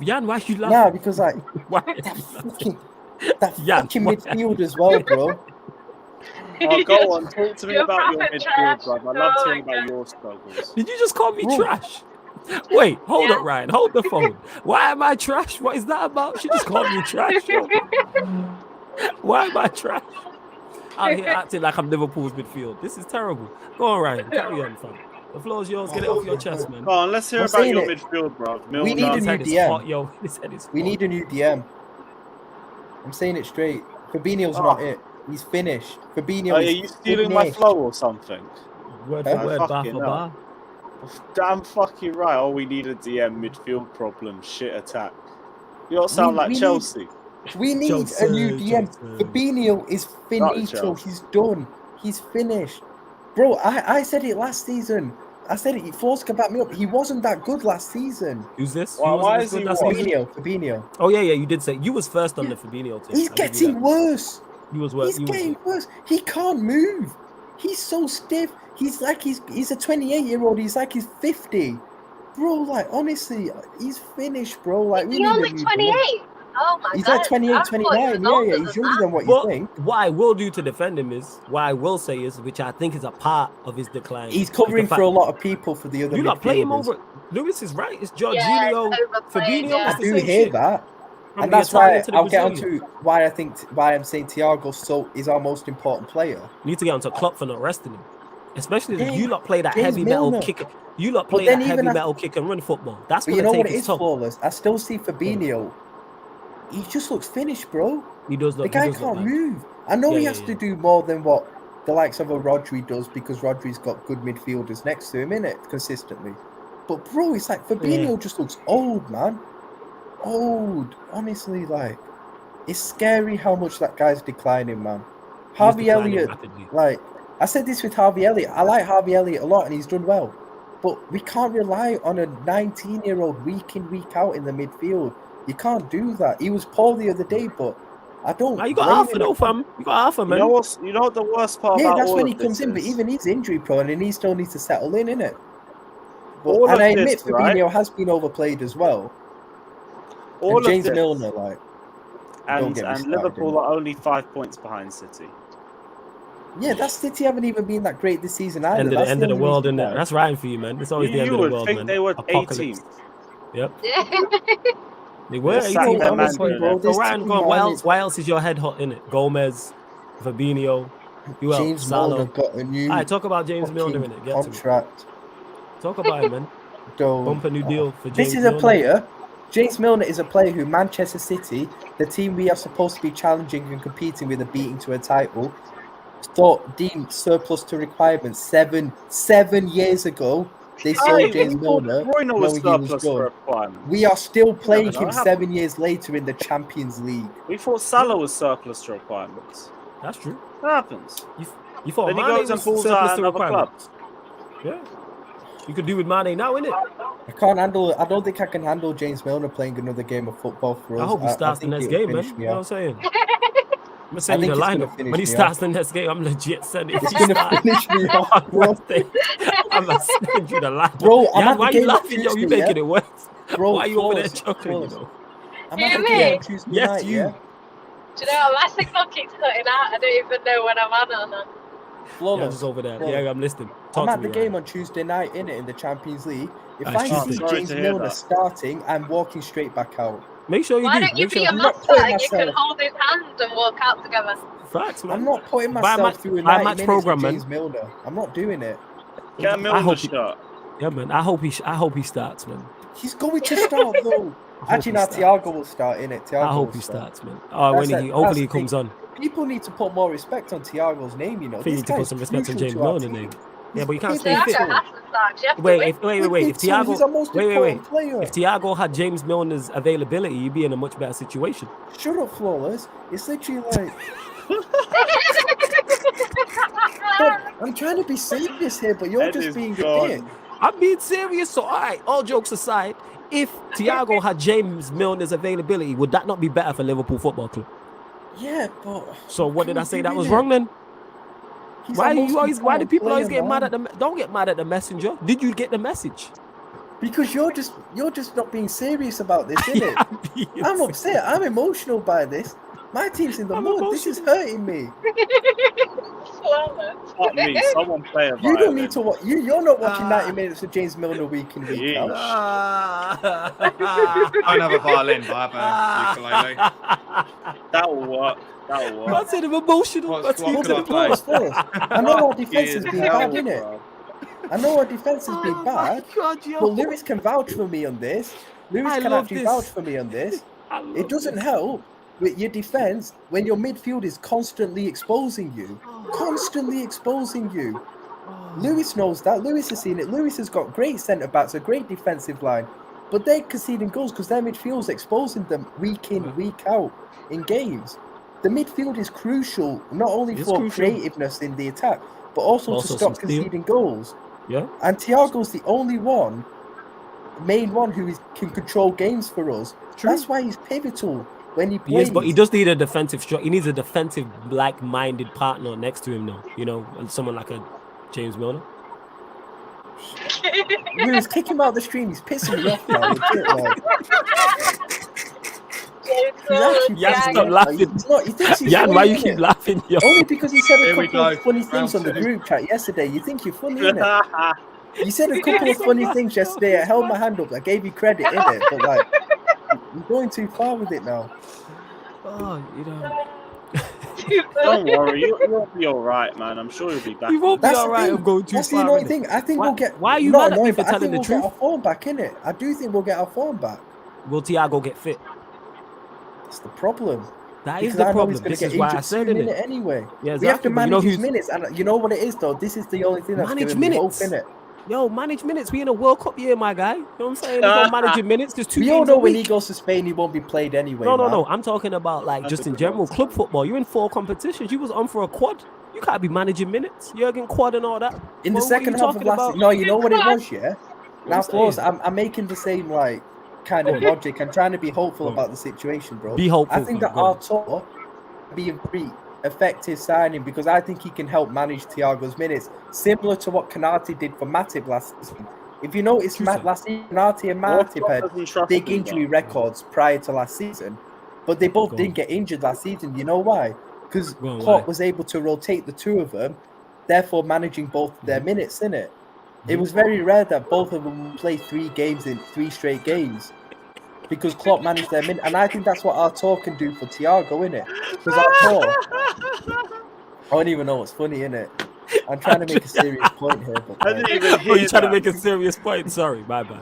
Jan, why you
Nah,
laughing?
because like
Why?
that
Jan,
fucking
why?
midfield as well, bro.
Oh, go on. Talk to me
You're
about your
proper
midfield,
trash.
bruv. I love
Oh
hearing
my
about
God.
your struggles.
Did you just call me
Bro.
trash? Wait, hold
Yeah.
up, Ryan. Hold the phone. Why am I trash? What is that about? She just called me trash. Yo. Why am I trash? Out here acting like I'm Liverpool's midfield. This is terrible. Go on, Ryan. Carry on, fam. The floor's yours. Get it off your chest, man.
Go on, let's hear
I'm
about
saying
your
it.
midfield, bruv.
We need a
Milner.
His
new
head is
DM.
hot, yo. His head is
We
hot.
need a new DM. I'm saying it straight. Fabinho's
Oh.
not it. He's finished. Fabinho
Are
is
you stealing my
finished.
flow or something?
Word for word, bar
fucking
for
hell.
bar.
Damn fucking right. Oh, we need a DM midfield problem. Shit attack. You don't sound like
we
Chelsea.
We need a new DM.
Johnson.
Fabinho is finito.
Chelsea.
He's done. He's finished. Bro, I said it last season. I said it. Force can back me up. He wasn't that good last season.
Who's this?
Why-
Who wasn't
why
as
is
good
he
last
what?
season?
Fabinho.
Oh yeah, you did say you was first on the Fabinho team.
He's
I'll give you
getting
that.
worse.
He was worse.
He's getting worse. He can't move. He's so stiff. He's like he's a 28-year-old. He's like he's 50. Bro, like honestly, he's finished, bro. Like we
He's
need a
only
new
28.
DM.
Oh my
He's
God.
like 28,
I thought he
29.
was older
Yeah,
than
he's younger
that.
than what you
But
think.
what I will do to defend him is, what I will say is, which I think is a part of his decline.
He's
is
covering
the fact-
for a lot of people for the other
You not play him
midfielders.
over. Lewis is right. It's
Yeah,
Jorginho,
it's overplayed,
Fabinho.
yeah.
It's
I
the
do
same
hear
shit.
that,
From
and
the
that's why
Italian to the
I'll get on
Brazilian.
to why I'm saying Thiago is our most important player.
You need to get onto Klopp for not resting him. Especially
James-
you lot play that
James
heavy metal
Milner.
kick. You lot
But
play
then
that
even
heavy
as-
metal kick and run football. That's
But
gonna
you know
take
what it
his
is,
top.
flawless. I still see Fabinho. He just looks finished, bro.
He does
The
look.
guy
he does look
can't
like-
move. I know
Yeah,
he
yeah,
has
yeah.
to do more than what the likes of a Rodri does because Rodri's got good midfielders next to him, innit? Consistently. But bro, it's like Fabinho just looks old, man. Old. Honestly, like it's scary how much that guy's declining, man.
He's
Harvey
declining
Elliott,
rapidly.
like I said this with Harvey Elliott. I like Harvey Elliott a lot and he's done well. But we can't rely on a 19-year-old week in, week out in the midfield. You can't do that. He was poor the other day, but I don't.
Now you got
blame
half
him.
though, fam. You got half,
You
man.
know what's? You know what the worst part
Yeah,
about
that's
all
when
of
he comes
this
in, but
is?
even he's injury prone and he still needs to settle in, innit? But,
All
and
of
I admit
this, right?
Fabinho has been overplayed as well.
All
And
of
James
this,
Milner, like, don't
and
get me started,
Liverpool
innit?
are only 5 points behind City.
Yeah, that City haven't even been that great this season either.
End of
That's
the end of the
only
world,
reason
innit?
why.
That's Ryan for you, man. It's always the end
You
of the
would
world,
think
man.
they were
Apocalypse.
18th.
Yep.
Yeah.
They were
They're
18.
sat there, man,
honestly,
doing
bro,
it.
So
this
Ryan,
team,
go on.
man,
What else?
is-
Why else is your head hot in it? Gomez, Fabinho, who else?
James
Salah.
Milner got a new
All right, talk about James Milner in it. Get to it.
contract.
Talk about it, man.
Don't-
Bump a new deal for James
This is
Milner.
a player. James Milner is a player who Manchester City, the team we are supposed to be challenging and competing with, a beating to a title, thought deemed surplus to requirements 7 years ago. They sold
Hey,
James
we thought
Milner,
De Bruyne was
knowing he was
surplus for
done.
requirements.
We are still playing
no,
him
it happened.
7 years later in the Champions League.
We thought Salah was surplus to requirements.
That's true.
What happens?
You thought
Then he
Mane
goes and
was
pulls
surplus
out
to
another
requirements.
club.
Yeah. You could do with Mane now, innit?
I can't handle it. I don't think I can handle James Milner playing another game of football for us.
I hope he starts the
think
next
it'll
game, man.
finish
You
me
know what I'm
off.
saying? I'm gonna send you
think
the
it's gonna
lineup.
finish
When he
me
starts the next game, I'm legit sending
It's gonna finish me off, bro.
I'm gonna send you the lineup.
Bro, I'm
Jan,
at the
why you
game on
laughing, yo? You
Tuesday,
making
yeah?
it worse.
Bro,
Why are you over there
flawless,
chuckling, you
flawless.
know?
I'm
You
at the
me?
game on Tuesday
Yes,
night,
you.
yeah?
Do you know my signal keeps cutting out? I don't even know when I'm on or not.
Yeah,
Flawless.
just over there.
Flawless.
Yeah, I'm listening.
I'm
Talk
at
to
the
me,
game
Ryan.
on Tuesday night, in the Champions League. If
That's
I
Tuesday.
see
Sorry
James
to hear
Milner
that.
starting, I'm walking straight back out.
Make sure you
Why
do.
don't you
Make
be
sure
a
I'm not
master
putting
and you can
myself-
hold his hand and walk out together?
Facts, man.
I'm not putting
Buy a
myself
match-
through a
buy a
90
match
minutes
program,
with
man.
James Milner. I'm not doing it.
Get a
I
Milner
hope he-
shirt.
Yeah, man. I hope he starts, man.
He's going to start, though.
I hope
Actually,
he
now
starts.
Thiago will start, innit? Thiago
I hope
will
he
start.
starts, man. Oh, when
That's
he
it.
hopefully
That's
he
the
comes
thing.
on.
People need to put more respect on Thiago's name, you know.
They
This
need to
guy
put
is
some respect on
crucial
James
to our
Milner
team.
name.
He's
Yeah, but you can't stay
pivotal.
fit.
Thiago has to start. You have to
Wait,
win.
if wait, if
Pivotal. He's
Thiago
our most important player.
if Thiago had James Milner's availability, you'd be in a much better situation.
Shut up, flawless. It's literally like. But I'm trying to be serious here, but you're
Ed
just
is
being
gone.
a dick.
I'm being serious. So, all right, all jokes aside, if Thiago had James Milner's availability, would that not be better for Liverpool Football Club?
Yeah, but.
So, what did I say that was
Innit?
wrong then?
He's
Why
our
do
most
you always? Why do
important
people always
player,
get mad
man.
at the? Don't get mad at the messenger. Did you get the message?
Because you're just not being serious about this, innit? I'm upset. I'm emotional by this. My team's in the mud. This is hurting me.
Not me. Someone play a
You don't
violin.
need to watch. You're not watching 90 minutes of James Milner week in week out.
I don't have a violin, but I have a ukulele.
That'll work. That'll work.
What's it emotional?
What can I
Pause. I know our defense has been bad,
Hell,
innit?
bro.
I know our defense has been bad,
God,
but Lewis can vouch for me on this. Lewis
I
can
love
actually
this.
vouch for me on this.
I love
It doesn't help with your defense when your midfield is constantly exposing you. Lewis knows that. Lewis has seen it. Lewis has got great centre backs, a great defensive line, but they're conceding goals because their midfield's exposing them week in, week out in games. The midfield is crucial not only
It's
for
crucial.
creativeness in the attack, but also to
Also
stop
some steal.
conceding goals.
Yeah.
And Thiago's the only main one who can control games for us.
True.
That's why he's pivotal when he plays.
Yes, but he does need a defensive he needs a defensive like-minded partner next to him now, and someone like a James Milner.
Lewis, kick him out the stream. He's pissing me off now. Legit, like. He's actually
Jan,
pissing
stop
me off.
laughing.
He's not, he thinks he's
Jan,
funny,
why you
innit?
keep laughing? Yo?
Only because he said a
Here we
couple of
go.
funny things on the
Round two.
group chat yesterday. You think you're funny, innit? You said a couple of funny things yesterday. I held my hand up. I gave you credit, innit? But like, you're going too far with it now.
Oh,
Don't worry, you'll be all right, man. I'm sure you'll be back.
You won't be
That's
all
the
right.
thing.
I'm going too
That's the
far.
annoying
innit?
thing. I think
Why-
we'll get.
why are you
not
mad at me
annoying,
for
but I
telling
think
the
we'll get
truth?
our form back, innit? I do think we'll get our form back.
Will Thiago get fit?
That's the problem.
That is
Because
the
I know
problem.
he's going
This
to get
is why I
injured
said
soon,
it.
innit, anyway.
Yeah,
We have to
exactly, but
manage his
who's-
minutes, and you know what it is though. This is the only thing that's
Manage
giving me hope,
minutes.
innit?
Yo, manage minutes. We in a World Cup year, my guy. You know what I'm saying? There's no managing minutes. There's 2
We
games
all
a
know when he
week.
goes to Spain, he won't be played anyway.
No.
man.
I'm talking about like
That's
just
a
in
good
general
answer.
club football. You're in 4 competitions. You was on for a quad. You can't be managing minutes. Jurgen quad and all that.
In the
What are
second
you
half of
talking
last
about?
season, no, you know what it was, yeah. Now,
I'm
of course,
saying.
I'm making the same like kind
Go
of
on.
logic. I'm trying to be hopeful
Go on.
about the situation, bro.
Be hopeful,
I think
fam.
that
Go on.
our tour be a very effective signing because I think he can help manage Thiago's minutes, similar to what Kanate did for Matip last season. If you notice,
True, sir.
last season, Kanate and
What
Matip had
doesn't trust
big
him,
injury
though?
records prior to last season, but they both
Go
didn't
on.
get injured last season. You know why? Because
Go on,
Klopp
why?
was able to rotate the two of them, therefore managing both of their minutes, innit?
Mm-hmm.
It was very rare that both of them would play 3 games in 3 straight games because Klopp managed their minutes, and I think that's what our tour can do for Thiago, innit? Because our tour, I don't even know what's funny, innit? I'm trying to make a serious point here, but
I
like,
didn't even
Oh,
hear
you trying to
that.
make a serious point? Sorry, my bad.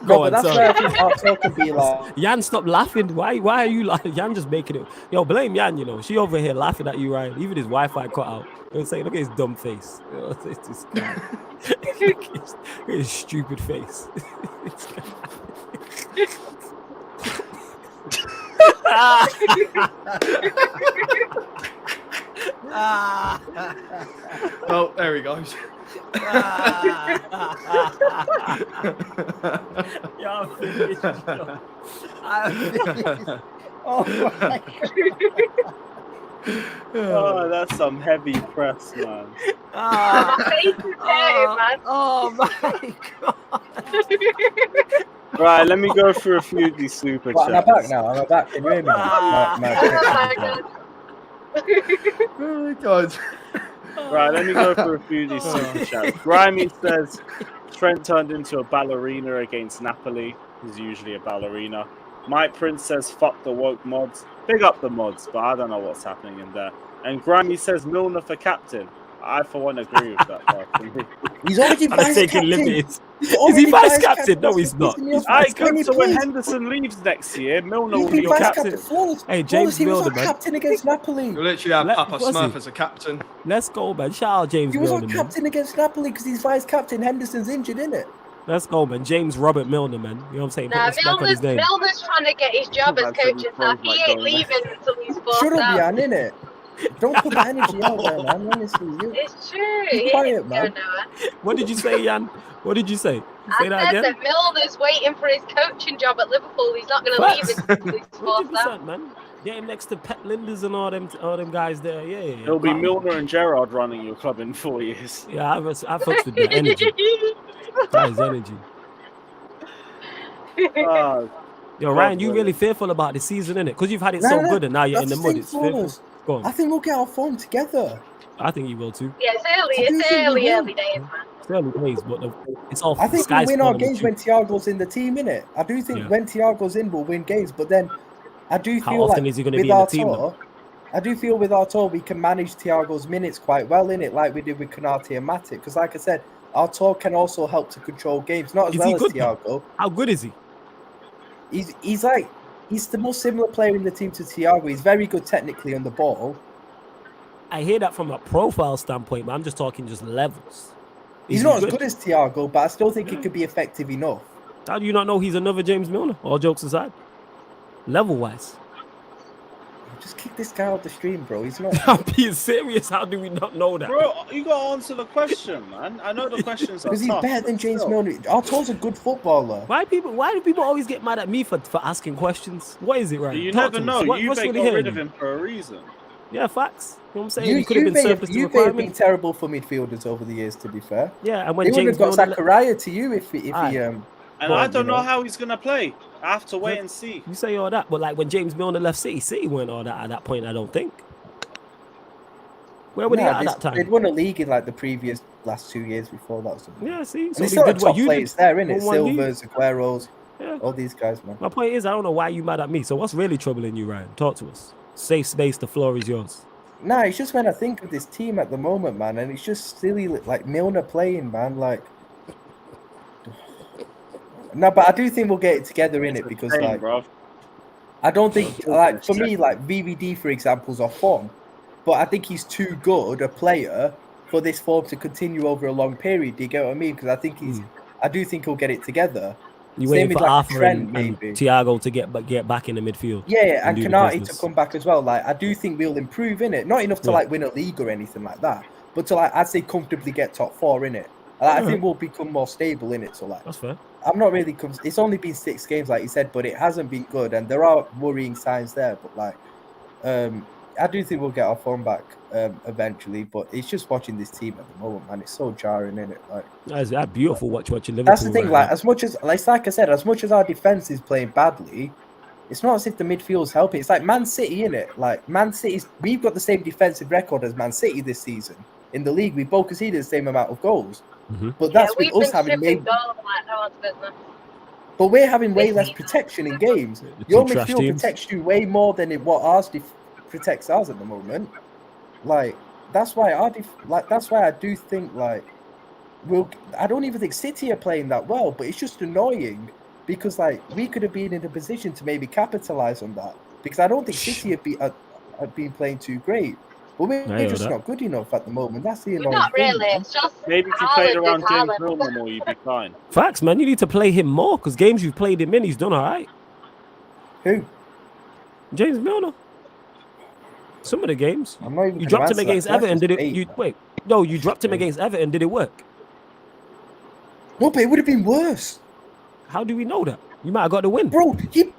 no,
Go
but
on,
that's
sorry.
where I think our tour can be like.
Jan, stop laughing. Why are you laughing? Jan just making it. Yo, blame Jan, She over here laughing at you, Ryan. Even his Wi-Fi cut out. Say, look at his dumb face. It's just look at his stupid face.
Oh, there he goes.
Y'all finished, yo.
Oh my
Oh, that's some heavy press, man.
Oh my god.
Right, let me go through a few of these super
What, am I
chats.
back now? Am I back? Can you hear me?
Oh my god.
Right, let me go through a few of these super chats. Grimy says Trent turned into a ballerina against Napoli. He's usually a ballerina. Mike Prince says fuck the woke mods. Big up the mods, but I don't know what's happening in there. And Grimy says Milner for captain. I for one agree with that personally.
He's already
I'm
vice
taking
captain.
liberties.
He's
Is he
already
vice captain? No,
That's
he's not.
pissing me off.
I
That's when
good.
he
So when
plays.
Henderson leaves next year, Milner
He'll
will
be
be your
vice
captain.
captain. Flawless.
Hey, James
Flawless. He was
Milner,
our
man.
captain against Napoli.
You literally have
Let-
Papa
was
Smurf
he?
as a captain.
Let's go, man. Shout out James
He was our
Milner, man.
captain against Napoli because he's vice captain. Henderson's injured, innit?
Let's go, man. James Robert Milner, man. You know what I'm saying? Put
Nah,
respect on his name.
Milner's trying to get his job as
That's
coach
what
and stuff.
he
He
might
ain't
go
leaving until he's forced
Shut up,
out.
Jan, innit? Don't put that energy out there, man. Honestly, you.
It's true.
Be
He
quiet,
ain't
man.
going nowhere.
What did you say, Jan? What did you say? Say
I
that
said
again.
that Milner's waiting for his coaching job at Liverpool. He's not going to leave
Facts.
until he's forced out.
100%, man. Get him next to Pep Linders and all them guys there. Yeah.
It'll be
Calm.
Milner and Gerrard running your club in 4 years.
Yeah, I fucks with the energy. That is energy. Yo, Ryan, you really fearful about the season, innit? Because you've had it so good and now you're in the mud. It's fearful. Go on.
I think we'll get our form together.
I think you will too.
Yeah, it's early days, man.
It's early days, but it's all.
I think we'll win our games when Thiago's in the team, innit? I do think when Thiago's in, we'll win games. But then I do feel
how often is he going to be in the team?
I do feel with our tour, we can manage Thiago's minutes quite well, innit? Like we did with Konate and Matic. Because like I said, our tour can also help to control games. Not as well as Thiago.
How good is he?
He's the most similar player in the team to Thiago. He's very good technically on the ball.
I hear that from a profile standpoint, but I'm just talking just levels.
He's not as good as Thiago, but I still think he could be effective enough.
How do you not know he's another James Milner? All jokes aside, level-wise.
Just kick this guy out the stream, bro. He's not.
I'm being serious. How do we not know that?
Bro, you got to answer the question, man. I know the questions are
because he's better than James Milner. Artur's a good footballer.
Why do people always get mad at me for asking questions? What is it, right?
You never know. You got rid of him for a reason.
Yeah, facts. You know what I'm saying? He could have been surplus to
requirement. You've been terrible for midfielders over the years, to be fair.
Yeah, and when
they would have got Zakaria to you if he
and I don't know how he's gonna play. I have to wait and see.
You say all that, but like when James Milner left City weren't all that at that point. I don't think. Where were they at that time?
They'd won a league in like the last 2 years before that.
Yeah, see,
so they still did what you did. There, innit? Silvers, Aguero's, all these guys, man.
My point is, I don't know why you mad at me. So what's really troubling you, Ryan? Talk to us. Safe space. The floor is yours.
Nah, it's just when I think of this team at the moment, man, and it's just silly, like Milner playing, man, like. No, but I do think we'll get it together in it because, like, bro. I don't think, like, for me, like VVD, for example, is off form, but I think he's too good a player for this form to continue over a long period. Do you get what I mean? Because I think I do think he'll get it together.
You waiting for like Trent and Thiago to get back in the midfield.
Yeah, and Konate to come back as well. Like, I do think we'll improve in it. Not enough to like win a league or anything like that, but to like, I'd say comfortably get top 4 in it. Like, I think we'll become more stable in it. So like,
that's fair.
I'm not really. It's only been 6 games, like you said, but it hasn't been good, and there are worrying signs there. But like, I do think we'll get our form back eventually. But it's just watching this team at the moment, man. It's so jarring, isn't it? Like,
that's beautiful watching Liverpool.
That's the thing. Right, like, as much as like I said, as much as our defense is playing badly, it's not as if the midfield's helping. It's like Man City, innit? Like Man City's, we've got the same defensive record as Man City this season in the league. We both conceded the same amount of goals. But that's with us having but we're having way less protection in games. Your midfield protects you way more than what ours protects us at the moment. Like that's why I do think like I don't even think City are playing that well, but it's just annoying because like we could have been in a position to maybe capitalize on that because I don't think City have been playing too great. But we're just not good enough at the moment. That's the annoying
not really.
thing,
it's just
maybe if you played around James Milner more, you'd be fine.
Facts, man. You need to play him more because games you've played him in, he's done all right.
Who?
James Milner. Some of the games.
I'm not even
you dropped him against Everton. Did it? You dropped him against Everton. Did it work?
No, but it would have been worse.
How do we know that? You might have got the win,
bro. The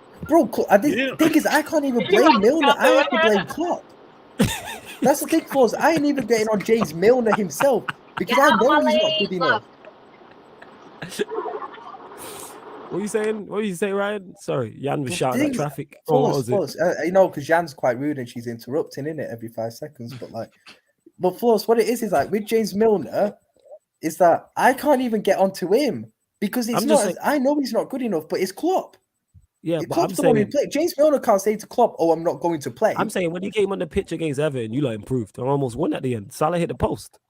thing is, I can't even blame Milner. I have to blame Klopp. That's the thing for us. I ain't even getting on James Milner himself because I know he's not good enough.
What are you saying? What did you say, Ryan? Sorry, Jan was shouting at traffic.
You know, because Jan's quite rude and she's interrupting in it every 5 seconds. But Flores, what it is like with James Milner is that I can't even get onto him because it's not. I know he's not good enough, but it's Klopp.
Yeah, but
Klopp's the one who played. James Milner can't say to Klopp, "Oh, I'm not going to play."
I'm saying when he came on the pitch against Everton, you lot improved and almost won at the end. Salah hit the post.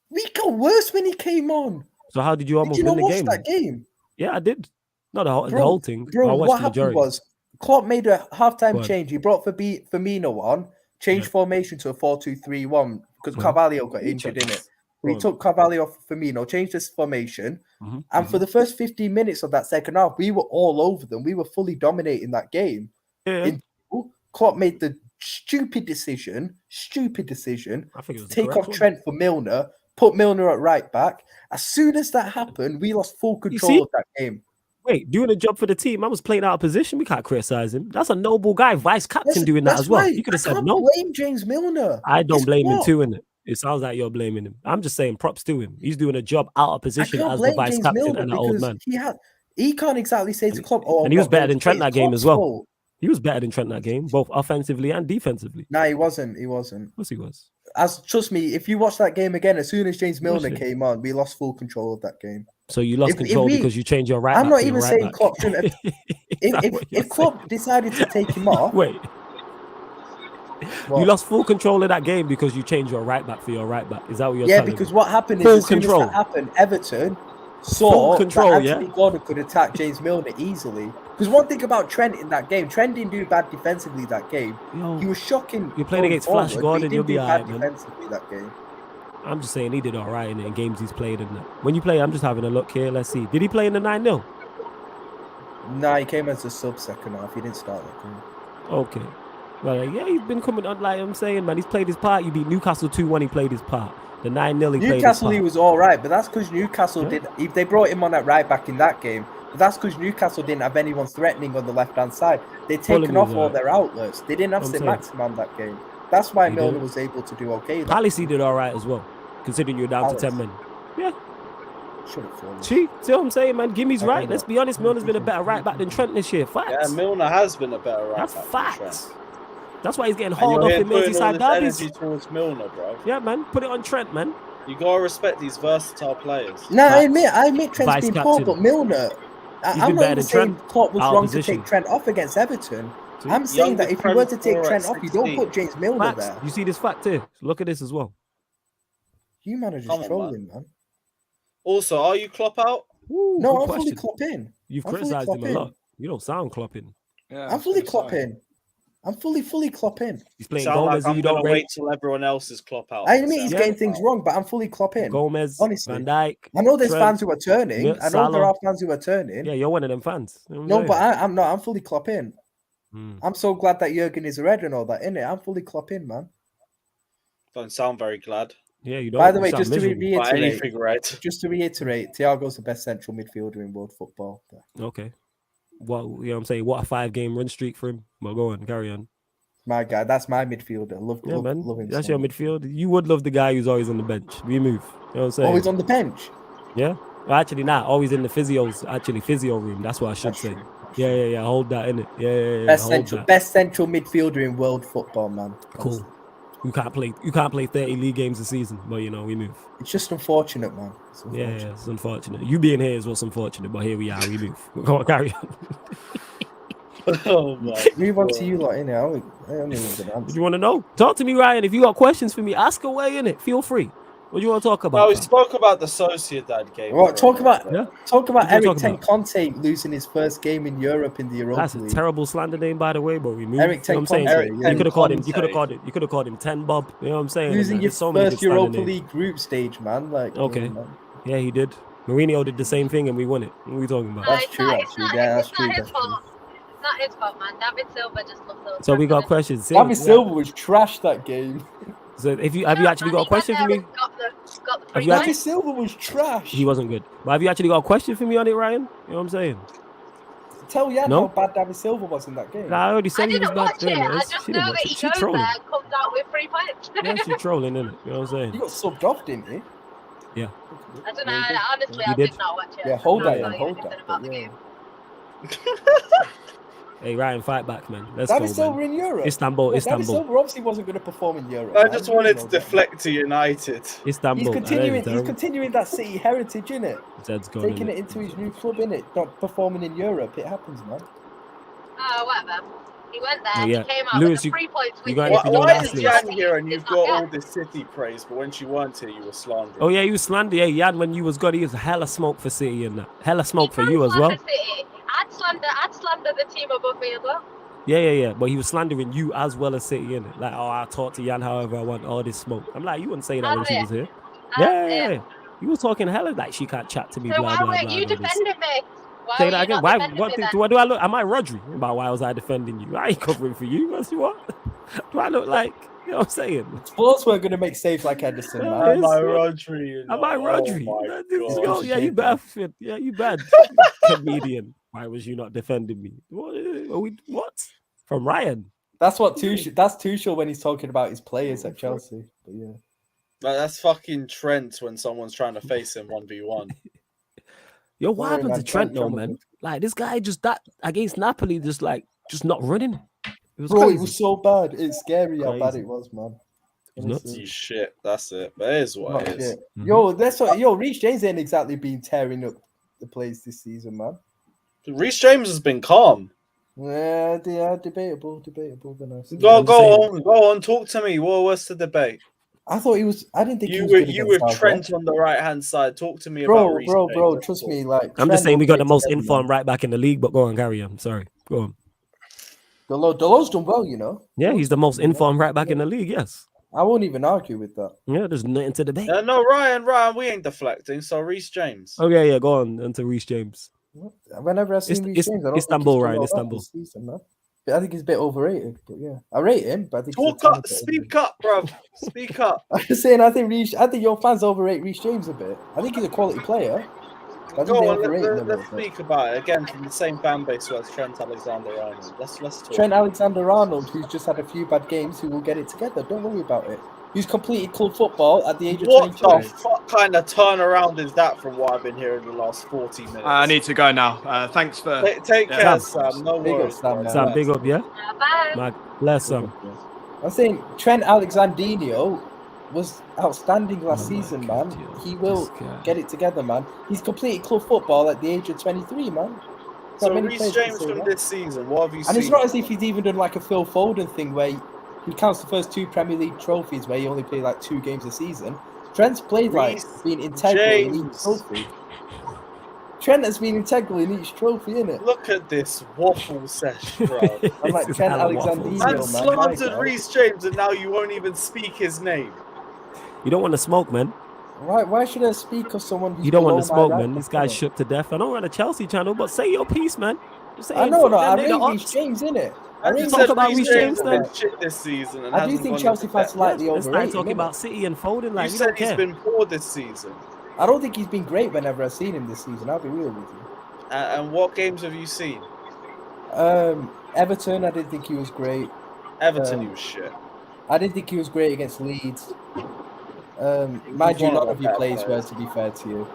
We got worse when he came on.
So how did you almost win the game?
That game?
Yeah, I did. Not the whole thing.
Bro, what happened was Klopp made a halftime change. He brought Firmino on, changed formation to a 4-2-3-1 because Carvalho got injured in it. We took Carvalho off Firmino, changed this formation, and for the first 15 minutes of that second half, we were all over them. We were fully dominating that game. Klopp made the stupid decision to take off Trent for Milner, put Milner at right back. As soon as that happened, we lost full control of that game.
Wait, doing a job for the team. I was playing out of position. We can't criticize him. That's a noble guy, vice captain doing that as well. You could have said no.
Blame James Milner.
I don't blame him too, innit? It sounds like you're blaming him. I'm just saying props to him. He's doing a job out of position as the vice captain and an old man.
He can't exactly say to Klopp, "Oh,"
and he was
I've got
better
loads
than
of
Trent
space.
that game
Klopp's
as well.
fault.
He was better than Trent that game, both offensively and defensively.
No, he wasn't. He wasn't.
Of course he was.
Trust me, if you watch that game again, as soon as James Milner
Watched it.
came on, we lost full control of that game.
So you lost
If
control
we-
because you changed your right
I'm
back
not
to your
even
right
saying
back.
Klopp shouldn't have.
Is that what you're
If Klopp decided to take him off,
Wait,
what?
you lost full control of that game because you changed your right back for your right back. Is that what you're
Yeah,
telling
because
me?
what happened is
Full
as soon
control.
as that happened, Everton
Full
saw
control,
that
yeah?
Anthony Gordon could attack James Milner easily. Because one thing about Trent in that game, Trent didn't do bad defensively that game.
Yo,
He was shocking.
you played
going
against Flash
forward, but
Gordon,
he
you'll
didn't
be
do bad
alright, man.
defensively that game.
I'm just saying he did all right in games he's played in. When you play, I'm just having a look here. Let's see. Did he play in the 9-0?
Nah, he came as a sub second half. He didn't start that game.
Okay. Well, yeah, he's been coming on, like I'm saying, man. He's played his part. You beat Newcastle 2-1, he played his part. The 9-0, he played his
Newcastle,
part.
he was all right, but that's because Newcastle
Yeah.
did. If they brought him on at right back in that game, but that's because Newcastle didn't have anyone threatening on the left hand side. They'd taken
Fulham
off
was
all
alright.
their outlets. They didn't have
I'm
St.
saying.
Maximin that game. That's why
He
Milner
did.
was able to do okay. that
Palace, he
game.
did all right as well, considering you're down
Palace.
to 10 men. Yeah.
Should have fallen.
See what I'm saying, man? Gimmy's
I
right.
don't
Let's
know.
be honest. Milner's been a better right back than Trent this year. Facts.
Yeah, Milner has been a better right
That's
back than
facts.
Trent.
That's why he's getting
And
hauled
you're
off
here
in
putting all
Merseyside
this
derbies.
energy towards Milner, bro.
Yeah, man. Put it on Trent, man.
You gotta respect these versatile players.
No, I
Facts.
admit Trent's
Vice
been poor,
captain.
but Milner.
He's
I'm
been
not
better
even
than
saying
Trent
Klopp was
out of
wrong
position.
to take Trent off against Everton.
See?
I'm saying that
Youngest
if you were to
Prem
take
scorer
Trent
at
off, you don't
16.
put James Milner
Facts.
there.
You see this fact here? Look at this as well.
You man are
Come
just
on,
trolling, man.
Also, are you Klopp out?
Ooh,
No,
good
I'm fully
question.
Klopp in.
You've
I'm fully
criticised him a
Klopp
lot. You don't sound clopping.
Yeah,
I'm fully Klopp in. I'm fully Klopp in.
He's playing
Sound like
Gomez, who
I'm
you
gonna
don't
wait
rate.
till everyone else is Klopp out.
I admit he's
Yeah.
getting things wrong, but I'm fully Klopp in.
Gomez,
Honestly.
Van Dijk.
I know there's
Trent,
fans who are turning. I know
Salah.
there are fans who are turning.
Yeah, you're one of them fans. You know what
No,
I'm
but
saying?
I'm not. I'm fully Klopp in.
Hmm.
I'm so glad that Jurgen is red and all that, innit? I'm fully Klopp in, man.
Don't sound very glad.
Yeah, you don't.
By the
You
way,
sound
just to
miserable.
By
reiterate,
anything, right?
Thiago's the best central midfielder in world football.
Okay. Well, you know what I'm saying? What a 5-game run streak for him. Well, go on, carry on.
My guy, that's my midfielder. Love
Man,
him.
that's
so
your
much.
midfield. You would love the guy who's always on the bench. We move. You know what I'm saying?
Always on the bench.
Yeah. Well, actually, not always in the physio room. That's what I should
That's
say.
true.
Yeah. Hold that in it. Yeah.
Best
Hold that.
best central midfielder in world football, man.
Cool. You can't play 30 league games a season, but you know we move.
It's just unfortunate, man. It's
Yeah,
unfortunate.
it's unfortunate. You being here is what's unfortunate, but here we are. We move. Go on, carry on.
Oh my.
Move on to you lot, innit? I don't even get an
What
answer.
do you want to know? Talk to me, Ryan. If you got questions for me, ask away in it. Feel free. What do you want to talk
No,
about?
we
fam?
spoke about the Sociedad game.
Well, talk about
Yeah?
talk about
What do you
Eric
talk
Ten
about?
Conte losing his first game in Europe in the Europa
That's a
League.
terrible slander name, by the way, but we move.
Eric
You know what I'm saying?
Ten
Eric
Conte,
Ten
You could have called him. You could have
Conte.
called it. You could have called him 10 Bob. You know what I'm saying?
losing
And
your
there's so many
first
good slander
Europa
names.
League group stage, man. Like,
Okay.
man.
Yeah, he did. Mourinho did the same thing, and we won it. What are we talking about?
That's
It's
true,
not-
actually.
It's not,
Yeah, that's
it's
true,
not his
that's true.
fault. It's not his fault, man. David Silva just loves those.
So we got
questions.
questions.
David Silva was trash that game.
So have you actually got a question for me?
Got the
Have
free
you actually-
David Silva was trash.
He wasn't good. But have you actually got a question for me on it, Ryan? You know what I'm saying?
Tell Jan
No?
how bad David Silva was in that game.
Nah, I already
I
said he was
didn't
bad.
watch it. I just
She
know
didn't
that
watch
he
it. She
goes
trolling.
there and comes out with 3 points.
Yeah, she's trolling, innit? You know what I'm saying?
He got subbed off, didn't he?
Yeah.
I don't know. Honestly,
He
I
did.
did not watch it.
Yeah, hold
I
that,
don't
yeah,
know
hold
anything
that.
about
but
the
yeah.
game.
Hey, Ryan, fight back, man. Let's
David
go,
Silva
man.
in Europe.
Istanbul,
David
Istanbul.
Silva obviously wasn't going to perform in Europe.
I
man.
just
You
wanted
know
to
that.
deflect to United.
Istanbul.
He's continuing.
That is
He's continuing that City heritage, innit?
Zed's gone,
Taking
innit?
it into his new club, innit? Not performing in Europe. It happens, man.
Oh, whatever. He went there.
Oh, yeah.
He came out
Lewis,
with the
you-
3 points.
you got
with
anything
his
on
Why
that,
is
Lewis?
Jan here and
It's
you've
not
got
good.
all this City praise, but when she weren't here, you were slandering?
Oh, yeah, you slander. Yeah, Jan, when you was good, he was hella smoke for City and that. Hella smoke
He
for
can
you as well.
slander City. I'd slander the team above me as well.
Yeah. But he was slandering you as well as City, innit? Like, oh, I talk to Jan however I want, all this smoke. I'm like, you wouldn't say that when she was here. Yeah. You was talking hella like she can't chat to me,
So
blah,
why
blah,
weren't
blah.
you
and all this.
defending me? Why
Say
were
that
you
again.
not
Why?
defending
What
me
do,
then?
do I look? Am I Rodri? About why was I defending you? I ain't covering for you. What's what? Do I look like? You know what I'm saying?
Spurs weren't going to make saves like Henderson,
Yeah,
man.
Am I
Yes,
Rodri?
Am I Rodri?
Oh my
Yo,
God.
yeah, you bad. Yeah, you bad. Comedian. Why was you not defending me? What? From Ryan?
That's what Tuchel. That's Tuchel when he's talking about his players at Chelsea. But yeah.
Like, that's fucking Trent when someone's trying to face him 1v1.
Yo, what
Sorry,
happened to
man,
Trent though,
Trent was
man?
good.
Like this guy just that against Napoli, just not running. It was
Bro,
crazy.
it was so bad. It's scary how bad
Crazy.
it was, man.
It was nuts.
Honestly.
You shit. That's it. But it is what
Not
it is.
shit.
Mhm.
Yo, that's what. Yo, Reece James ain't exactly been tearing up the place this season, man.
Reece James has been calm.
Yeah, debatable, but no.
Go
I'm just saying-
on. Talk to me. What's the debate?
I thought he was. I didn't think he
You
was
were
good
you
against
with
Southend.
Trent on the right hand side. Talk to me about Reece James.
Bro. Trust me, like
I'm
Trent
just saying we
will
got
get
the
it
most
together,
informed
man.
right back in the league, but go on, carry on. Sorry. Go on.
Delo's done well, you know.
Yeah, he's the most
Yeah.
informed right back in the league, yes.
I won't even argue with that.
Yeah, there's nothing to debate.
No, Ryan, we ain't deflecting. So Reece James.
Okay, yeah, go on into Reece James.
Whenever I see Reece James, I don't
Istanbul,
think he's
Ryan,
done well
Istanbul.
this season, man. But I think he's a bit overrated. But yeah, I rate him, but I think he's a
Talk
tiny
up,
bit
speak up, bro. Speak up.
I'm just saying, I think your fans overrate Reece James a bit. I think he's a quality player. I think they
Go
overrate him a
on,
little
let's
bit.
speak about it again from the same fan base as Trent Alexander-Arnold. Let's talk.
Trent Alexander-Arnold, who's just had a few bad games, who will get it together. Don't worry about it. He's completed club football at the age of
What
22.
the fuck kind of turnaround is that from what I've been hearing the last 40 minutes?
I need to go now. Thanks for.
Take
Yeah.
care,
Sam.
Sam. No
Big up,
worries.
Sam,
bro.
man.
Sam, big up, yeah?
Bye.
My bless Sam.
I'm saying Trent Alexander-Arnold was outstanding last
Oh my
season,
God,
man.
yo,
He will
this guy.
get it together, man. He's completed club football at the age of 23, man.
So
Not many
Reece
players can
James
say
from
that.
this season, what have you
And
seen?
it's not as if he's even done like a Phil Foden thing where he counts the first 2 Premier League trophies where he only played like 2 games a season. Trent's played like
Reece
being integral in each
James.
trophy. Trent has been integral in each trophy, innit?
Look at this waffle session, bro.
I'm like
This is
Trent
hella waffles.
Alexander-Arnold,
And
man. My
slandered
God.
Reece James, and now you won't even speak his name.
You don't want to smoke, man.
Why should I speak of someone who's
You don't want
below
to smoke,
my
man.
rank?
This guy's shook to death. I know we're on a Chelsea channel, but say your piece, man. Just say
I
it.
know,
Fuck
no,
them,
I
they the
rate Reece
odds.
James, innit? I
I
rate
just
talk
said
about
Reece
Reece
James
James,
has
then.
been shit this season and
I do
hasn't
think
gone
Chelsea
into
fans
depth.
slightly
Let's start
overrated
talking
him.
about City and Foden.
You
Like, we
said
don't
he's
care.
been poor this season.
I don't think he's been great whenever I've seen him this season. I'll be real with you.
And what games have you seen?
Everton, I didn't think he was great.
Everton, he was shit.
I didn't think he was great against Leeds. Mind you,
one of
none
our
of your
better
plays were,
players.
to be fair to you.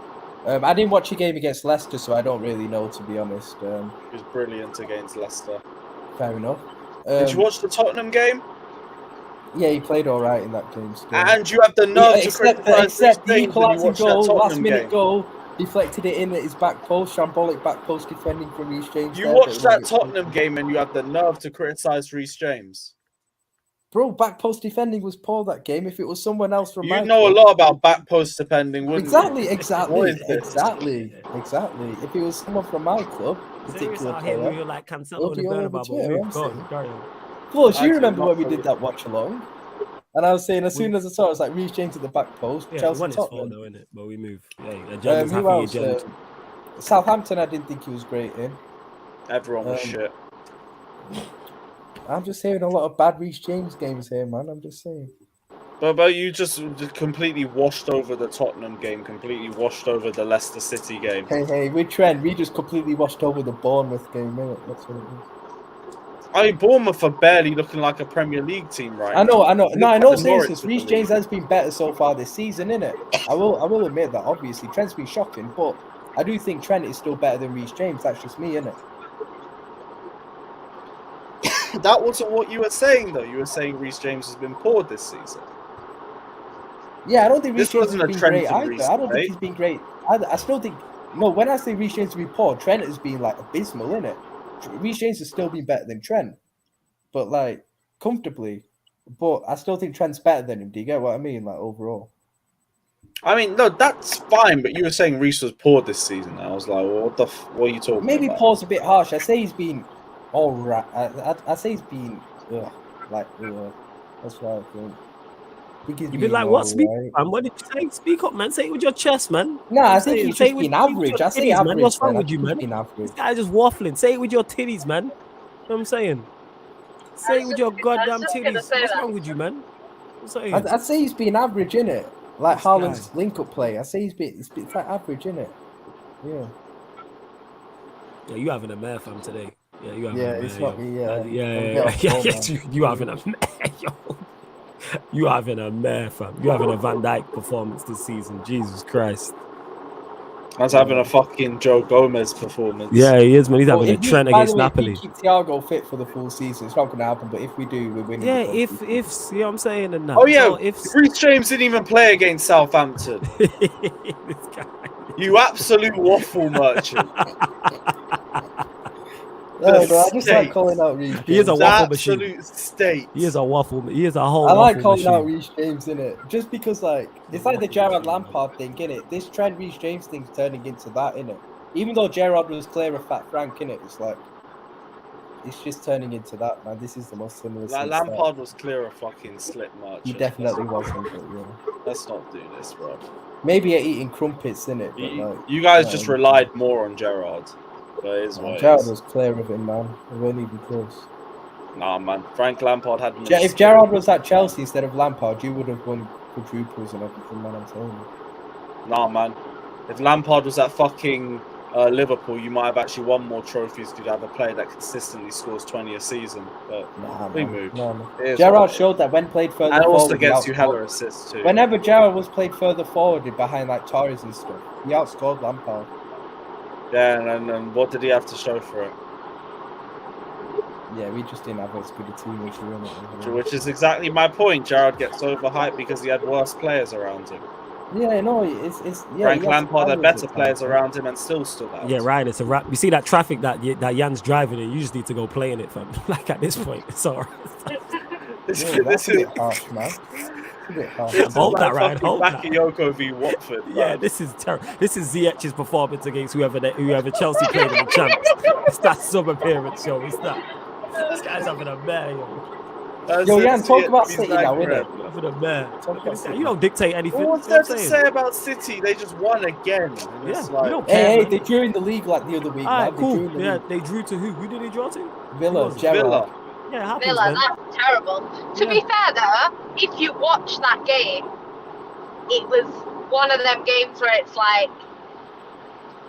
I didn't watch a game against Leicester, so I don't really know, to be honest.
He was brilliant against Leicester.
Fair enough.
Did you watch the Tottenham game?
Yeah, he played all right in that game. Still.
And you have the nerve to
except
criticise Reece
the
James when you
equalising
watched that
goal, last
Tottenham
minute
game.
goal, deflected it in at his back post, shambolic back post defending from Reece James.
You
there,
watched
but it
that
was-
Tottenham game and you have the nerve to criticise Reece James.
Bro, back post defending was poor that game. If it was someone else from my
You know a
club-
lot about back post defending, wouldn't
Exactly,
you?
exactly,
What is this?
exactly. If it was someone from my club,
Serious
particular
out here,
player,
we were like
it'll
Cancelo and
be
the
all over
Bernabeu, but
Twitter,
move.
I'm
Go on,
saying.
carry on.
Plus,
I
you
do
remember
not
when we
believe
did that watch along? And I was saying, as soon as I saw it, I was like, Reece James at the back post,
Yeah,
Chelsea,
one is fault
Tottenham.
though, innit? But we move. Yeah, agenda's
Who
happy
else?
agenda.
Southampton, I didn't think he was great in.
Everyone was
Um,
shit.
I'm just hearing a lot of bad Reece James games here, man. I'm just saying.
But you just completely washed over the Tottenham game, completely washed over the Leicester City game.
Hey, with Trent, we just completely washed over the Bournemouth game, innit? That's what it is.
I mean, Bournemouth are barely looking like a Premier League team right
I know.
now.
No,
Look
in
at
all
the Norwich
seriousness,
of
Reece
the
James
league.
has been better so far this season, innit? I will admit that, obviously. Trent's been shocking, but I do think Trent is still better than Reece James. That's just me, innit?
That wasn't what you were saying, though. You were saying Reece James has been poor this season.
Yeah, I don't think Reece
This
James
wasn't
has
a
been
Trent
great
and
either.
Reece
I don't
debate.
think he's been great either. I still think... No, when I say Reece James has been poor, Trent has been, like, abysmal, innit? Reece James has still been better than Trent. But, like, comfortably. But I still think Trent's better than him. Do you get what I mean, like, overall?
I mean, no, that's fine, but you were saying Reece was poor this season. I was like, well, what are you talking
Maybe
about?
Paul's a bit harsh. I say he's been all right. I say he's been that's what I think.
You've been like, what? Speak up, man. What did you say? Speak up, man. Say it with your chest, man.
Nah, I
I'm
think
saying,
he's
say
just
it with-
been
say it with
average.
your
I say
titties,
average.
man. What's wrong
man. I
with you,
think he's
man?
been average.
This guy just waffling. Say it with your titties, man. You know what I'm saying? Say it with your goddamn
just gonna
titties.
say
What's
that.
wrong with you, man? I'm saying.
I'd say he's been average, innit? Like
This
Haaland's
guy.
link-up play. I say it's like average, innit? Yeah.
Yeah, you having a mare, fam, today. Yeah, you having
Yeah,
a mare,
it's not
yo.
me,
Yeah,
I'm
yeah.
getting
Yes,
old,
you having a mare, yo. You having a mare, fam. You having a Van Dijk performance this season. Jesus Christ.
Man's having a fucking Joe Gomez performance.
Yeah, he is, man. He's having a
if we-
Trent
by
against
the way,
Napoli.
If we keep Thiago fit for the full season, it's not going to happen. But if we do, we're winning.
Yeah,
the
if
trophy.
you know what I'm saying, and that.
Oh yeah,
So if
Reece James didn't even play against Southampton.
this guy.
You absolute waffle merchant.
No, bro, I just
state.
like calling out Reece James.
He is a
The
waffle machine.
absolute state.
He is a waffle. He is a whole.
I like
waffle
calling
machine.
out Reece James, innit? Just because, like, it's like the Gerrard Lampard thing, innit? This Trent Reece James thing's turning into that, innit? Even though Gerrard was clear of Fat Frank, innit? It's like, it's just turning into that, man. This is the most similar.
Like
since
Lampard was clear of fucking slip merchant.
He definitely wasn't, but yeah.
Let's not do this, bro.
Maybe eating crumpets, innit? But like,
You guys
yeah,
just relied more on Gerrard. But it is what it
Gerrard
is.
was clear of him, man. It wasn't even close.
Nah, man. Frank Lampard had.
If Gerrard was at Chelsea instead of Lampard, you would have won quadruples and everything, man. I'm telling you.
Nah, man. If Lampard was at fucking Liverpool, you might have actually won more trophies. You'd have a player that consistently scores 20 a season. But
Nah,
we
man.
moved.
No, man.
It is
Gerrard
what it
showed that when played further
and
forward,
also
he
gets you
outscored-
hella assists too.
Whenever Gerrard was played further forward behind like Torres and stuff, he outscored Lampard.
Yeah, and what did he have to show for it?
Yeah, we just didn't have as good a team as we were.
Which is exactly my point. Gerrard gets overhyped because he had worse players around him.
Yeah, no, it's yeah.
Frank
he has
Lampard had
fans
better
at
players
times,
around him and still stood out.
Yeah, right. It's a wrap. You see that traffic that Jan's driving in. You just need to go play in it, fam. Like at this point, it's all right.
This,
Yeah, that's
this
a
is
bit harsh, man. It's a bit harsh.
this is
Hold
like
that, Ryan,
fucking
hold that.
Bakayoko v Watford.
Yeah,
man.
this is terrible. This is Ziyech's performance against whoever Chelsea played in the champs. It's that sub appearance, yo. It's that. This guy's having a mare, yo.
Yo, Jan, talk about
He's
City
like,
now,
yeah.
innit?
Having a mare.
Talk about City.
You don't dictate anything.
What's
You know
there
what
to
I'm
say
saying?
about City? They just won again. And
Yeah,
it's
you
like,
don't care.
Hey,
man.
they drew in the league like the other week,
Alright,
man.
cool.
They drew in the
Yeah,
league.
they drew to who? Who did they draw to?
Villa,
was it?
Gerrard.
Villa.
Yeah, it happens,
Villa,
man.
that's terrible. To be fair though, if you watch that game, it was one of them games where it's like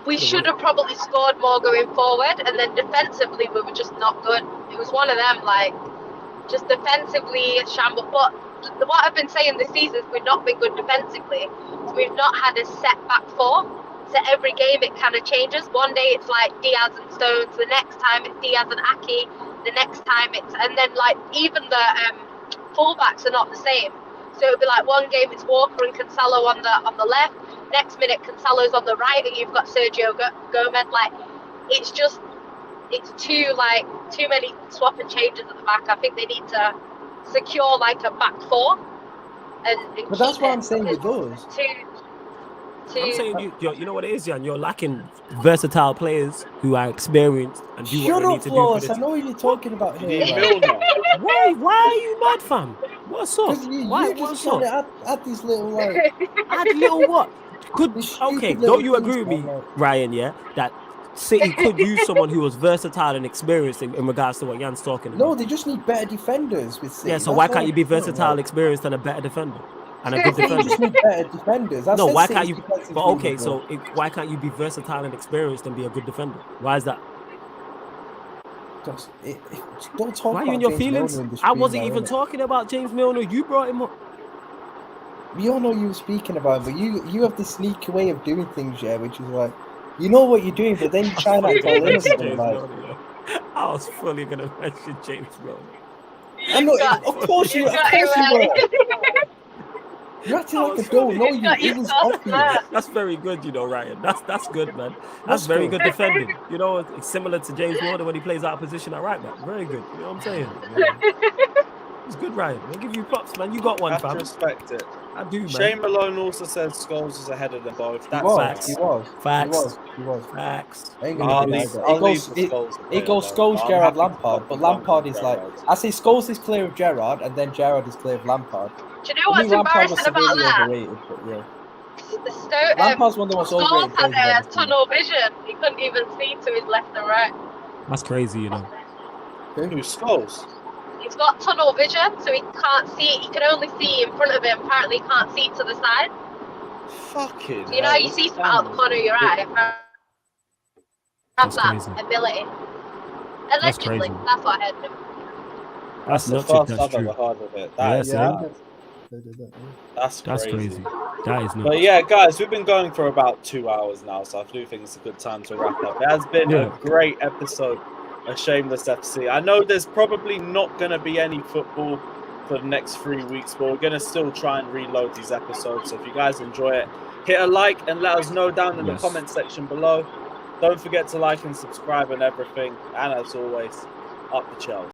we should have probably scored more going forward, and then defensively we were just not good. It was one of them, like just defensively a shambles. But what I've been saying this season is we've not been good defensively. So we've not had a set back four. So every game it kind of changes. One day it's like Diaz and Stones. The next time it's Diaz and Aki. The next time it's, and then like even the fullbacks are not the same. So it'll be like one game it's Walker and Cancelo on the left. Next minute Cancelo's on the right, and you've got Sergio Gomez. Like it's too many swap and changes at the back. I think they need to secure like a back four. And
But that's
keep
what
it.
I'm saying with those.
I'm saying you know what it is, Jan. You're lacking versatile players who are experienced and do
Shut
what they need
up,
to do.
Flawless.
For
I
the
know what you're talking about
You
here.
need
man.
Milner.
Why are you mad, fam? What's up?
Because you
Why?
just
What's
trying
up?
to add these little like.
Add little what? Could
These stupid
okay?
little
Don't you
things,
agree with me,
man, like-
Ryan? Yeah, that City could use someone who was versatile and experienced in regards to what Jan's talking about.
No, they just need better defenders with City.
Yeah, so
That's
why
all
can't you be
I'm saying,
versatile,
like.
experienced, and a better defender? And a good
They just
defender.
need better defenders. I
No,
said
why
City's
can't you?
defensive
But
team
okay,
was
so
good.
why can't you be versatile and experienced and be a good defender? Why is that?
Don't talk
Why are
about
you in your
James
feelings?
Milner in the
I
stream
wasn't
now,
even
innit?
talking about James Milner. You brought him up.
We all know you were speaking about him, but you have this sneaky way of doing things, yeah, which is like, you know what you're doing, but then you try not to
Fully gonna
listen.
mention James
Like,
Milner, yo. I was fully gonna mention James Milner.
I know,
got-
of course you
got it
were.
right.
You're acting
I
like a
was
don't
fully-
know
You
you.
got
It was
yourself
obvious.
hurt.
That's very good, you know, Ryan. That's good, man. That's
That's
very
good.
good defending. You know, it's similar to James Milner when he plays out of position at right back. Very good. You know what I'm saying? Yeah. It's good, Ryan. I'll give you props, man. You got one,
Have to
fam.
respect it.
I do, man.
Shane Malone also says Scholes is ahead of them both.
He
That's
was.
facts.
He was.
Facts.
He was.
Facts.
I ain't
I'll
gonna deny
leave,
that.
I'll
It goes.
leave the
It,
Scholes
it goes
debate
Scholes,
alone.
Gerrard,
I'm happy to
Lampard,
fucking
but
dunk
Lampard
on
is like.
Gerrard.
I say Scholes is clear of Gerrard, and then Gerrard is clear of Lampard.
Do you know
For me,
what's
Lampard was
embarrassing about
severely
that?
overrated, but yeah.
The
Lampard's one of the most overrated
Scholes
players I've
had
ever seen.
tunnel vision. He couldn't even see to his left and right.
That's crazy, you know.
Who? Scholes?
He's got tunnel vision, so he can't see. He can only see in front of him. Apparently, he can't see to the side.
Fucking
So, you know,
hell,
you
what's
see
the
from out the
damage?
corner of your eye. Have
That's
that
crazy.
ability.
That's
Allegedly,
crazy.
that's what I heard.
That's the
nuts if
first
that's
I've
true.
ever heard of it.
Yeah,
That is
same.
mad. That's
crazy. That is nuts.
But yeah, guys, we've been going for about 2 hours now, so I do think it's a good time to wrap up. It has been a great episode of Shameless FC. I know there's probably not going to be any football for the next 3 weeks, but we're going to still try and reload these episodes. So if you guys enjoy it, hit a like and let us know down in the comment section below. Don't forget to like and subscribe and everything. And as always, up the Chelsea.